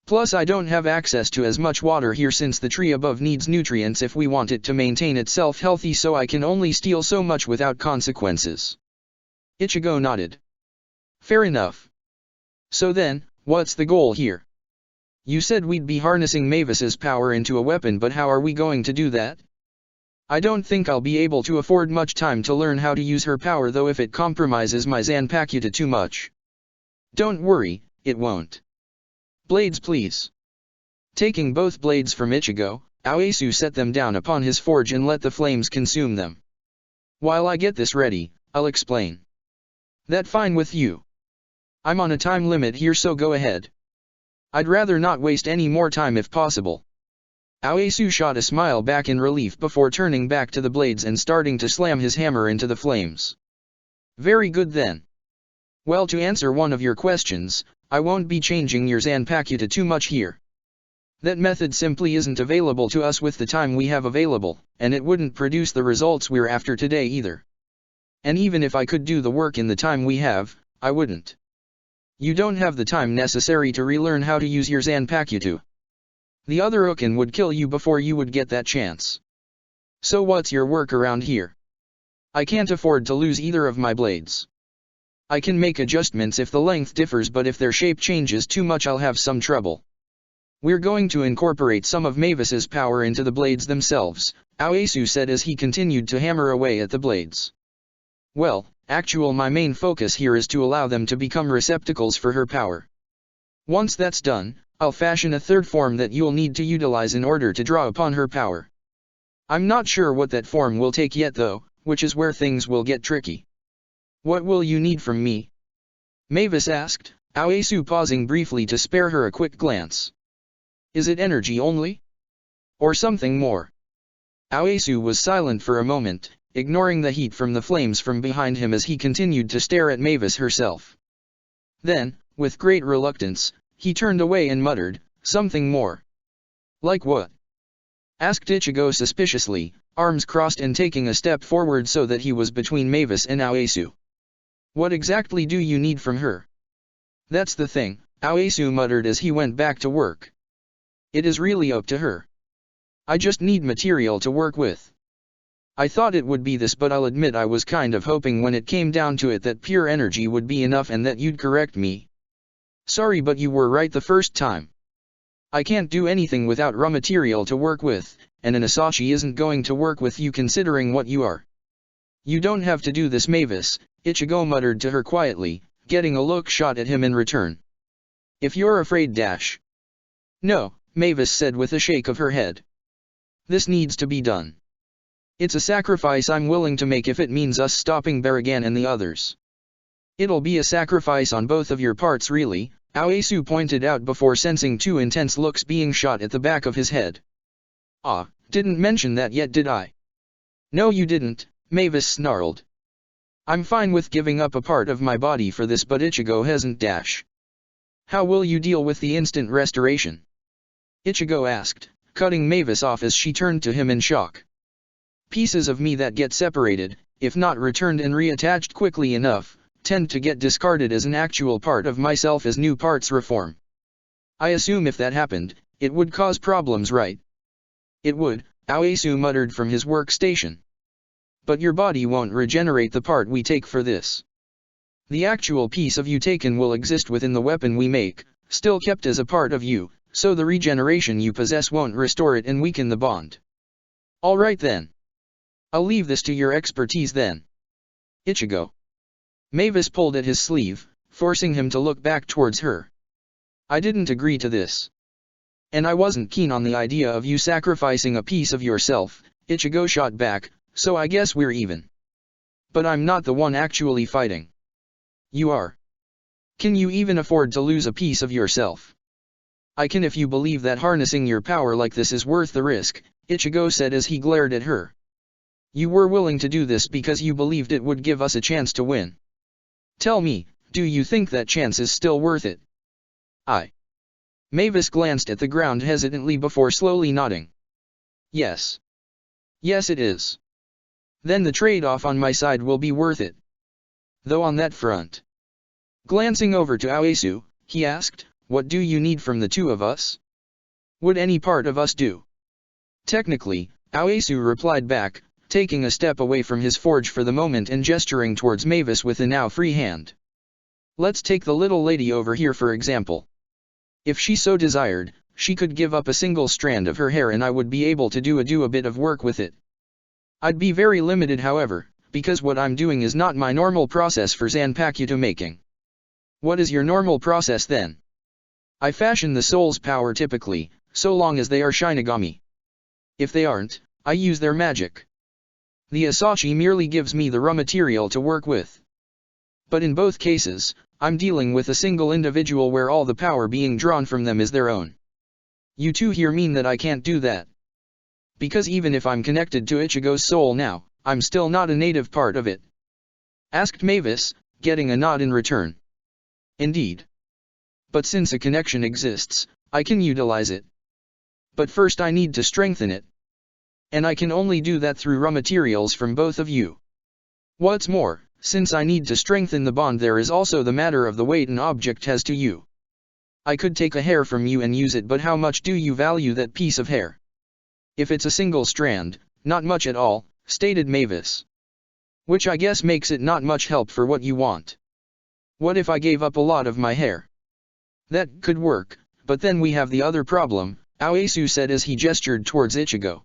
Plus I don't have access to as much water here since the tree above needs nutrients if we want it to maintain itself healthy, so I can only steal so much without consequences. Ichigo nodded. Fair enough. So then, what's the goal here? You said we'd be harnessing Mavis's power into a weapon, but how are we going to do that? I don't think I'll be able to afford much time to learn how to use her power, though, if it compromises my Zanpakuta too much. Don't worry, it won't. Blades please. Taking both blades from Ichigo, Aoesu set them down upon his forge and let the flames consume them. While I get this ready, I'll explain. That fine with you? I'm on a time limit here, so go ahead. I'd rather not waste any more time if possible. Aoesu shot a smile back in relief before turning back to the blades and starting to slam his hammer into the flames. Very good then. Well, to answer one of your questions, I won't be changing your Zanpakuta too much here. That method simply isn't available to us with the time we have available, and it wouldn't produce the results we're after today either. And even if I could do the work in the time we have, I wouldn't. You don't have the time necessary to relearn how to use your Zanpakuta. The other Ukin would kill you before you would get that chance. So what's your workaround here? I can't afford to lose either of my blades. I can make adjustments if the length differs, but if their shape changes too much I'll have some trouble. We're going to incorporate some of Mavis's power into the blades themselves, Aoesu said as he continued to hammer away at the blades. Well, my main focus here is to allow them to become receptacles for her power. Once that's done, I'll fashion a third form that you'll need to utilize in order to draw upon her power. I'm not sure what that form will take yet though, which is where things will get tricky. What will you need from me? Mavis asked, Aoesu pausing briefly to spare her a quick glance. Is it energy only? Or something more? Aoesu was silent for a moment, ignoring the heat from the flames from behind him as he continued to stare at Mavis herself. Then, with great reluctance, he turned away and muttered, something more. Like what? Asked Ichigo suspiciously, arms crossed and taking a step forward so that he was between Mavis and Aoesu. What exactly do you need from her? That's the thing, Aoesu muttered as he went back to work. It is really up to her. I just need material to work with. I thought it would be this, but I'll admit I was kind of hoping when it came down to it that pure energy would be enough and that you'd correct me. Sorry, but you were right the first time. I can't do anything without raw material to work with, and an Asashi isn't going to work with you considering what you are. You don't have to do this, Mavis, Ichigo muttered to her quietly, getting a look shot at him in return. If you're afraid dash. No, Mavis said with a shake of her head. This needs to be done. It's a sacrifice I'm willing to make if it means us stopping Baragan and the others. It'll be a sacrifice on both of your parts really, Aoesu pointed out before sensing two intense looks being shot at the back of his head. Ah, didn't mention that yet did I? No you didn't, Mavis snarled. I'm fine with giving up a part of my body for this, but Ichigo hasn't dash. How will you deal with the instant restoration? Ichigo asked, cutting Mavis off as she turned to him in shock. Pieces of me that get separated, if not returned and reattached quickly enough, tend to get discarded as an actual part of myself as new parts reform. I assume if that happened, it would cause problems, right? It would, Aoesu muttered from his workstation. But your body won't regenerate the part we take for this. The actual piece of you taken will exist within the weapon we make, still kept as a part of you, so the regeneration you possess won't restore it and weaken the bond. Alright then. I'll leave this to your expertise then. Ichigo. Mavis pulled at his sleeve, forcing him to look back towards her. I didn't agree to this. And I wasn't keen on the idea of you sacrificing a piece of yourself, Ichigo shot back, so I guess we're even. But I'm not the one actually fighting. You are. Can you even afford to lose a piece of yourself? I can if you believe that harnessing your power like this is worth the risk, Ichigo said as he glared at her. You were willing to do this because you believed it would give us a chance to win. Tell me, do you think that chance is still worth it? Mavis glanced at the ground hesitantly before slowly nodding. Yes. Yes it is. Then the trade-off on my side will be worth it. Though on that front. Glancing over to Aoesu, he asked, what do you need from the two of us? Would any part of us do? Technically, Aoesu replied back, taking a step away from his forge for the moment and gesturing towards Mavis with a now free hand. Let's take the little lady over here for example. If she so desired, she could give up a single strand of her hair and I would be able to do a bit of work with it. I'd be very limited however, because what I'm doing is not my normal process for Zanpakuto making. What is your normal process then? I fashion the soul's power typically, so long as they are Shinigami. If they aren't, I use their magic. The Asashi merely gives me the raw material to work with. But in both cases, I'm dealing with a single individual where all the power being drawn from them is their own. You two here mean that I can't do that? Because even if I'm connected to Ichigo's soul now, I'm still not a native part of it. Asked Mavis, getting a nod in return. Indeed. But since a connection exists, I can utilize it. But first I need to strengthen it. And I can only do that through raw materials from both of you. What's more, since I need to strengthen the bond, there is also the matter of the weight an object has to you. I could take a hair from you and use it, but how much do you value that piece of hair? If it's a single strand, not much at all, stated Mavis. Which I guess makes it not much help for what you want. What if I gave up a lot of my hair? That could work, but then we have the other problem, Aoesu said as he gestured towards Ichigo.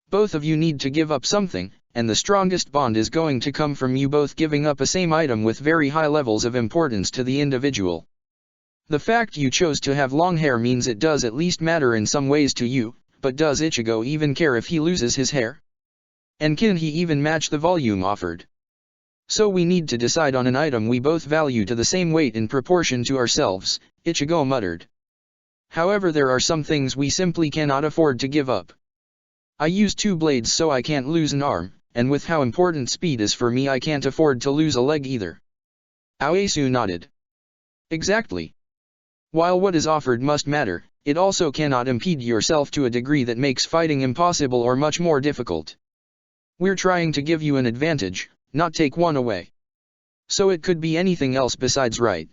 Both of you need to give up something, and the strongest bond is going to come from you both giving up a same item with very high levels of importance to the individual. The fact you chose to have long hair means it does at least matter in some ways to you, but does Ichigo even care if he loses his hair? And can he even match the volume offered? So we need to decide on an item we both value to the same weight in proportion to ourselves, Ichigo muttered. However, there are some things we simply cannot afford to give up. I use 2 blades so I can't lose an arm, and with how important speed is for me I can't afford to lose a leg either. Aoyasu nodded. Exactly. While what is offered must matter, it also cannot impede yourself to a degree that makes fighting impossible or much more difficult. We're trying to give you an advantage, not take one away. So it could be anything else besides right.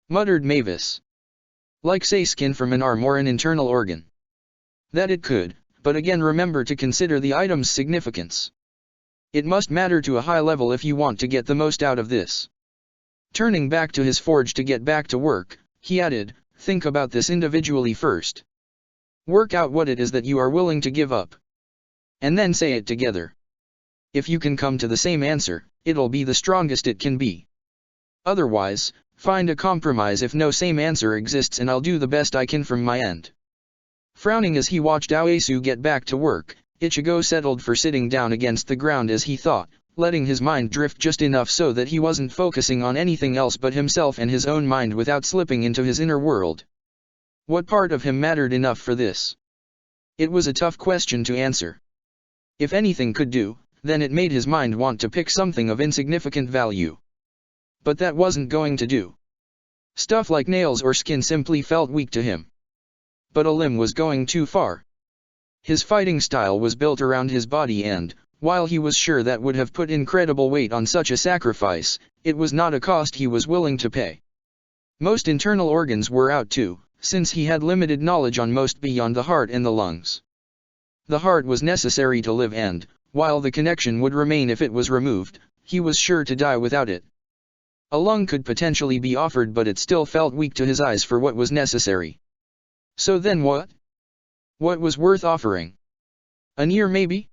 Muttered Mavis. Like say skin from an arm or an internal organ. That it could, but again remember to consider the item's significance. It must matter to a high level if you want to get the most out of this. Turning back to his forge to get back to work, he added, think about this individually first. Work out what it is that you are willing to give up. And then say it together. If you can come to the same answer, it'll be the strongest it can be. Otherwise, find a compromise if no same answer exists and I'll do the best I can from my end. Frowning as he watched Aoyasu get back to work, Ichigo settled for sitting down against the ground as he thought, letting his mind drift just enough so that he wasn't focusing on anything else but himself and his own mind without slipping into his inner world. What part of him mattered enough for this? It was a tough question to answer. If anything could do, then it made his mind want to pick something of insignificant value. But that wasn't going to do. Stuff like nails or skin simply felt weak to him. But a limb was going too far. His fighting style was built around his body and, while he was sure that would have put incredible weight on such a sacrifice, it was not a cost he was willing to pay. Most internal organs were out too, since he had limited knowledge on most beyond the heart and the lungs. The heart was necessary to live and, while the connection would remain if it was removed, he was sure to die without it. A lung could potentially be offered but it still felt weak to his eyes for what was necessary. So then what? What was worth offering? An ear maybe?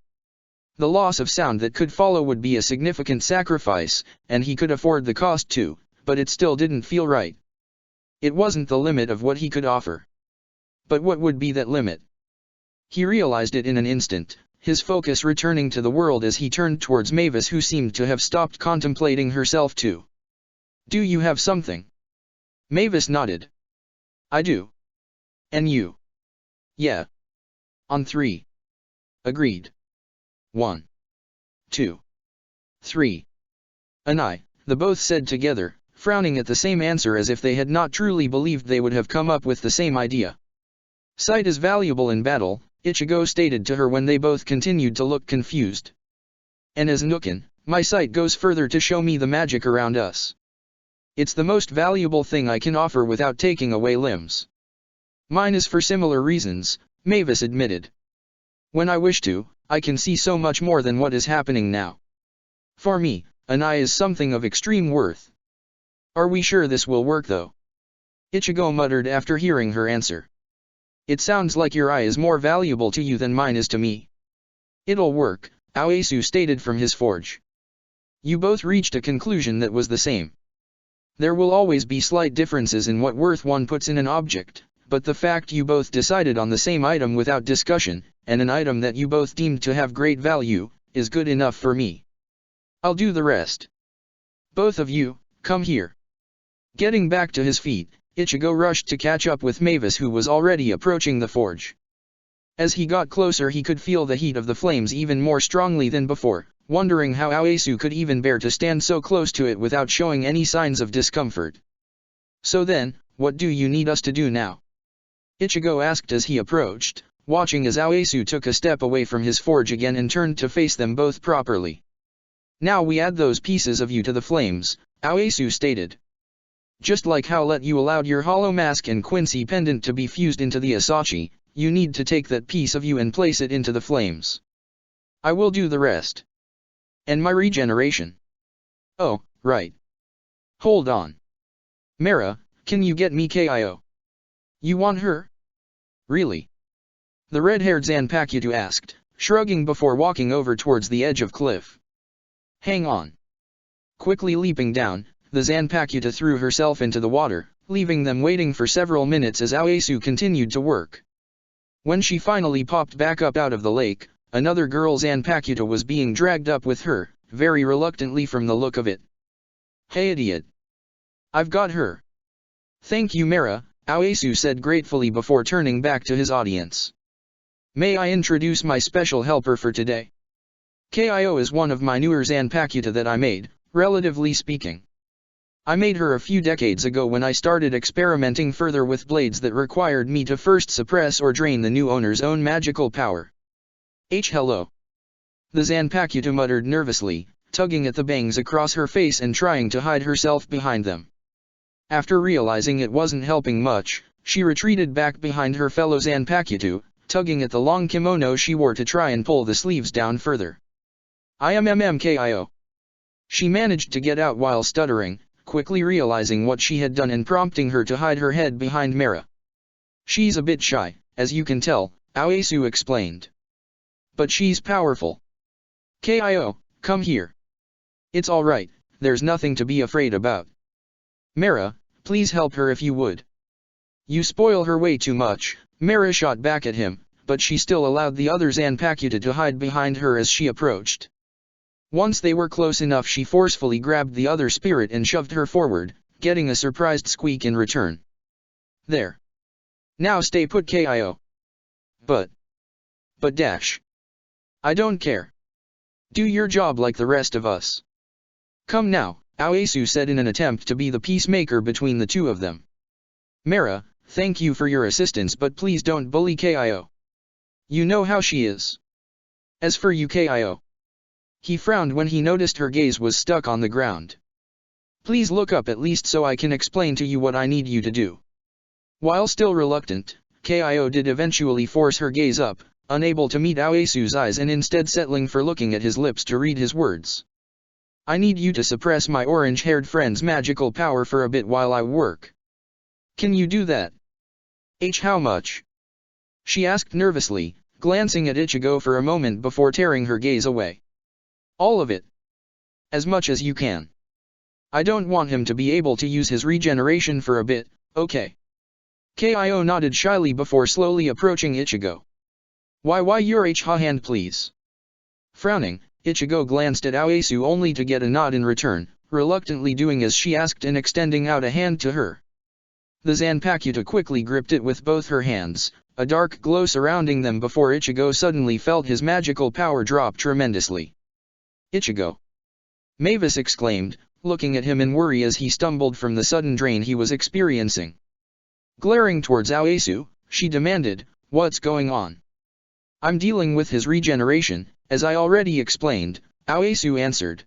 The loss of sound that could follow would be a significant sacrifice, and he could afford the cost too, but it still didn't feel right. It wasn't the limit of what he could offer. But what would be that limit? He realized it in an instant, his focus returning to the world as he turned towards Mavis, who seemed to have stopped contemplating herself too. Do you have something? Mavis nodded. I do. And you? Yeah. On 3. Agreed. 1. 2. 3. And I, the both said together, frowning at the same answer as if they had not truly believed they would have come up with the same idea. Sight is valuable in battle, Ichigo stated to her when they both continued to look confused. And as Nukin, my sight goes further to show me the magic around us. It's the most valuable thing I can offer without taking away limbs. Mine is for similar reasons, Mavis admitted. When I wish to, I can see so much more than what is happening now. For me, an eye is something of extreme worth. Are we sure this will work though? Ichigo muttered after hearing her answer. It sounds like your eye is more valuable to you than mine is to me. It'll work, Aoyasu stated from his forge. You both reached a conclusion that was the same. There will always be slight differences in what worth one puts in an object, but the fact you both decided on the same item without discussion, and an item that you both deemed to have great value, is good enough for me. I'll do the rest. Both of you, come here. Getting back to his feet, Ichigo rushed to catch up with Mavis, who was already approaching the forge. As he got closer he could feel the heat of the flames even more strongly than before, wondering how Aoyasu could even bear to stand so close to it without showing any signs of discomfort. So then, what do you need us to do now? Ichigo asked as he approached, watching as Aoyasu took a step away from his forge again and turned to face them both properly. Now we add those pieces of you to the flames, Aoyasu stated. Just like how you allowed your hollow mask and Quincy pendant to be fused into the Asachi, you need to take that piece of you and place it into the flames. I will do the rest. And my regeneration. Oh, right. Hold on. Mara, can you get me Kyo? You want her? Really? The red-haired Zanpakuto asked, shrugging before walking over towards the edge of cliff. Hang on. Quickly leaping down, the Zanpakuto threw herself into the water, leaving them waiting for several minutes as Aoesu continued to work. When she finally popped back up out of the lake, another girl Zanpakuto was being dragged up with her, very reluctantly from the look of it. "Hey idiot! I've got her." "Thank you Mera," Aoesu said gratefully before turning back to his audience. "May I introduce my special helper for today? Kyo is one of my newer Zanpakuta that I made, relatively speaking. I made her a few decades ago when I started experimenting further with blades that required me to first suppress or drain the new owner's own magical power." Hello. The Zanpakuta muttered nervously, tugging at the bangs across her face and trying to hide herself behind them. After realizing it wasn't helping much, she retreated back behind her fellow Zanpakuto, tugging at the long kimono she wore to try and pull the sleeves down further. "Kyo." She managed to get out while stuttering, quickly realizing what she had done and prompting her to hide her head behind Mera. "She's a bit shy, as you can tell," Aoesu explained. "But she's powerful. Kyo, come here. It's alright, there's nothing to be afraid about. Mera, please help her if you would." "You spoil her way too much," Mera shot back at him, but she still allowed the other Zanpakuta to hide behind her as she approached. Once they were close enough, she forcefully grabbed the other spirit and shoved her forward, getting a surprised squeak in return. "There. Now stay put Kyo." But dash. "I don't care. Do your job like the rest of us." "Come now," Aoesu said in an attempt to be the peacemaker between the two of them. "Mera, thank you for your assistance, but please don't bully Kyo. You know how she is. As for you Kyo." He frowned when he noticed her gaze was stuck on the ground. "Please look up at least so I can explain to you what I need you to do." While still reluctant, Kyo did eventually force her gaze up, unable to meet Aoesu's eyes and instead settling for looking at his lips to read his words. "I need you to suppress my orange-haired friend's magical power for a bit while I work. Can you do that?" How much?" she asked nervously, glancing at Ichigo for a moment before tearing her gaze away. "All of it. As much as you can. I don't want him to be able to use his regeneration for a bit, okay?" Kyo nodded shyly before slowly approaching Ichigo. Why your hand please?" Frowning, Ichigo glanced at Aoesu only to get a nod in return, reluctantly doing as she asked and extending out a hand to her. The Zanpakuta quickly gripped it with both her hands, a dark glow surrounding them before Ichigo suddenly felt his magical power drop tremendously. "Ichigo!" Mavis exclaimed, looking at him in worry as he stumbled from the sudden drain he was experiencing. Glaring towards Aoesu, she demanded, "What's going on?" "I'm dealing with his regeneration, as I already explained," Aoesu answered.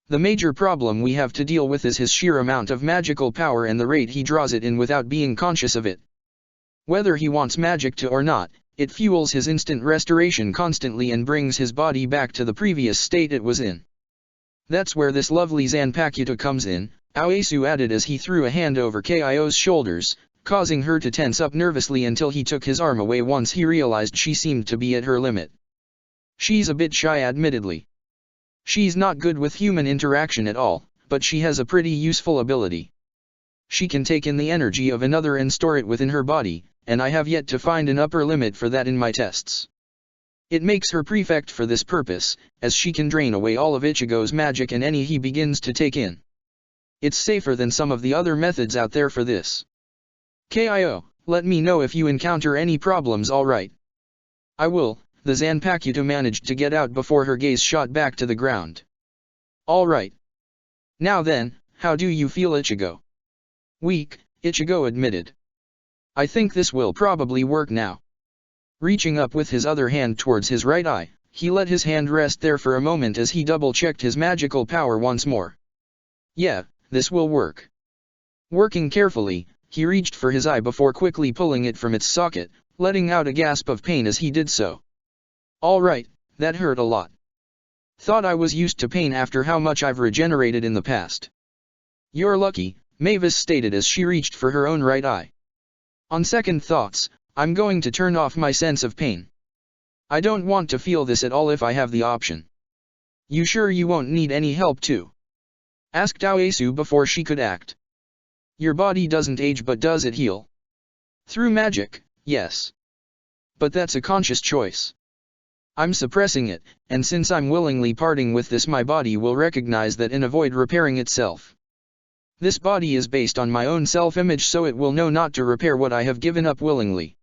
"The major problem we have to deal with is his sheer amount of magical power and the rate he draws it in without being conscious of it. Whether he wants magic to or not, it fuels his instant restoration constantly and brings his body back to the previous state it was in. That's where this lovely Zanpakuta comes in," Aoesu added as he threw a hand over Kyo's shoulders, causing her to tense up nervously until he took his arm away once he realized she seemed to be at her limit. "She's a bit shy admittedly. She's not good with human interaction at all, but she has a pretty useful ability. She can take in the energy of another and store it within her body, and I have yet to find an upper limit for that in my tests. It makes her perfect for this purpose, as she can drain away all of Ichigo's magic and any he begins to take in. It's safer than some of the other methods out there for this. Kyo, let me know if you encounter any problems, alright?" "I will," the Zanpakuta managed to get out before her gaze shot back to the ground. "Alright. Now then, how do you feel Ichigo?" "Weak," Ichigo admitted. "I think this will probably work now." Reaching up with his other hand towards his right eye, he let his hand rest there for a moment as he double-checked his magical power once more. "Yeah, this will work." Working carefully, he reached for his eye before quickly pulling it from its socket, letting out a gasp of pain as he did so. "Alright, that hurt a lot. Thought I was used to pain after how much I've regenerated in the past." "You're lucky," Mavis stated as she reached for her own right eye. "On second thoughts, I'm going to turn off my sense of pain. I don't want to feel this at all if I have the option." "You sure you won't need any help too?" asked Aoesu before she could act. Your body doesn't age, but does it heal? Through magic, yes. But that's a conscious choice. I'm suppressing it, and since I'm willingly parting with this, my body will recognize that and avoid repairing itself. This body is based on my own self-image, so it will know not to repair what I have given up willingly.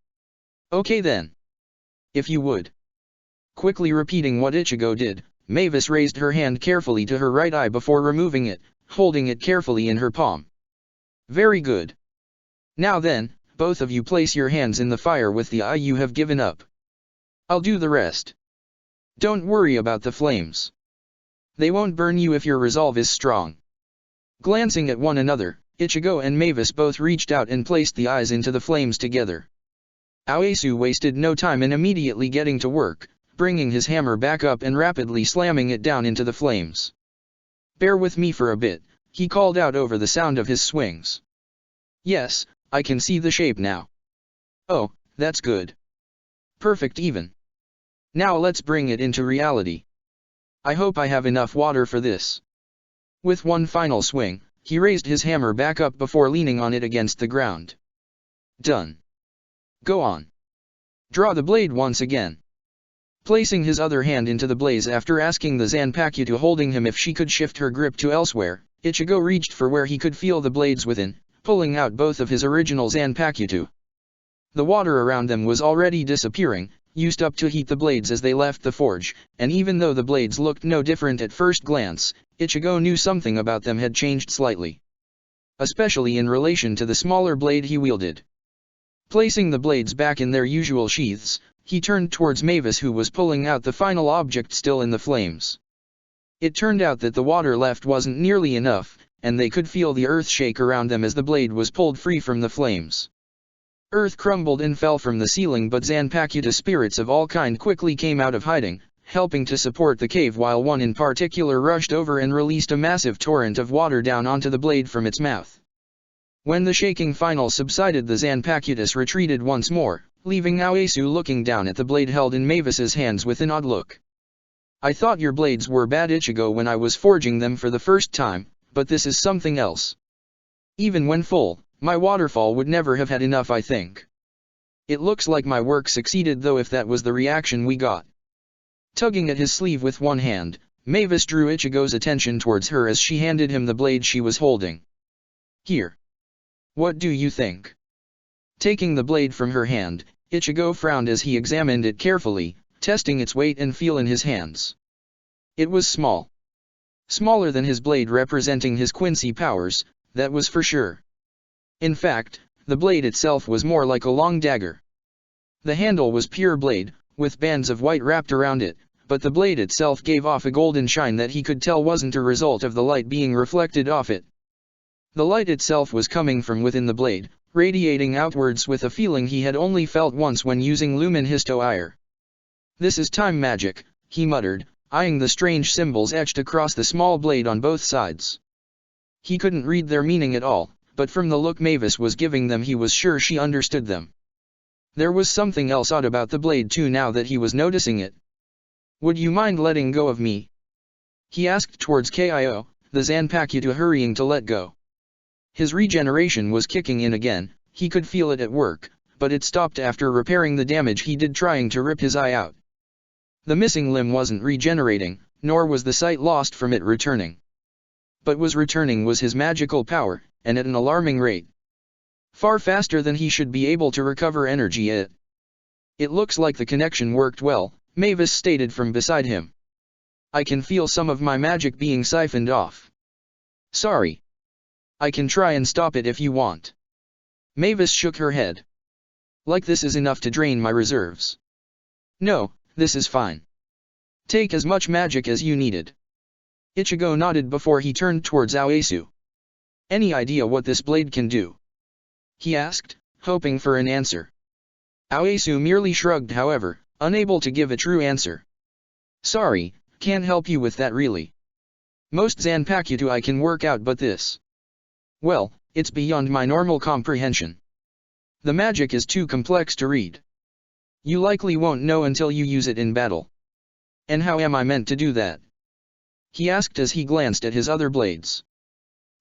Okay then. If you would. Quickly repeating what Ichigo did, Mavis raised her hand carefully to her right eye before removing it, holding it carefully in her palm. Very good. Now then, both of you place your hands in the fire with the eye you have given up. I'll do the rest. Don't worry about the flames. They won't burn you if your resolve is strong. Glancing at one another, Ichigo and Mavis both reached out and placed the eyes into the flames together. Aoesu wasted no time in immediately getting to work, bringing his hammer back up and rapidly slamming it down into the flames. Bear with me for a bit, he called out over the sound of his swings. Yes, I can see the shape now. Oh, that's good. Perfect even. Now let's bring it into reality. I hope I have enough water for this. With one final swing, he raised his hammer back up before leaning on it against the ground. Done. Go on. Draw the blade once again. Placing his other hand into the blaze after asking the Zanpakuto holding him if she could shift her grip to elsewhere, Ichigo reached for where he could feel the blades within, pulling out both of his original Zanpakuto. The water around them was already disappearing, used up to heat the blades as they left the forge, and even though the blades looked no different at first glance, Ichigo knew something about them had changed slightly. Especially in relation to the smaller blade he wielded. Placing the blades back in their usual sheaths, he turned towards Mavis, who was pulling out the final object still in the flames. It turned out that the water left wasn't nearly enough, and they could feel the earth shake around them as the blade was pulled free from the flames. Earth crumbled and fell from the ceiling, but Zanpakuto spirits of all kind quickly came out of hiding, helping to support the cave, while one in particular rushed over and released a massive torrent of water down onto the blade from its mouth. When the shaking final subsided, the Zanpakutus retreated once more, leaving Aoesu looking down at the blade held in Mavis's hands with an odd look. I thought your blades were bad, Ichigo, when I was forging them for the first time, but this is something else. Even when full, my waterfall would never have had enough, I think. It looks like my work succeeded, though, if that was the reaction we got. Tugging at his sleeve with one hand, Mavis drew Ichigo's attention towards her as she handed him the blade she was holding. Here. What do you think? Taking the blade from her hand, Ichigo frowned as he examined it carefully, testing its weight and feel in his hands. It was small. Smaller than his blade representing his Quincy powers, that was for sure. In fact, the blade itself was more like a long dagger. The handle was pure blade, with bands of white wrapped around it, but the blade itself gave off a golden shine that he could tell wasn't a result of the light being reflected off it. The light itself was coming from within the blade, radiating outwards with a feeling he had only felt once when using Lumen Histo Ire. This is time magic, he muttered, eyeing the strange symbols etched across the small blade on both sides. He couldn't read their meaning at all, but from the look Mavis was giving them he was sure she understood them. There was something else odd about the blade too now that he was noticing it. Would you mind letting go of me? He asked towards Kyo, the Zanpakuto hurrying to let go. His regeneration was kicking in again, he could feel it at work, but it stopped after repairing the damage he did trying to rip his eye out. The missing limb wasn't regenerating, nor was the sight lost from it returning. But was returning was his magical power, and at an alarming rate. Far faster than he should be able to recover energy at. It looks like the connection worked well, Mavis stated from beside him. I can feel some of my magic being siphoned off. Sorry. I can try and stop it if you want. Mavis shook her head. Like this is enough to drain my reserves. No, this is fine. Take as much magic as you needed. Ichigo nodded before he turned towards Aoesu. Any idea what this blade can do? He asked, hoping for an answer. Aoesu merely shrugged, however, unable to give a true answer. Sorry, can't help you with that really. Most Zanpakuto I can work out, but this. Well, it's beyond my normal comprehension. The magic is too complex to read. You likely won't know until you use it in battle. And how am I meant to do that? He asked as he glanced at his other blades.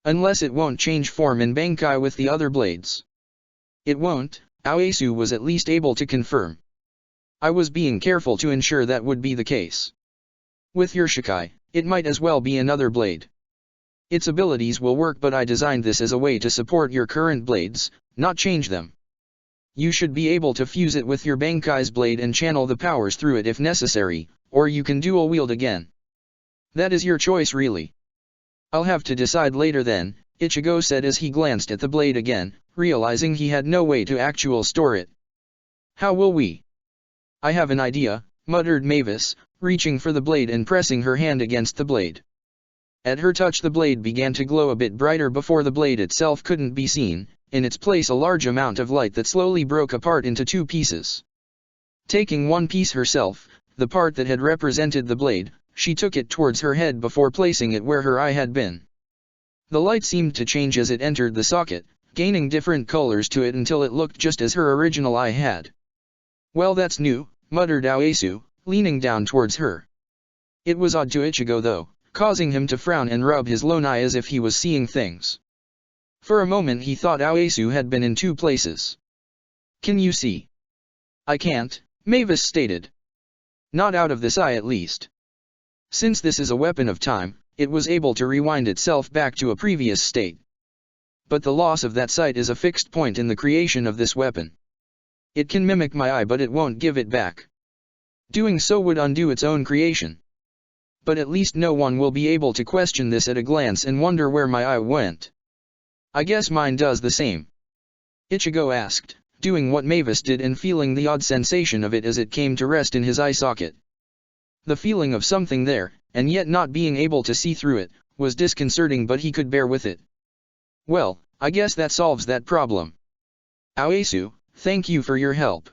Unless it won't change form in Bankai with the other blades. It won't, Aoesu was at least able to confirm. I was being careful to ensure that would be the case. With your Shikai, it might as well be another blade. Its abilities will work, but I designed this as a way to support your current blades, not change them. You should be able to fuse it with your Bankai's blade and channel the powers through it if necessary, or you can dual wield again. That is your choice really. I'll have to decide later then, Ichigo said as he glanced at the blade again, realizing he had no way to actually store it. How will we? I have an idea, muttered Mavis, reaching for the blade and pressing her hand against the blade. At her touch the blade began to glow a bit brighter before the blade itself couldn't be seen, in its place a large amount of light that slowly broke apart into two pieces. Taking one piece herself, the part that had represented the blade, she took it towards her head before placing it where her eye had been. The light seemed to change as it entered the socket, gaining different colors to it until it looked just as her original eye had. Well, that's new, muttered Aoesu, leaning down towards her. It was odd to Ichigo though, causing him to frown and rub his lone eye as if he was seeing things. For a moment he thought Aoesu had been in two places. Can you see? I can't, Mavis stated. Not out of this eye at least. Since this is a weapon of time, it was able to rewind itself back to a previous state. But the loss of that sight is a fixed point in the creation of this weapon. It can mimic my eye but it won't give it back. Doing so would undo its own creation. But at least no one will be able to question this at a glance and wonder where my eye went. I guess mine does the same. Ichigo asked, doing what Mavis did and feeling the odd sensation of it as it came to rest in his eye socket. The feeling of something there, and yet not being able to see through it, was disconcerting, but he could bear with it. Well, I guess that solves that problem. Aoesu, thank you for your help.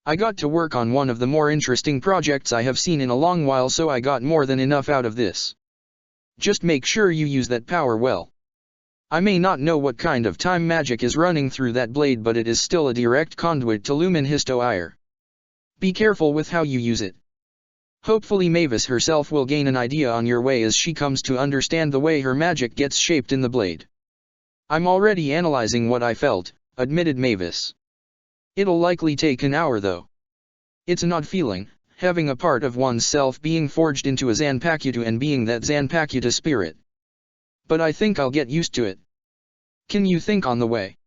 I got to work on one of the more interesting projects I have seen in a long while, so I got more than enough out of this. Just make sure you use that power well. I may not know what kind of time magic is running through that blade, but it is still a direct conduit to Lumen Histo-Ire. Be careful with how you use it. Hopefully Mavis herself will gain an idea on your way as she comes to understand the way her magic gets shaped in the blade. I'm already analyzing what I felt, admitted Mavis. It'll likely take an hour though. It's an odd feeling, having a part of one's self being forged into a Zanpakuto and being that Zanpakuto spirit. But I think I'll get used to it. Can you think on the way?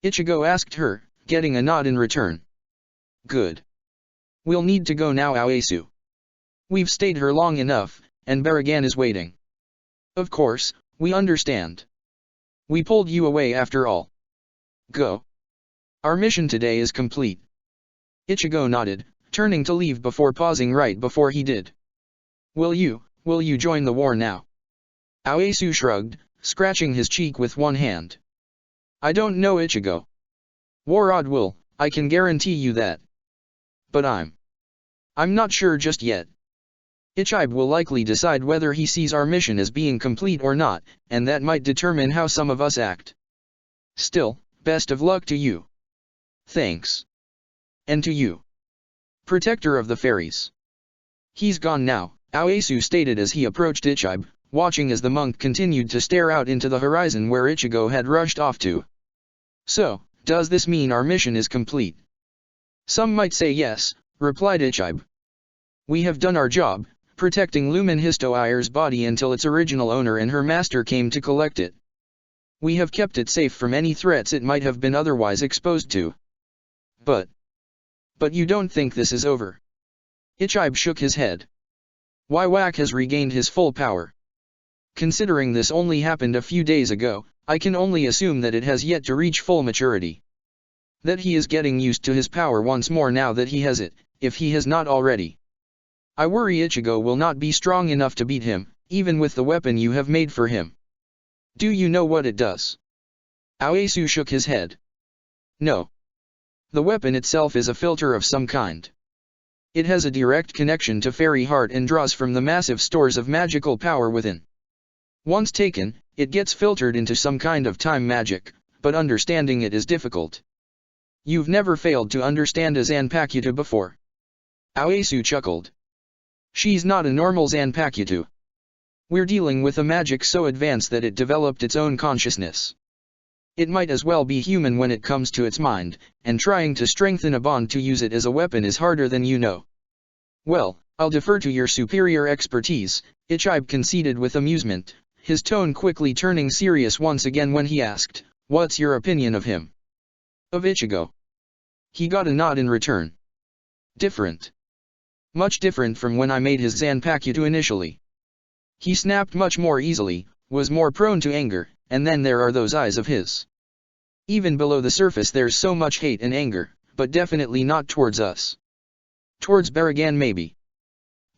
Ichigo asked her, getting a nod in return. Good. We'll need to go now, Aoesu. We've stayed here long enough, and Baragan is waiting. Of course, we understand. We pulled you away after all. Go. Our mission today is complete. Ichigo nodded, turning to leave before pausing right before he did. Will you join the war now? Aoesu shrugged, scratching his cheek with one hand. I don't know, Ichigo. Warod will, I can guarantee you that. But I'm not sure just yet. Ichibe will likely decide whether he sees our mission as being complete or not, and that might determine how some of us act. Still, best of luck to you. Thanks. And to you. Protector of the Fairies. He's gone now, Aoesu stated as he approached Ichibe, watching as the monk continued to stare out into the horizon where Ichigo had rushed off to. So, does this mean our mission is complete? Some might say yes, replied Ichibe. We have done our job, protecting Lumen Histo-Ire's body until its original owner and her master came to collect it. We have kept it safe from any threats it might have been otherwise exposed to. But you don't think this is over? Ichibe shook his head. Waiwak has regained his full power. Considering this only happened a few days ago, I can only assume that it has yet to reach full maturity. That he is getting used to his power once more now that he has it, if he has not already. I worry Ichigo will not be strong enough to beat him, even with the weapon you have made for him. Do you know what it does? Aoesu shook his head. No. The weapon itself is a filter of some kind. It has a direct connection to Fairy Heart and draws from the massive stores of magical power within. Once taken, it gets filtered into some kind of time magic, but understanding it is difficult. You've never failed to understand a Zanpakuto before. Aoesu chuckled. She's not a normal Zanpakuto. We're dealing with a magic so advanced that it developed its own consciousness. It might as well be human when it comes to its mind, and trying to strengthen a bond to use it as a weapon is harder than you know. Well, I'll defer to your superior expertise, Ichibe conceded with amusement, his tone quickly turning serious once again when he asked, "What's your opinion of him?" "Of Ichigo?" He got a nod in return. "Different. Much different from when I made his Zanpakuto initially. He snapped much more easily, was more prone to anger, and then there are those eyes of his. Even below the surface there's so much hate and anger, but definitely not towards us. Towards Baragan maybe.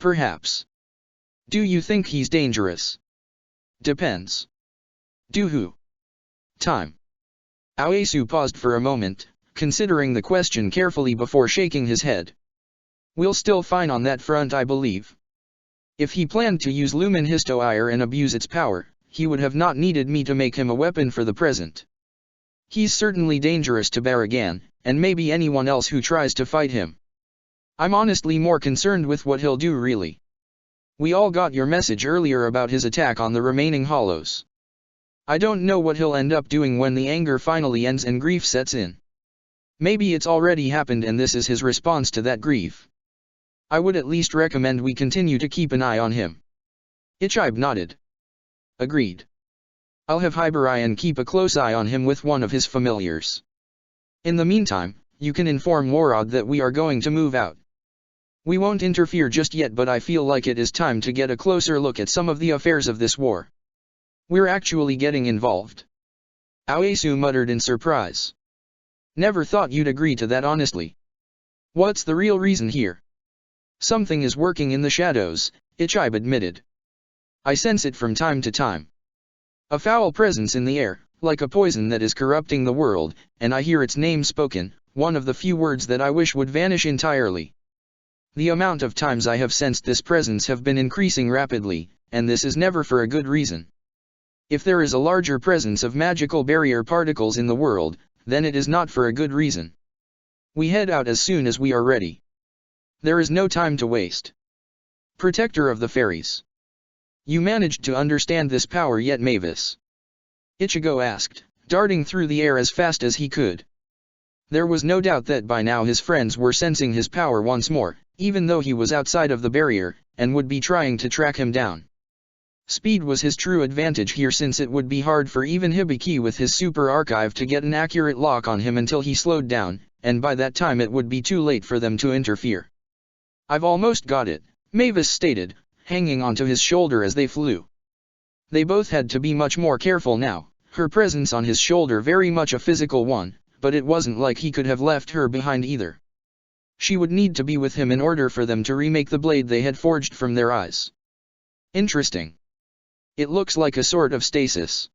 Perhaps. Do you think he's dangerous?" "Depends." "Do who?" "Time." Aoyasu paused for a moment, considering the question carefully before shaking his head. "We'll still fine on that front, I believe. If he planned to use Lumen Histoire and abuse its power, he would have not needed me to make him a weapon for the present. He's certainly dangerous to Baragan, and maybe anyone else who tries to fight him. I'm honestly more concerned with what he'll do really. We all got your message earlier about his attack on the remaining hollows. I don't know what he'll end up doing when the anger finally ends and grief sets in. Maybe it's already happened and this is his response to that grief. I would at least recommend we continue to keep an eye on him." Ichibe nodded. "Agreed. I'll have Hibarian keep a close eye on him with one of his familiars. In the meantime, you can inform Warod that we are going to move out. We won't interfere just yet, but I feel like it is time to get a closer look at some of the affairs of this war. We're actually getting involved." Aoyasu muttered in surprise. "Never thought you'd agree to that honestly. What's the real reason here?" "Something is working in the shadows," Ichibe admitted. "I sense it from time to time. A foul presence in the air, like a poison that is corrupting the world, and I hear its name spoken, one of the few words that I wish would vanish entirely. The amount of times I have sensed this presence have been increasing rapidly, and this is never for a good reason. If there is a larger presence of magical barrier particles in the world, then it is not for a good reason. We head out as soon as we are ready. There is no time to waste." "Protector of the Fairies. You managed to understand this power yet, Mavis?" Ichigo asked, darting through the air as fast as he could. There was no doubt that by now his friends were sensing his power once more, even though he was outside of the barrier, and would be trying to track him down. Speed was his true advantage here, since it would be hard for even Hibiki with his super archive to get an accurate lock on him until he slowed down, and by that time it would be too late for them to interfere. "I've almost got it," Mavis stated, hanging onto his shoulder as they flew. They both had to be much more careful now, her presence on his shoulder very much a physical one, but it wasn't like he could have left her behind either. She would need to be with him in order for them to remake the blade they had forged from their eyes. "Interesting. It looks like a sort of stasis."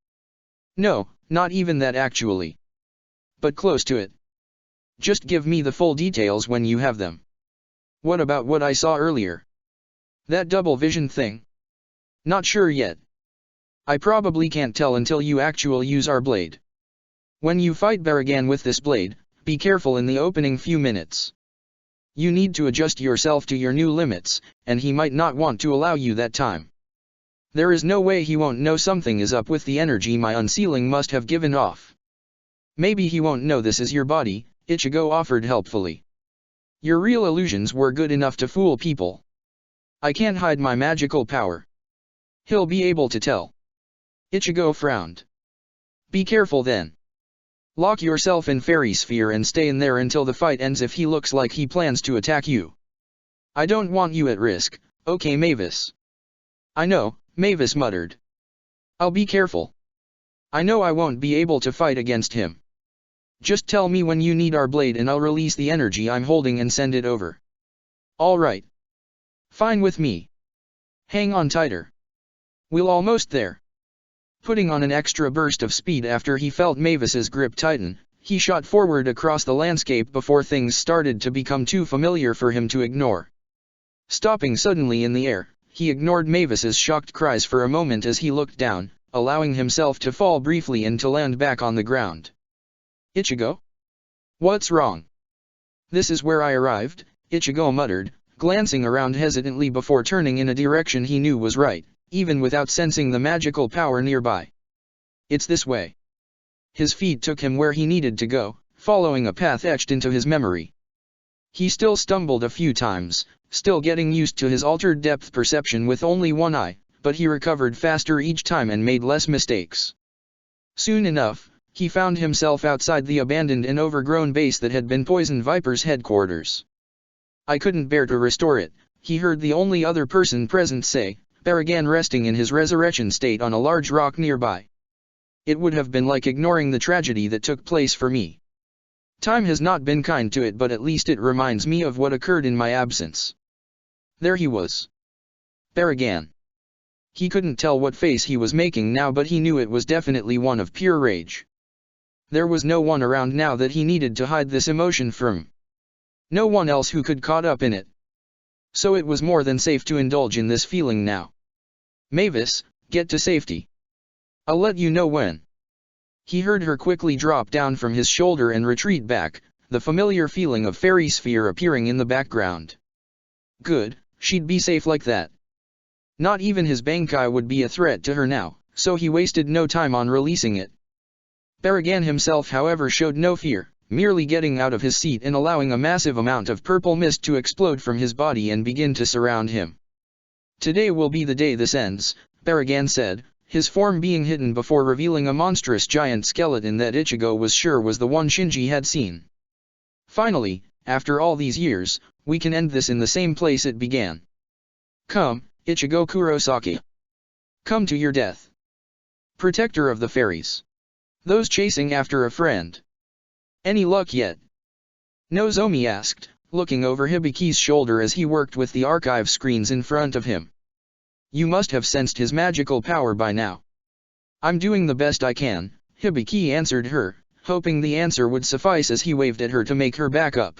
"No, not even that actually. But close to it. Just give me the full details when you have them." "What about what I saw earlier? That double vision thing?" "Not sure yet. I probably can't tell until you actually use our blade. When you fight Baragan with this blade, be careful in the opening few minutes. You need to adjust yourself to your new limits, and he might not want to allow you that time. There is no way he won't know something is up with the energy my unsealing must have given off." "Maybe he won't know this is your body," Ichigo offered helpfully. "Your real illusions were good enough to fool people. I can't hide my magical power. He'll be able to tell." Ichigo frowned. "Be careful then. Lock yourself in Fairy Sphere and stay in there until the fight ends if he looks like he plans to attack you. I don't want you at risk, okay Mavis?" "I know," Mavis muttered. "I'll be careful. I know I won't be able to fight against him. Just tell me when you need our blade and I'll release the energy I'm holding and send it over." "All right. Fine with me. Hang on tighter. We'll almost there." Putting on an extra burst of speed after he felt Mavis's grip tighten, he shot forward across the landscape before things started to become too familiar for him to ignore. Stopping suddenly in the air, he ignored Mavis's shocked cries for a moment as he looked down, allowing himself to fall briefly and to land back on the ground. "Ichigo? What's wrong?" "This is where I arrived," Ichigo muttered, glancing around hesitantly before turning in a direction he knew was right, even without sensing the magical power nearby. It's this way. His feet took him where he needed to go, following a path etched into his memory. He still stumbled a few times, still getting used to his altered depth perception with only one eye, but he recovered faster each time and made less mistakes. Soon enough, he found himself outside the abandoned and overgrown base that had been Poison Viper's headquarters. "I couldn't bear to restore it," he heard the only other person present say, Baragan resting in his resurrection state on a large rock nearby. "It would have been like ignoring the tragedy that took place for me. Time has not been kind to it, but at least it reminds me of what occurred in my absence." There he was. Baragan. He couldn't tell what face he was making now, but he knew it was definitely one of pure rage. There was no one around now that he needed to hide this emotion from. No one else who could caught up in it. So it was more than safe to indulge in this feeling now. "Mavis, get to safety. I'll let you know when." He heard her quickly drop down from his shoulder and retreat back, the familiar feeling of fairy sphere appearing in the background. Good, she'd be safe like that. Not even his Bankai would be a threat to her now, so he wasted no time on releasing it. Baragan himself, however, showed no fear, merely getting out of his seat and allowing a massive amount of purple mist to explode from his body and begin to surround him. "Today will be the day this ends," Baragan said, his form being hidden before revealing a monstrous giant skeleton that Ichigo was sure was the one Shinji had seen. "Finally, after all these years, we can end this in the same place it began. Come, Ichigo Kurosaki. Come to your death. Protector of the fairies. Those chasing after a friend. Any luck yet?" Nozomi asked, looking over Hibiki's shoulder as he worked with the archive screens in front of him. "You must have sensed his magical power by now." "I'm doing the best I can," Hibiki answered her, hoping the answer would suffice as he waved at her to make her back up.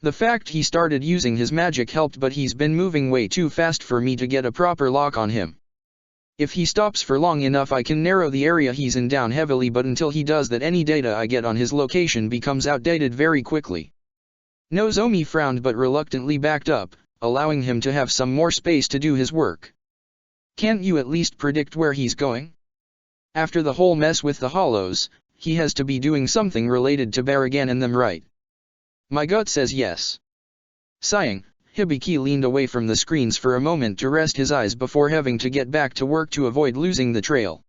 "The fact he started using his magic helped, but he's been moving way too fast for me to get a proper lock on him. If he stops for long enough I can narrow the area he's in down heavily, but until he does that any data I get on his location becomes outdated very quickly." Nozomi frowned but reluctantly backed up, allowing him to have some more space to do his work. "Can't you at least predict where he's going? After the whole mess with the hollows, he has to be doing something related to Baragan and them, right?" "My gut says yes." Sighing, Hibiki leaned away from the screens for a moment to rest his eyes before having to get back to work to avoid losing the trail.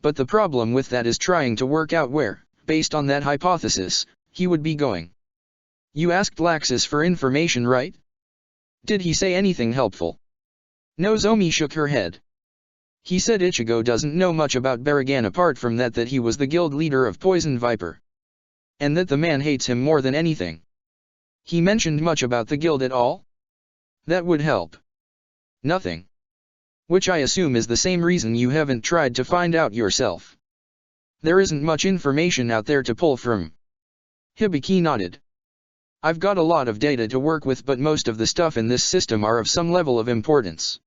"But the problem with that is trying to work out where, based on that hypothesis, he would be going." "You asked Laxus for information, right? Did he say anything helpful?" Nozomi shook her head. "He said Ichigo doesn't know much about Baragan apart from that he was the guild leader of Poison Viper. And that the man hates him more than anything." "He mentioned much about the guild at all?" "That would help." "Nothing. Which I assume is the same reason you haven't tried to find out yourself. There isn't much information out there to pull from." Hibiki nodded. "I've got a lot of data to work with, but most of the stuff in this system are of some level of importance.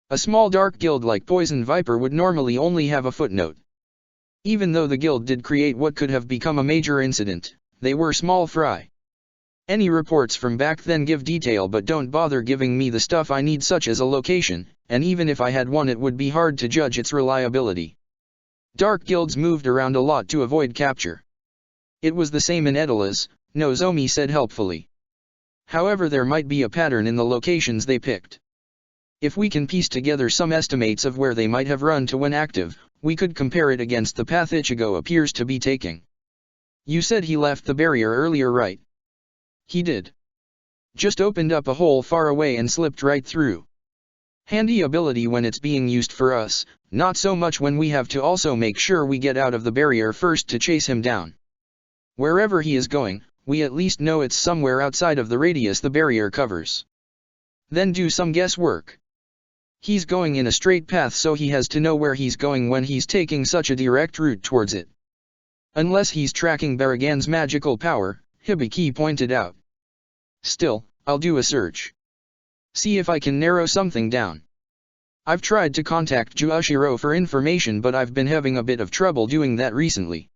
A small dark guild like Poison Viper would normally only have a footnote. Even though the guild did create what could have become a major incident, they were small fry. Any reports from back then give detail but don't bother giving me the stuff I need, such as a location, and even if I had one it would be hard to judge its reliability. Dark guilds moved around a lot to avoid capture. It was the same in Edelas, Nozomi said helpfully. However, there might be a pattern in the locations they picked. If we can piece together some estimates of where they might have run to when active, we could compare it against the path Ichigo appears to be taking." "You said he left the barrier earlier, right?" "He did. Just opened up a hole far away and slipped right through. Handy ability when it's being used for us, not so much when we have to also make sure we get out of the barrier first to chase him down. Wherever he is going, we at least know it's somewhere outside of the radius the barrier covers. Then do some guesswork. He's going in a straight path, so he has to know where he's going when he's taking such a direct route towards it. Unless he's tracking Baragan's magical power," Hibiki pointed out. "Still, I'll do a search. See if I can narrow something down. I've tried to contact Juushiro for information, but I've been having a bit of trouble doing that recently.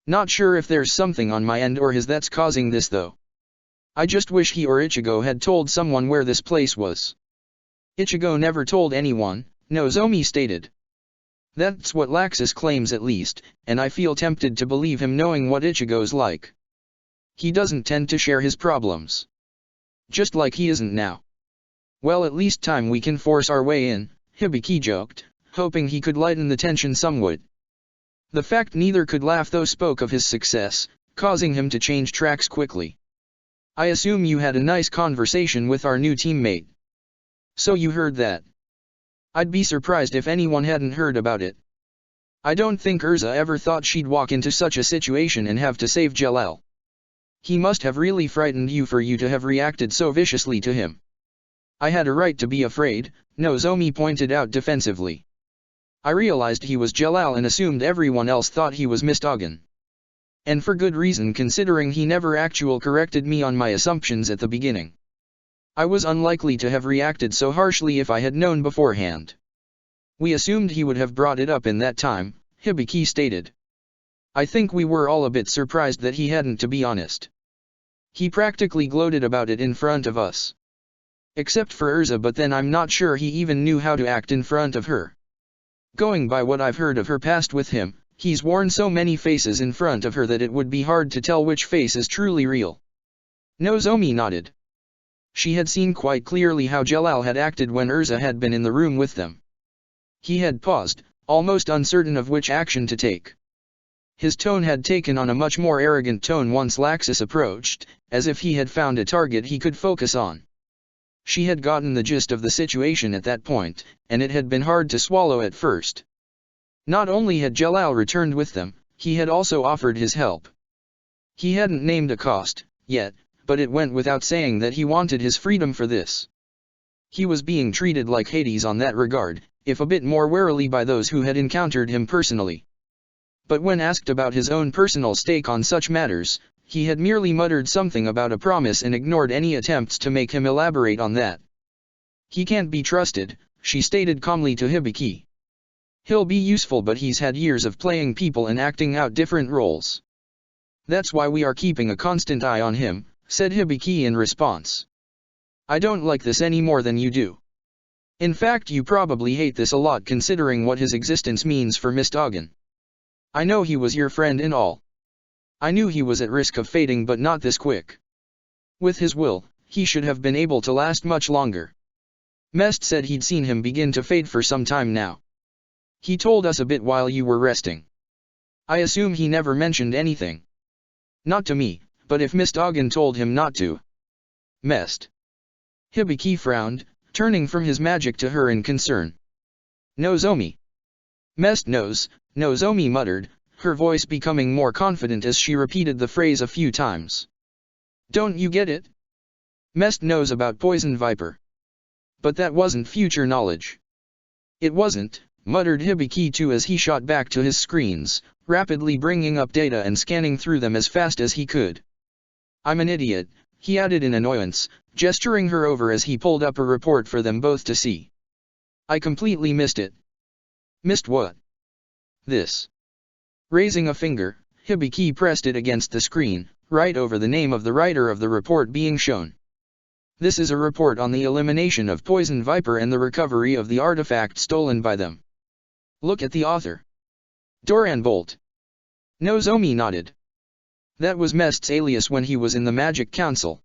Not sure if there's something on my end or his that's causing this though. I just wish he or Ichigo had told someone where this place was." "Ichigo never told anyone," Nozomi stated. That's what Laxus claims at least, and I feel tempted to believe him knowing what Ichigo's like. He doesn't tend to share his problems. Just like he isn't now. Well, at least time we can force our way in, Hibiki joked, hoping he could lighten the tension somewhat. The fact neither could laugh though spoke of his success, causing him to change tracks quickly. I assume you had a nice conversation with our new teammate. So you heard that. I'd be surprised if anyone hadn't heard about it. I don't think Urza ever thought she'd walk into such a situation and have to save Jalal. He must have really frightened you for you to have reacted so viciously to him. I had a right to be afraid, Nozomi pointed out defensively. I realized he was Jalal and assumed everyone else thought he was Mistogen. And for good reason considering he never actually corrected me on my assumptions at the beginning. I was unlikely to have reacted so harshly if I had known beforehand. We assumed he would have brought it up in that time, Hibiki stated. I think we were all a bit surprised that he hadn't, to be honest. He practically gloated about it in front of us. Except for Urza, but then I'm not sure he even knew how to act in front of her. Going by what I've heard of her past with him, he's worn so many faces in front of her that it would be hard to tell which face is truly real. Nozomi nodded. She had seen quite clearly how Jalal had acted when Urza had been in the room with them. He had paused, almost uncertain of which action to take. His tone had taken on a much more arrogant tone once Laxus approached, as if he had found a target he could focus on. She had gotten the gist of the situation at that point, and it had been hard to swallow at first. Not only had Jalal returned with them, he had also offered his help. He hadn't named a cost, yet, but it went without saying that he wanted his freedom for this. He was being treated like Hades on that regard, if a bit more warily by those who had encountered him personally. But when asked about his own personal stake on such matters, he had merely muttered something about a promise and ignored any attempts to make him elaborate on that. He can't be trusted, she stated calmly to Hibiki. He'll be useful, but he's had years of playing people and acting out different roles. That's why we are keeping a constant eye on him, said Hibiki in response. I don't like this any more than you do. In fact, you probably hate this a lot considering what his existence means for Mistogen. I know he was your friend and all. I knew he was at risk of fading, but not this quick. With his will, he should have been able to last much longer. Mest said he'd seen him begin to fade for some time now. He told us a bit while you were resting. I assume he never mentioned anything. Not to me, but if Mistogen told him not to. Mest. Hibiki frowned, turning from his magic to her in concern. Nozomi. Mest knows, Nozomi muttered, her voice becoming more confident as she repeated the phrase a few times. Don't you get it? Mest knows about Poison Viper. But that wasn't future knowledge. It wasn't, muttered Hibiki too as he shot back to his screens, rapidly bringing up data and scanning through them as fast as he could. I'm an idiot, he added in annoyance, gesturing her over as he pulled up a report for them both to see. I completely missed it. Missed what? This. Raising a finger, Hibiki pressed it against the screen, right over the name of the writer of the report being shown. This is a report on the elimination of Poison Viper and the recovery of the artifact stolen by them. Look at the author. Doran Bolt. Nozomi nodded. That was Mest's alias when he was in the Magic Council.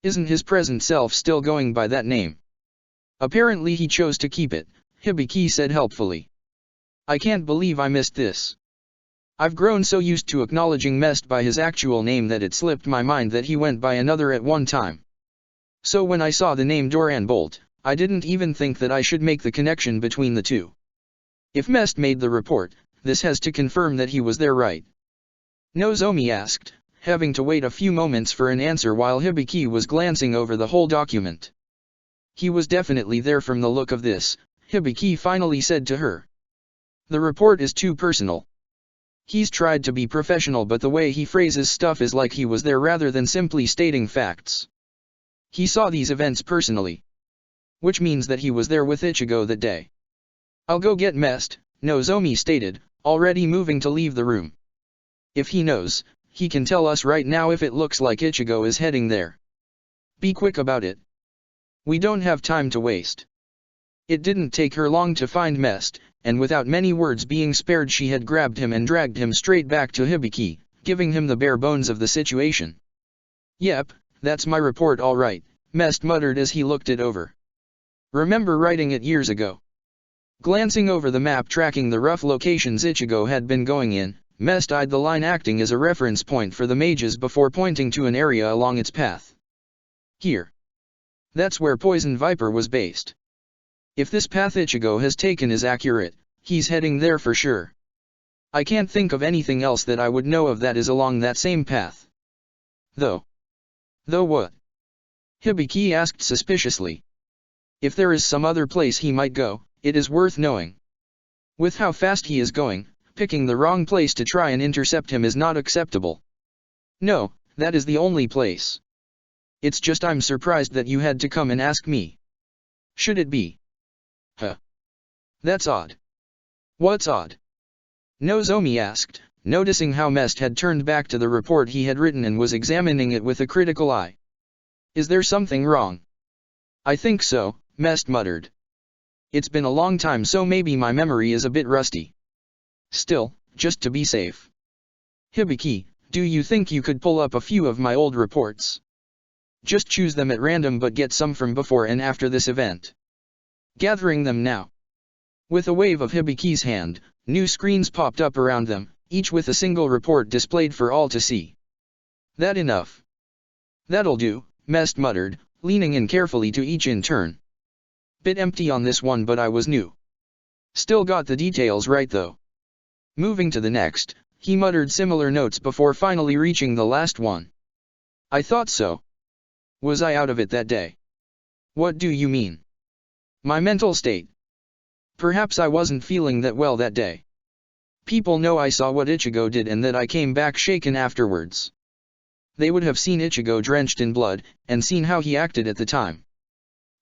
Isn't his present self still going by that name? Apparently he chose to keep it, Hibiki said helpfully. I can't believe I missed this. I've grown so used to acknowledging Mest by his actual name that it slipped my mind that he went by another at one time. So when I saw the name Doran Bolt, I didn't even think that I should make the connection between the two. If Mest made the report, this has to confirm that he was there, right? Nozomi asked, having to wait a few moments for an answer while Hibiki was glancing over the whole document. He was definitely there from the look of this, Hibiki finally said to her. The report is too personal. He's tried to be professional, but the way he phrases stuff is like he was there rather than simply stating facts. He saw these events personally. Which means that he was there with Ichigo that day. I'll go get Mest, Nozomi stated, already moving to leave the room. If he knows, he can tell us right now if it looks like Ichigo is heading there. Be quick about it. We don't have time to waste. It didn't take her long to find Mest, and without many words being spared she had grabbed him and dragged him straight back to Hibiki, giving him the bare bones of the situation. "Yep, that's my report all right," Mest muttered as he looked it over. "Remember writing it years ago?" Glancing over the map tracking the rough locations Ichigo had been going in, Mest eyed the line acting as a reference point for the mages before pointing to an area along its path. "Here. That's where Poison Viper was based. If this path Ichigo has taken is accurate, he's heading there for sure. I can't think of anything else that I would know of that is along that same path. Though what?" Hibiki asked suspiciously. "If there is some other place he might go, it is worth knowing. With how fast he is going, picking the wrong place to try and intercept him is not acceptable. No, that is the only place. It's just I'm surprised that you had to come and ask me. Should it be? Huh. That's odd." "What's odd?" Nozomi asked, noticing how Mest had turned back to the report he had written and was examining it with a critical eye. "Is there something wrong?" "I think so," Mest muttered. "It's been a long time so maybe my memory is a bit rusty. Still, just to be safe. Hibiki, do you think you could pull up a few of my old reports? Just choose them at random but get some from before and after this event. Gathering them now." With a wave of Hibiki's hand, new screens popped up around them, each with a single report displayed for all to see. "That enough?" "That'll do," Mest muttered, leaning in carefully to each in turn. "Bit empty on this one but I was new. Still got the details right though." Moving to the next, he muttered similar notes before finally reaching the last one. "I thought so. Was I out of it that day?" "What do you mean?" "My mental state. Perhaps I wasn't feeling that well that day. People know I saw what Ichigo did and that I came back shaken afterwards. They would have seen Ichigo drenched in blood, and seen how he acted at the time.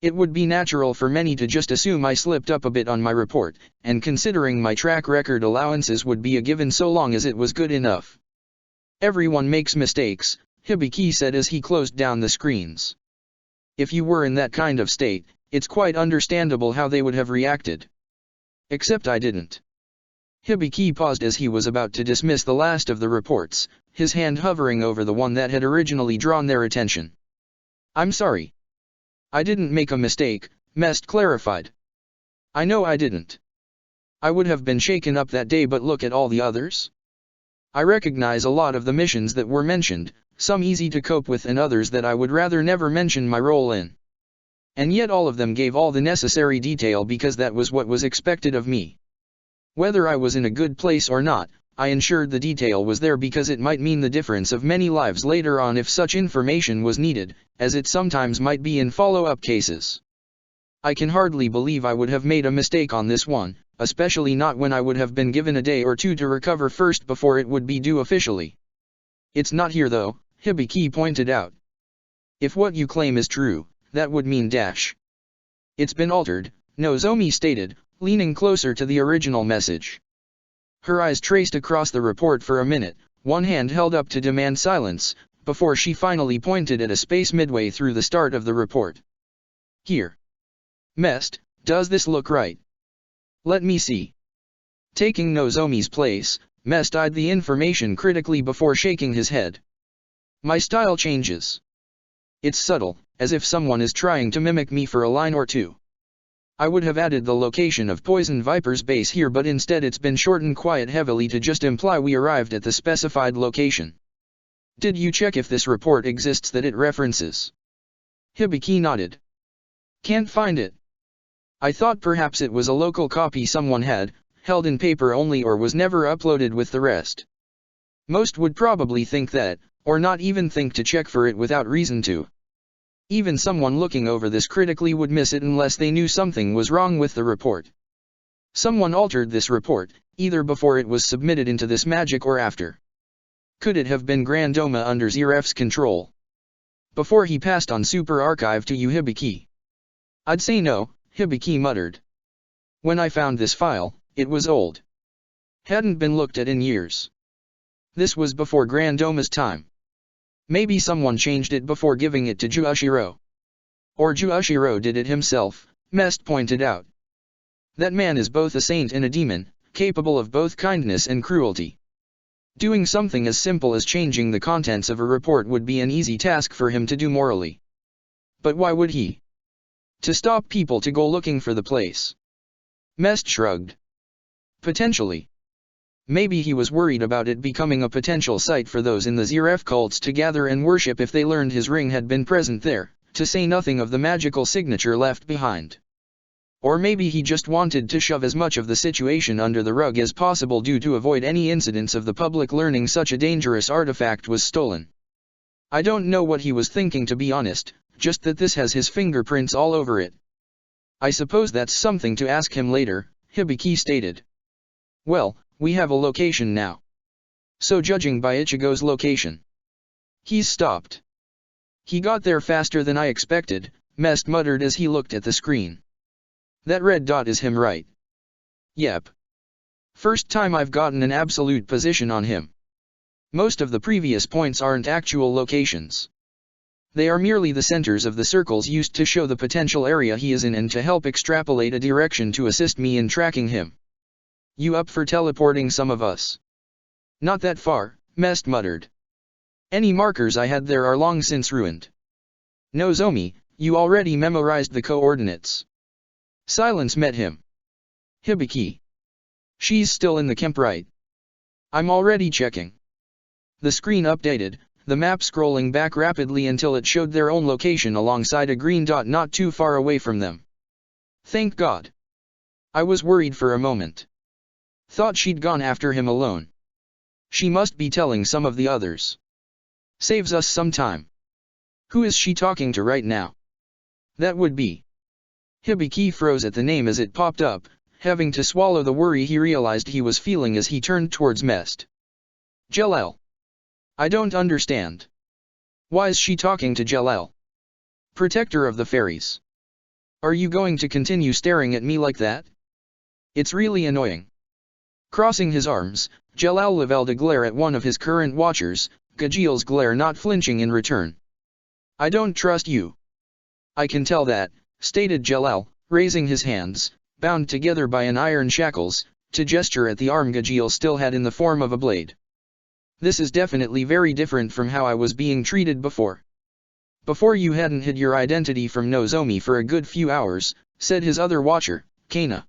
It would be natural for many to just assume I slipped up a bit on my report, and considering my track record allowances would be a given so long as it was good enough." "Everyone makes mistakes," Hibiki said as he closed down the screens. "If you were in that kind of state, it's quite understandable how they would have reacted. Except I didn't." Hibiki paused as he was about to dismiss the last of the reports, his hand hovering over the one that had originally drawn their attention. "I'm sorry. I didn't make a mistake," Mest clarified. "I know I didn't. I would have been shaken up that day but look at all the others. I recognize a lot of the missions that were mentioned, some easy to cope with and others that I would rather never mention my role in. And yet all of them gave all the necessary detail because that was what was expected of me. Whether I was in a good place or not, I ensured the detail was there because it might mean the difference of many lives later on if such information was needed, as it sometimes might be in follow-up cases. I can hardly believe I would have made a mistake on this one, especially not when I would have been given a day or two to recover first before it would be due officially. It's not here though," Hibiki pointed out. "If what you claim is true, that would mean dash. It's been altered," Nozomi stated, leaning closer to the original message. Her eyes traced across the report for a minute, one hand held up to demand silence, before she finally pointed at a space midway through the start of the report. "Here. Mest, does this look right?" "Let me see." Taking Nozomi's place, Mest eyed the information critically before shaking his head. "My style changes. It's subtle, as if someone is trying to mimic me for a line or two. I would have added the location of Poison Viper's base here but instead it's been shortened quite heavily to just imply we arrived at the specified location. Did you check if this report exists that it references?" Hibiki nodded. "Can't find it. I thought perhaps it was a local copy someone had, held in paper only or was never uploaded with the rest. Most would probably think that, or not even think to check for it without reason to. Even someone looking over this critically would miss it unless they knew something was wrong with the report. Someone altered this report, either before it was submitted into this magic or after. Could it have been Grandoma under Zeref's control? Before he passed on Super Archive to you Hibiki?" "I'd say no," Hibiki muttered. "When I found this file, it was old. Hadn't been looked at in years. This was before Grandoma's time. Maybe someone changed it before giving it to Juushiro. Or Juushiro did it himself," Mest pointed out, That man is both a saint and a demon, capable of both kindness and cruelty. Doing something as simple as changing the contents of a report would be an easy task for him to do morally. But why would he? To stop people to go looking for the place. Mest shrugged. Potentially. Maybe he was worried about it becoming a potential site for those in the Zeref cults to gather and worship if they learned his ring had been present there, to say nothing of the magical signature left behind. Or maybe he just wanted to shove as much of the situation under the rug as possible to avoid any incidents of the public learning such a dangerous artifact was stolen. I don't know what he was thinking, to be honest, just that this has his fingerprints all over it. I suppose that's something to ask him later, Hibiki stated. Well, we have a location now. So judging by Ichigo's location, he's stopped. He got there faster than I expected, Mest muttered as he looked at the screen. That red dot is him, right? Yep. First time I've gotten an absolute position on him. Most of the previous points aren't actual locations. They are merely the centers of the circles used to show the potential area he is in and to help extrapolate a direction to assist me in tracking him. You up for teleporting some of us? Not that far, Mest muttered. Any markers I had there are long since ruined. Nozomi, you already memorized the coordinates. Silence met him. Hibiki. She's still in the camp, right? I'm already checking. The screen updated, the map scrolling back rapidly until it showed their own location alongside a green dot not too far away from them. Thank God. I was worried for a moment. Thought she'd gone after him alone. She must be telling some of the others. Saves us some time. Who is she talking to right now? That would be. Hibiki froze at the name as it popped up, having to swallow the worry he realized he was feeling as he turned towards Mest. Jalel. I don't understand. Why's she talking to Jalel? Protector of the fairies. Are you going to continue staring at me like that? It's really annoying. Crossing his arms, Jalal leveled a glare at one of his current watchers, Gajil's glare not flinching in return. I don't trust you. I can tell that, stated Jalal, raising his hands, bound together by an iron shackles, to gesture at the arm Gajil still had in the form of a blade. This is definitely very different from how I was being treated before. Before you hadn't hid your identity from Nozomi for a good few hours, said his other watcher, Kana.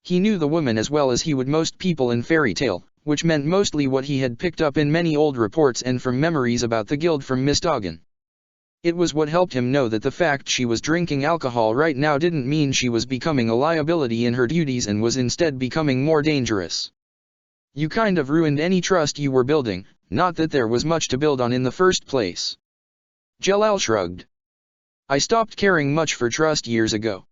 He knew the woman as well as he would most people in fairy tale, which meant mostly what he had picked up in many old reports and from memories about the guild from Mistagan. It was what helped him know that the fact she was drinking alcohol right now didn't mean she was becoming a liability in her duties and was instead becoming more dangerous. You kind of ruined any trust you were building, not that there was much to build on in the first place. Jalal shrugged. I stopped caring much for trust years ago.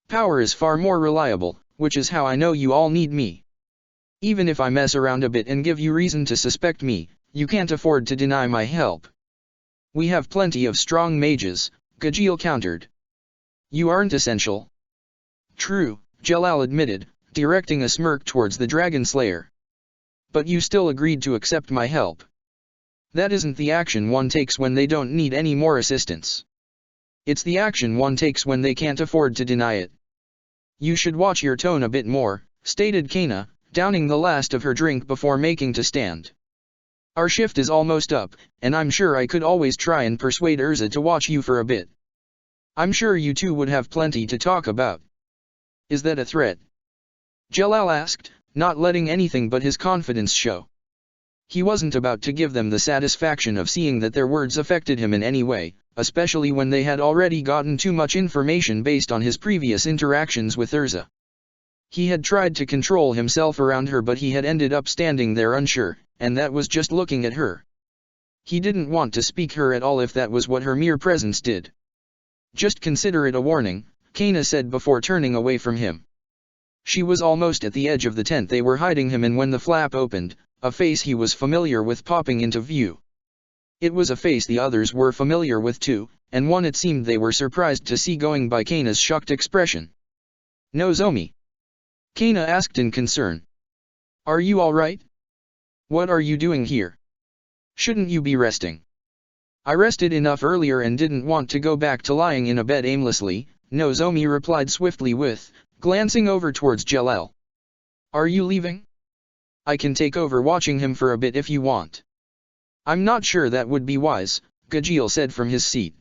Power is far more reliable, which is how I know you all need me. Even if I mess around a bit and give you reason to suspect me, you can't afford to deny my help. We have plenty of strong mages, Gajil countered. You aren't essential. True, Jalal admitted, directing a smirk towards the Dragon Slayer. But you still agreed to accept my help. That isn't the action one takes when they don't need any more assistance. It's the action one takes when they can't afford to deny it. You should watch your tone a bit more, stated Kana, downing the last of her drink before making to stand. Our shift is almost up, and I'm sure I could always try and persuade Urza to watch you for a bit. I'm sure you two would have plenty to talk about. Is that a threat? Jalal asked, not letting anything but his confidence show. He wasn't about to give them the satisfaction of seeing that their words affected him in any way, especially when they had already gotten too much information based on his previous interactions with Urza. He had tried to control himself around her, but he had ended up standing there unsure, and that was just looking at her. He didn't want to speak her at all if that was what her mere presence did. Just consider it a warning, Kana said before turning away from him. She was almost at the edge of the tent they were hiding him in when the flap opened, a face he was familiar with popping into view. It was a face the others were familiar with too, and one it seemed they were surprised to see going by Kana's shocked expression. Nozomi? Kana asked in concern. Are you alright? What are you doing here? Shouldn't you be resting? I rested enough earlier and didn't want to go back to lying in a bed aimlessly, Nozomi replied swiftly with, glancing over towards Jalal. Are you leaving? I can take over watching him for a bit if you want. I'm not sure that would be wise, Gajeel said from his seat.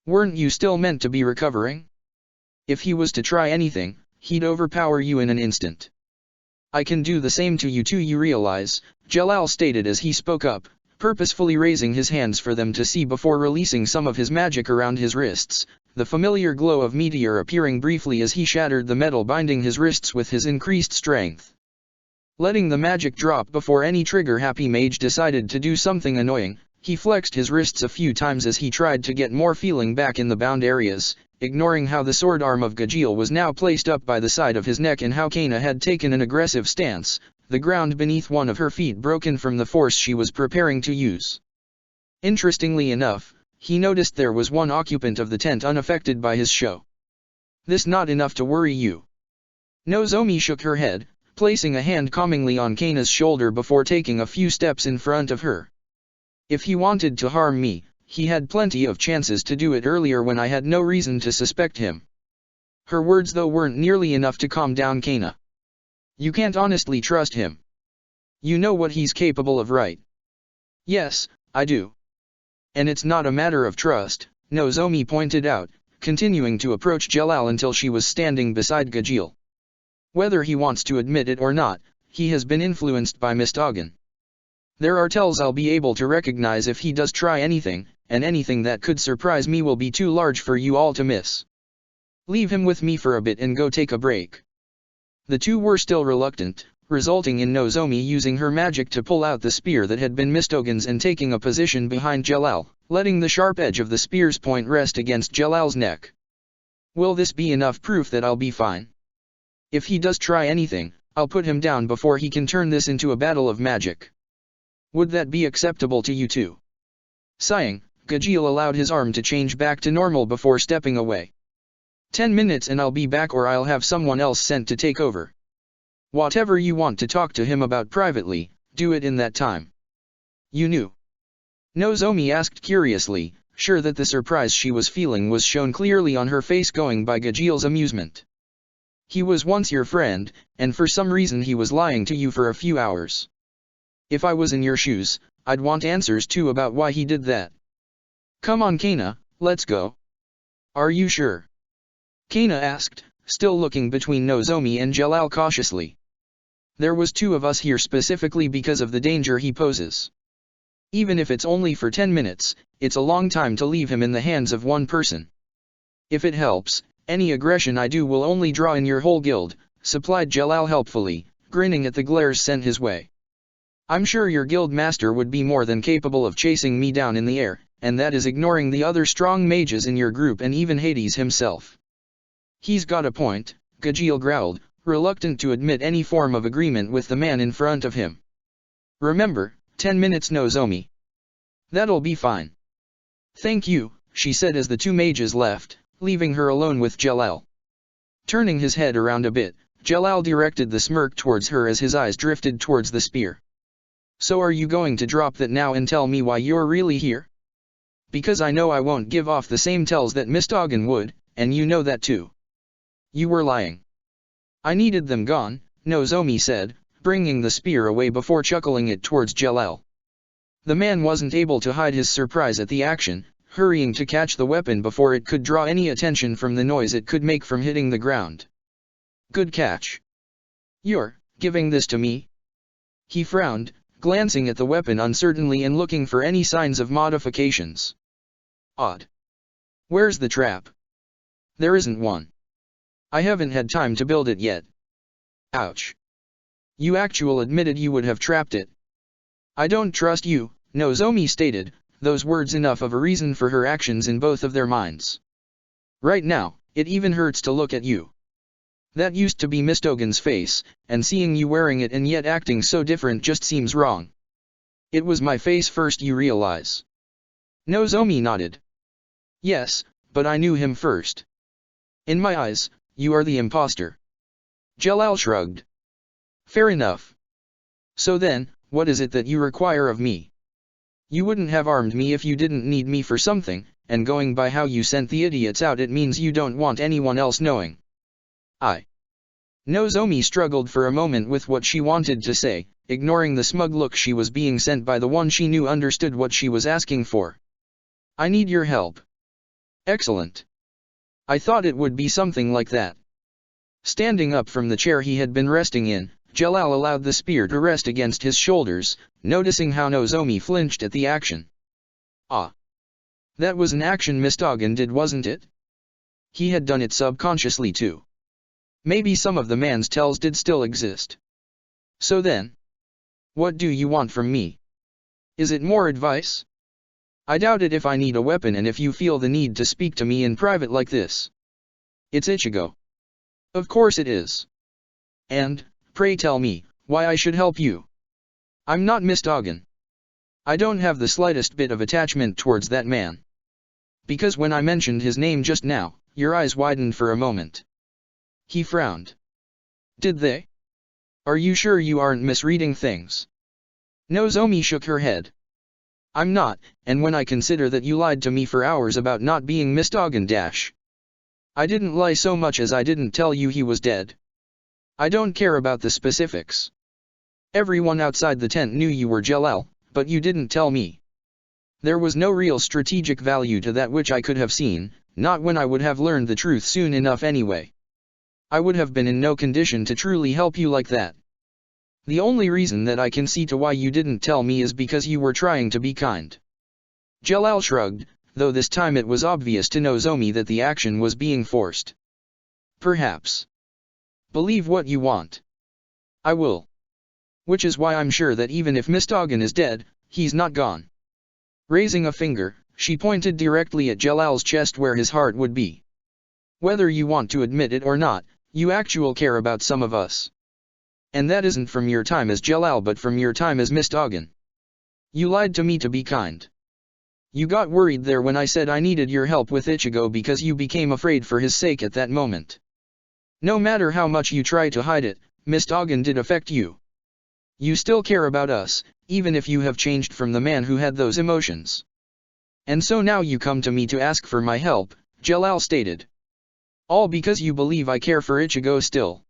Weren't you still meant to be recovering? If he was to try anything, he'd overpower you in an instant. I can do the same to you too, you realize, Jalal stated as he spoke up, purposefully raising his hands for them to see before releasing some of his magic around his wrists, the familiar glow of meteor appearing briefly as he shattered the metal binding his wrists with his increased strength. Letting the magic drop before any trigger-happy mage decided to do something annoying, he flexed his wrists a few times as he tried to get more feeling back in the bound areas, ignoring how the sword arm of Gajeel was now placed up by the side of his neck and how Kaina had taken an aggressive stance, the ground beneath one of her feet broken from the force she was preparing to use. Interestingly enough, he noticed there was one occupant of the tent unaffected by his show. This not enough to worry you? Nozomi shook her head, placing a hand calmingly on Kaina's shoulder before taking a few steps in front of her. If he wanted to harm me, he had plenty of chances to do it earlier when I had no reason to suspect him. Her words though weren't nearly enough to calm down Kaina. You can't honestly trust him. You know what he's capable of, right? Yes, I do. And it's not a matter of trust, Nozomi pointed out, continuing to approach Jalal until she was standing beside Gajeel. Whether he wants to admit it or not, he has been influenced by Mistogan. There are tells I'll be able to recognize if he does try anything, and anything that could surprise me will be too large for you all to miss. Leave him with me for a bit and go take a break. The two were still reluctant, resulting in Nozomi using her magic to pull out the spear that had been Mistogan's and taking a position behind Jalal, letting the sharp edge of the spear's point rest against Jalal's neck. Will this be enough proof that I'll be fine? If he does try anything, I'll put him down before he can turn this into a battle of magic. Would that be acceptable to you too? Sighing, Gajeel allowed his arm to change back to normal before stepping away. 10 minutes and I'll be back, or I'll have someone else sent to take over. Whatever you want to talk to him about privately, do it in that time. You knew? Nozomi asked curiously, sure that the surprise she was feeling was shown clearly on her face, going by Gajeel's amusement. He was once your friend, and for some reason he was lying to you for a few hours. If I was in your shoes, I'd want answers too about why he did that. Come on Kaina, let's go. Are you sure? Kaina asked, still looking between Nozomi and Jalal cautiously. There was two of us here specifically because of the danger he poses. Even if it's only for 10 minutes, it's a long time to leave him in the hands of one person. If it helps, any aggression I do will only draw in your whole guild, supplied Jalal helpfully, grinning at the glares sent his way. I'm sure your guild master would be more than capable of chasing me down in the air, and that is ignoring the other strong mages in your group and even Hades himself. He's got a point, Gajeel growled, reluctant to admit any form of agreement with the man in front of him. Remember, 10 minutes Nozomi. That'll be fine. Thank you, she said as the two mages left, leaving her alone with Jalal. Turning his head around a bit, Jalal directed the smirk towards her as his eyes drifted towards the spear. So are you going to drop that now and tell me why you're really here? Because I know I won't give off the same tells that Mistogan would, and you know that too. You were lying. I needed them gone, Nozomi said, bringing the spear away before chuckling it towards Jalal. The man wasn't able to hide his surprise at the action, hurrying to catch the weapon before it could draw any attention from the noise it could make from hitting the ground. Good catch. You're giving this to me? He frowned, glancing at the weapon uncertainly and looking for any signs of modifications. Odd. Where's the trap? There isn't one. I haven't had time to build it yet. Ouch. You actually admitted you would have trapped it. I don't trust you, Nozomi stated, those words enough of a reason for her actions in both of their minds. Right now, it even hurts to look at you. That used to be Mistogan's face, and seeing you wearing it and yet acting so different just seems wrong. It was my face first, you realize. Nozomi nodded. Yes, but I knew him first. In my eyes, you are the imposter. Jalal shrugged. Fair enough. So then, what is it that you require of me? You wouldn't have armed me if you didn't need me for something, and going by how you sent the idiots out it means you don't want anyone else knowing. Nozomi struggled for a moment with what she wanted to say, ignoring the smug look she was being sent by the one she knew understood what she was asking for. I need your help. Excellent. I thought it would be something like that. Standing up from the chair he had been resting in, Jalal allowed the spear to rest against his shoulders, noticing how Nozomi flinched at the action. Ah. That was an action Mistogin did, wasn't it? He had done it subconsciously too. Maybe some of the man's tells did still exist. So then, what do you want from me? Is it more advice? I doubt it if I need a weapon and if you feel the need to speak to me in private like this. It's Ichigo. Of course it is. And, pray tell me, why I should help you. I'm not Mistogin. I don't have the slightest bit of attachment towards that man. Because when I mentioned his name just now, your eyes widened for a moment. He frowned. Did they? Are you sure you aren't misreading things? Nozomi shook her head. I'm not, and when I consider that you lied to me for hours about not being Mistogin dash. I didn't lie so much as I didn't tell you he was dead. I don't care about the specifics. Everyone outside the tent knew you were Jalal, but you didn't tell me. There was no real strategic value to that which I could have seen, not when I would have learned the truth soon enough anyway. I would have been in no condition to truly help you like that. The only reason that I can see to why you didn't tell me is because you were trying to be kind. Jalal shrugged, though this time it was obvious to Nozomi that the action was being forced. Perhaps. Believe what you want. I will. Which is why I'm sure that even if Mistogin is dead, he's not gone. Raising a finger, she pointed directly at Jalal's chest where his heart would be. Whether you want to admit it or not, you actually care about some of us. And that isn't from your time as Jalal but from your time as Mistogin. You lied to me to be kind. You got worried there when I said I needed your help with Ichigo because you became afraid for his sake at that moment. No matter how much you try to hide it, Mistogin did affect you. You still care about us, even if you have changed from the man who had those emotions. And so now you come to me to ask for my help, Jalal stated. All because you believe I care for Ichigo still.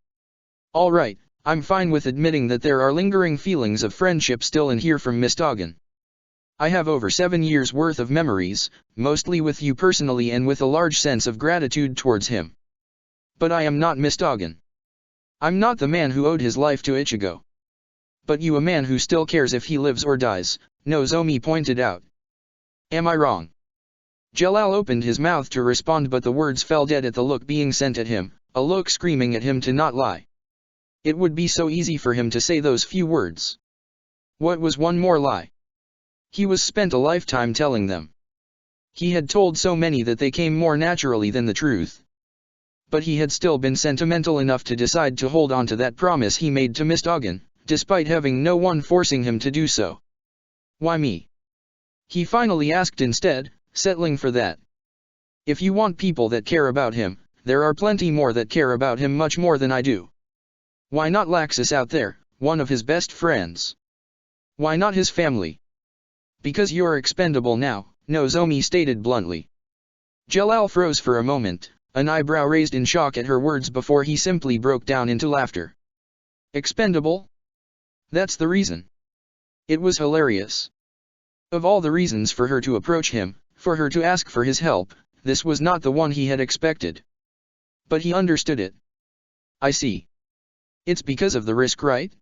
Alright, I'm fine with admitting that there are lingering feelings of friendship still in here from Mistogin. I have over 7 years worth of memories, mostly with you personally and with a large sense of gratitude towards him. But I am not Mistogin. I'm not the man who owed his life to Ichigo. But you a man who still cares if he lives or dies, Nozomi pointed out. Am I wrong? Jalal opened his mouth to respond but the words fell dead at the look being sent at him, a look screaming at him to not lie. It would be so easy for him to say those few words. What was one more lie? He was spent a lifetime telling them. He had told so many that they came more naturally than the truth. But he had still been sentimental enough to decide to hold on to that promise he made to Mistogin, despite having no one forcing him to do so. Why me? He finally asked instead, settling for that. If you want people that care about him, there are plenty more that care about him much more than I do. Why not Laxus out there, one of his best friends? Why not his family? Because you're expendable now, Nozomi stated bluntly. Jalal froze for a moment, an eyebrow raised in shock at her words before he simply broke down into laughter. Expendable? That's the reason. It was hilarious. Of all the reasons for her to approach him, for her to ask for his help, this was not the one he had expected. But he understood it. I see. It's because of the risk, right?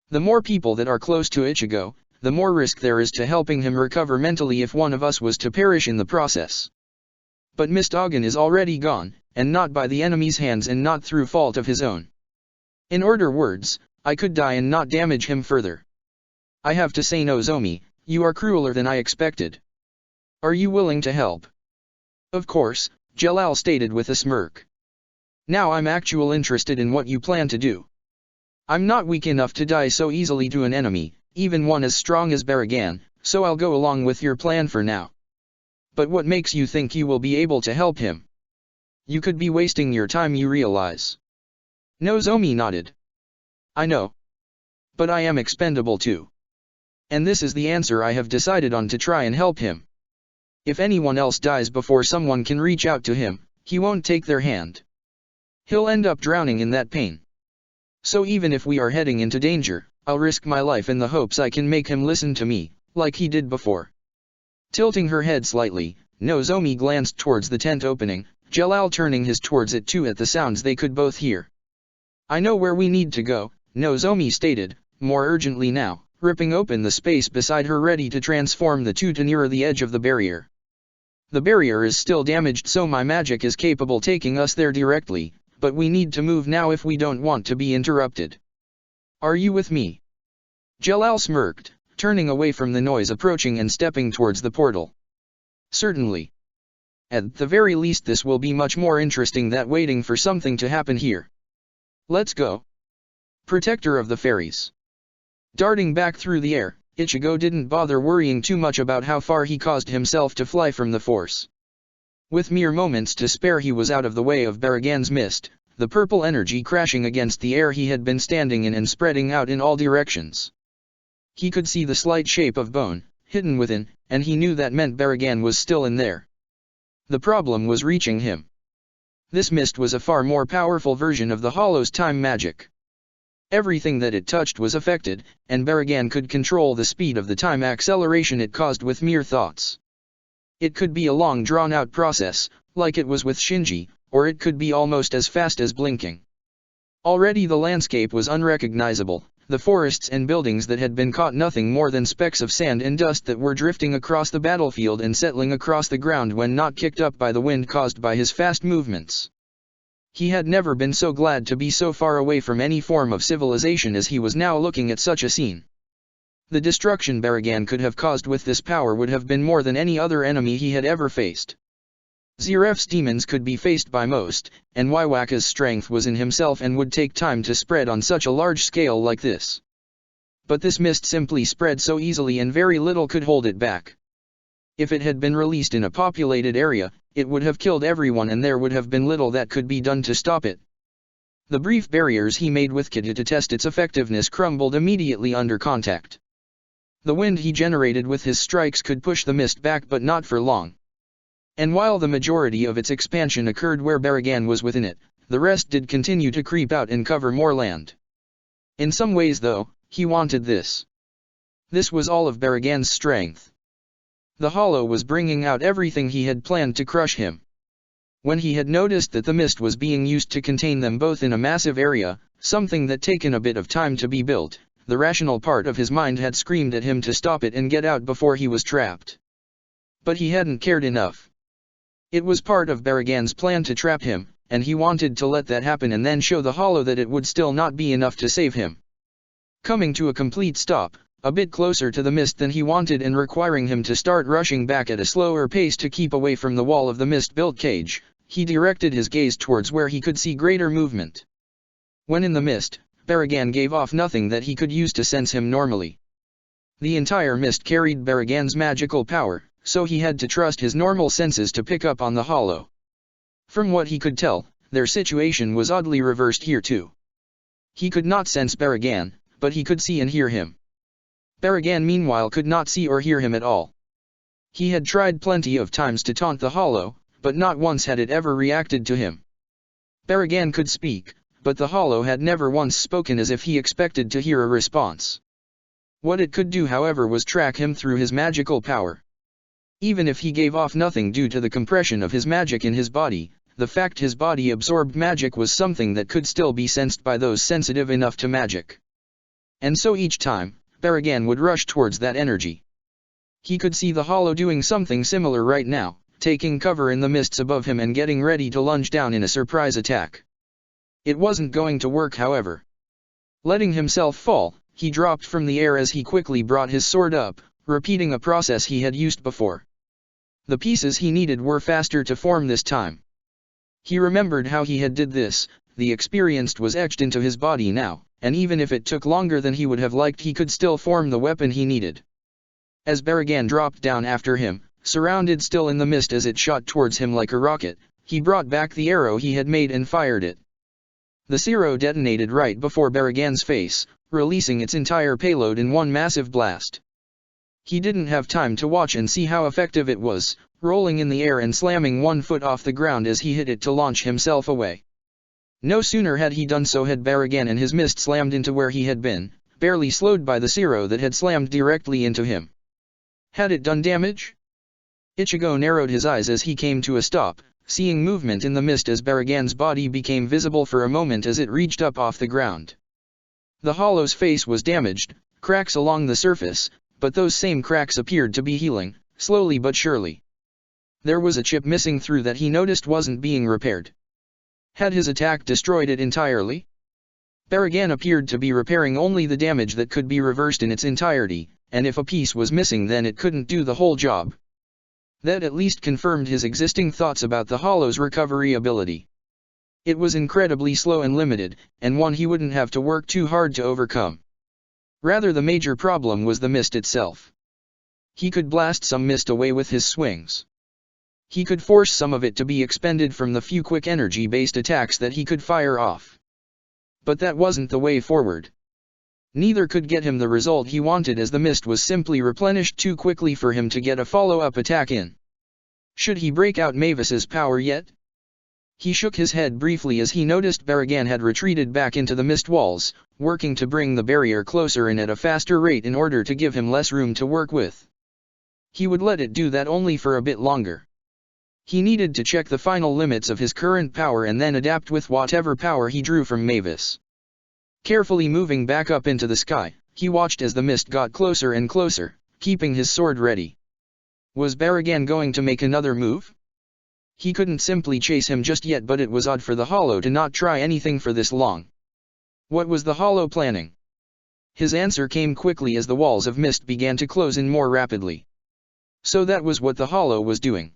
The more people that are close to Ichigo, the more risk there is to helping him recover mentally if one of us was to perish in the process. But Mistogin is already gone, and not by the enemy's hands and not through fault of his own. In other words, I could die and not damage him further. I have to say Nozomi, you are crueler than I expected. Are you willing to help? Of course, Jalal stated with a smirk. Now I'm actually interested in what you plan to do. I'm not weak enough to die so easily to an enemy, even one as strong as Baragan, so I'll go along with your plan for now. But what makes you think you will be able to help him? You could be wasting your time, you realize. Nozomi nodded. I know. But I am expendable too. And this is the answer I have decided on to try and help him. If anyone else dies before someone can reach out to him, he won't take their hand. He'll end up drowning in that pain. So even if we are heading into danger, I'll risk my life in the hopes I can make him listen to me, like he did before. Tilting her head slightly, Nozomi glanced towards the tent opening, Jalal turning his towards it too at the sounds they could both hear. I know where we need to go, Nozomi stated, more urgently now, ripping open the space beside her ready to transform the two to nearer the edge of the barrier. The barrier is still damaged so my magic is capable taking us there directly, but we need to move now if we don't want to be interrupted. Are you with me? Jalal smirked, turning away from the noise approaching and stepping towards the portal. Certainly. At the very least this will be much more interesting than waiting for something to happen here. Let's go. Protector of the Fairies. Darting back through the air, Ichigo didn't bother worrying too much about how far he caused himself to fly from the force. With mere moments to spare he was out of the way of Baragan's mist, the purple energy crashing against the air he had been standing in and spreading out in all directions. He could see the slight shape of bone, hidden within, and he knew that meant Baragan was still in there. The problem was reaching him. This mist was a far more powerful version of the Hollow's time magic. Everything that it touched was affected, and Baragan could control the speed of the time acceleration it caused with mere thoughts. It could be a long drawn-out process, like it was with Shinji, or it could be almost as fast as blinking. Already the landscape was unrecognizable, the forests and buildings that had been caught nothing more than specks of sand and dust that were drifting across the battlefield and settling across the ground when not kicked up by the wind caused by his fast movements. He had never been so glad to be so far away from any form of civilization as he was now looking at such a scene. The destruction Baragan could have caused with this power would have been more than any other enemy he had ever faced. Zeref's demons could be faced by most, and Waiwaka's strength was in himself and would take time to spread on such a large scale like this. But this mist simply spread so easily and very little could hold it back. If it had been released in a populated area, it would have killed everyone and there would have been little that could be done to stop it. The brief barriers he made with Kida to test its effectiveness crumbled immediately under contact. The wind he generated with his strikes could push the mist back but not for long. And while the majority of its expansion occurred where Baragan was within it, the rest did continue to creep out and cover more land. In some ways though, he wanted this. This was all of Baragan's strength. The Hollow was bringing out everything he had planned to crush him. When he had noticed that the mist was being used to contain them both in a massive area, something that taken a bit of time to be built, the rational part of his mind had screamed at him to stop it and get out before he was trapped. But he hadn't cared enough. It was part of Baragan's plan to trap him, and he wanted to let that happen and then show the Hollow that it would still not be enough to save him. Coming to a complete stop, a bit closer to the mist than he wanted and requiring him to start rushing back at a slower pace to keep away from the wall of the mist-built cage, he directed his gaze towards where he could see greater movement. When in the mist, Baragan gave off nothing that he could use to sense him normally. The entire mist carried Baragan's magical power, so he had to trust his normal senses to pick up on the Hollow. From what he could tell, their situation was oddly reversed here too. He could not sense Baragan, but he could see and hear him. Baragan meanwhile could not see or hear him at all. He had tried plenty of times to taunt the Hollow, but not once had it ever reacted to him. Baragan could speak, but the Hollow had never once spoken as if he expected to hear a response. What it could do however was track him through his magical power. Even if he gave off nothing due to the compression of his magic in his body, the fact his body absorbed magic was something that could still be sensed by those sensitive enough to magic. And so each time, Baragan would rush towards that energy. He could see the Hollow doing something similar right now, taking cover in the mists above him and getting ready to lunge down in a surprise attack. It wasn't going to work however. Letting himself fall, he dropped from the air as he quickly brought his sword up, repeating a process he had used before. The pieces he needed were faster to form this time. He remembered how he had did this, the experience was etched into his body now, and even if it took longer than he would have liked he could still form the weapon he needed. As Baragan dropped down after him, surrounded still in the mist as it shot towards him like a rocket, he brought back the arrow he had made and fired it. The Zero detonated right before Baragan's face, releasing its entire payload in one massive blast. He didn't have time to watch and see how effective it was, rolling in the air and slamming one foot off the ground as he hit it to launch himself away. No sooner had he done so had Baragan and his mist slammed into where he had been, barely slowed by the Zero that had slammed directly into him. Had it done damage? Ichigo narrowed his eyes as he came to a stop, seeing movement in the mist as Baragan's body became visible for a moment as it reached up off the ground. The hollow's face was damaged, cracks along the surface, but those same cracks appeared to be healing, slowly but surely. There was a chip missing through that he noticed wasn't being repaired. Had his attack destroyed it entirely? Baragan appeared to be repairing only the damage that could be reversed in its entirety, and if a piece was missing then it couldn't do the whole job. That at least confirmed his existing thoughts about the hollow's recovery ability. It was incredibly slow and limited, and one he wouldn't have to work too hard to overcome. Rather, the major problem was the mist itself. He could blast some mist away with his swings. He could force some of it to be expended from the few quick energy-based attacks that he could fire off. But that wasn't the way forward. Neither could get him the result he wanted, as the mist was simply replenished too quickly for him to get a follow-up attack in. Should he break out Mavis's power yet? He shook his head briefly as he noticed Baragan had retreated back into the mist walls, working to bring the barrier closer and at a faster rate in order to give him less room to work with. He would let it do that only for a bit longer. He needed to check the final limits of his current power and then adapt with whatever power he drew from Mavis. Carefully moving back up into the sky, he watched as the mist got closer and closer, keeping his sword ready. Was Baragan going to make another move? He couldn't simply chase him just yet, but it was odd for the Hollow to not try anything for this long. What was the Hollow planning? His answer came quickly as the walls of mist began to close in more rapidly. So that was what the Hollow was doing.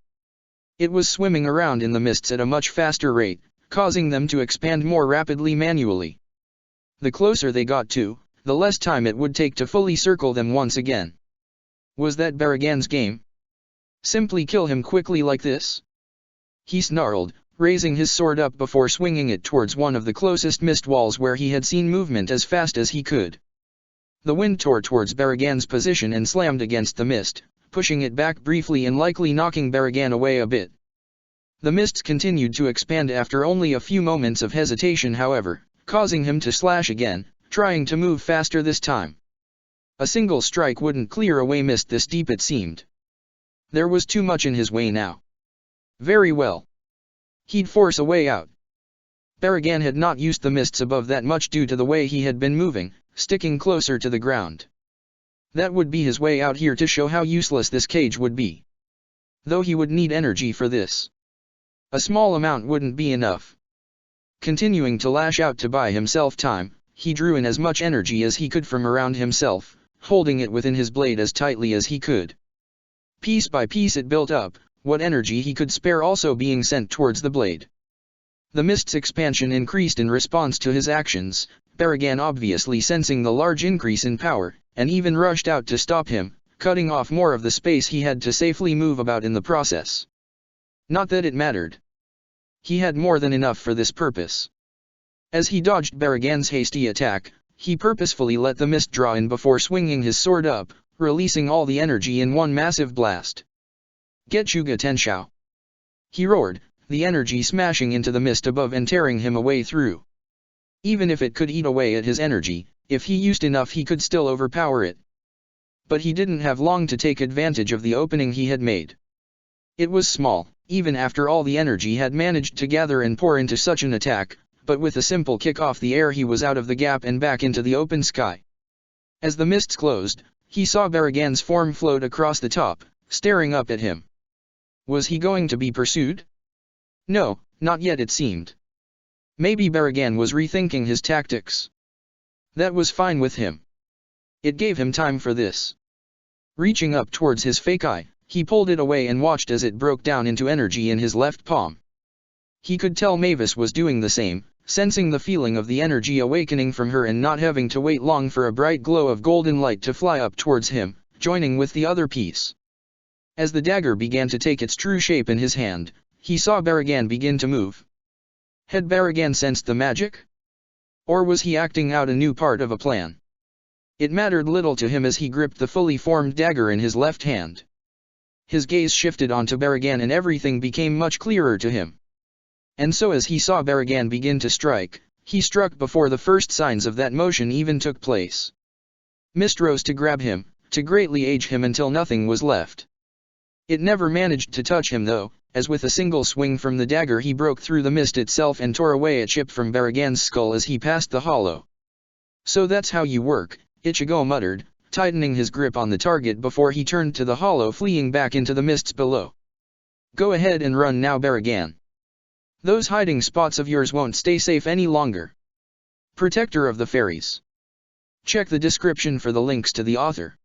It was swimming around in the mists at a much faster rate, causing them to expand more rapidly manually. The closer they got to, the less time it would take to fully circle them once again. Was that Baragan's game? Simply kill him quickly like this? He snarled, raising his sword up before swinging it towards one of the closest mist walls where he had seen movement as fast as he could. The wind tore towards Baragan's position and slammed against the mist, pushing it back briefly and likely knocking Baragan away a bit. The mists continued to expand after only a few moments of hesitation, however, causing him to slash again, trying to move faster this time. A single strike wouldn't clear away mist this deep, it seemed. There was too much in his way now. Very well. He'd force a way out. Baragan had not used the mists above that much due to the way he had been moving, sticking closer to the ground. That would be his way out here to show how useless this cage would be. Though he would need energy for this. A small amount wouldn't be enough. Continuing to lash out to buy himself time, he drew in as much energy as he could from around himself, holding it within his blade as tightly as he could. Piece by piece it built up, what energy he could spare also being sent towards the blade. The mist's expansion increased in response to his actions, Baragan obviously sensing the large increase in power, and even rushed out to stop him, cutting off more of the space he had to safely move about in the process. Not that it mattered. He had more than enough for this purpose. As he dodged Baragan's hasty attack, he purposefully let the mist draw in before swinging his sword up, releasing all the energy in one massive blast. Getchuga Tenshou! He roared, the energy smashing into the mist above and tearing him away through. Even if it could eat away at his energy, if he used enough he could still overpower it. But he didn't have long to take advantage of the opening he had made. It was small, even after all the energy had managed to gather and pour into such an attack, but with a simple kick off the air he was out of the gap and back into the open sky. As the mists closed, he saw Baragan's form float across the top, staring up at him. Was he going to be pursued? No, not yet it seemed. Maybe Baragan was rethinking his tactics. That was fine with him. It gave him time for this. Reaching up towards his fake eye, he pulled it away and watched as it broke down into energy in his left palm. He could tell Mavis was doing the same, sensing the feeling of the energy awakening from her and not having to wait long for a bright glow of golden light to fly up towards him, joining with the other piece. As the dagger began to take its true shape in his hand, he saw Baragan begin to move. Had Baragan sensed the magic? Or was he acting out a new part of a plan? It mattered little to him as he gripped the fully formed dagger in his left hand. His gaze shifted onto Baragan and everything became much clearer to him. And so as he saw Baragan begin to strike, he struck before the first signs of that motion even took place. Mist rose to grab him, to greatly age him until nothing was left. It never managed to touch him though, as with a single swing from the dagger he broke through the mist itself and tore away a chip from Baragan's skull as he passed the hollow. So that's how you work, Ichigo muttered, tightening his grip on the target before he turned to the hollow, fleeing back into the mists below. Go ahead and run now, Baragan. Those hiding spots of yours won't stay safe any longer. Protector of the Fairies. Check the description for the links to the author.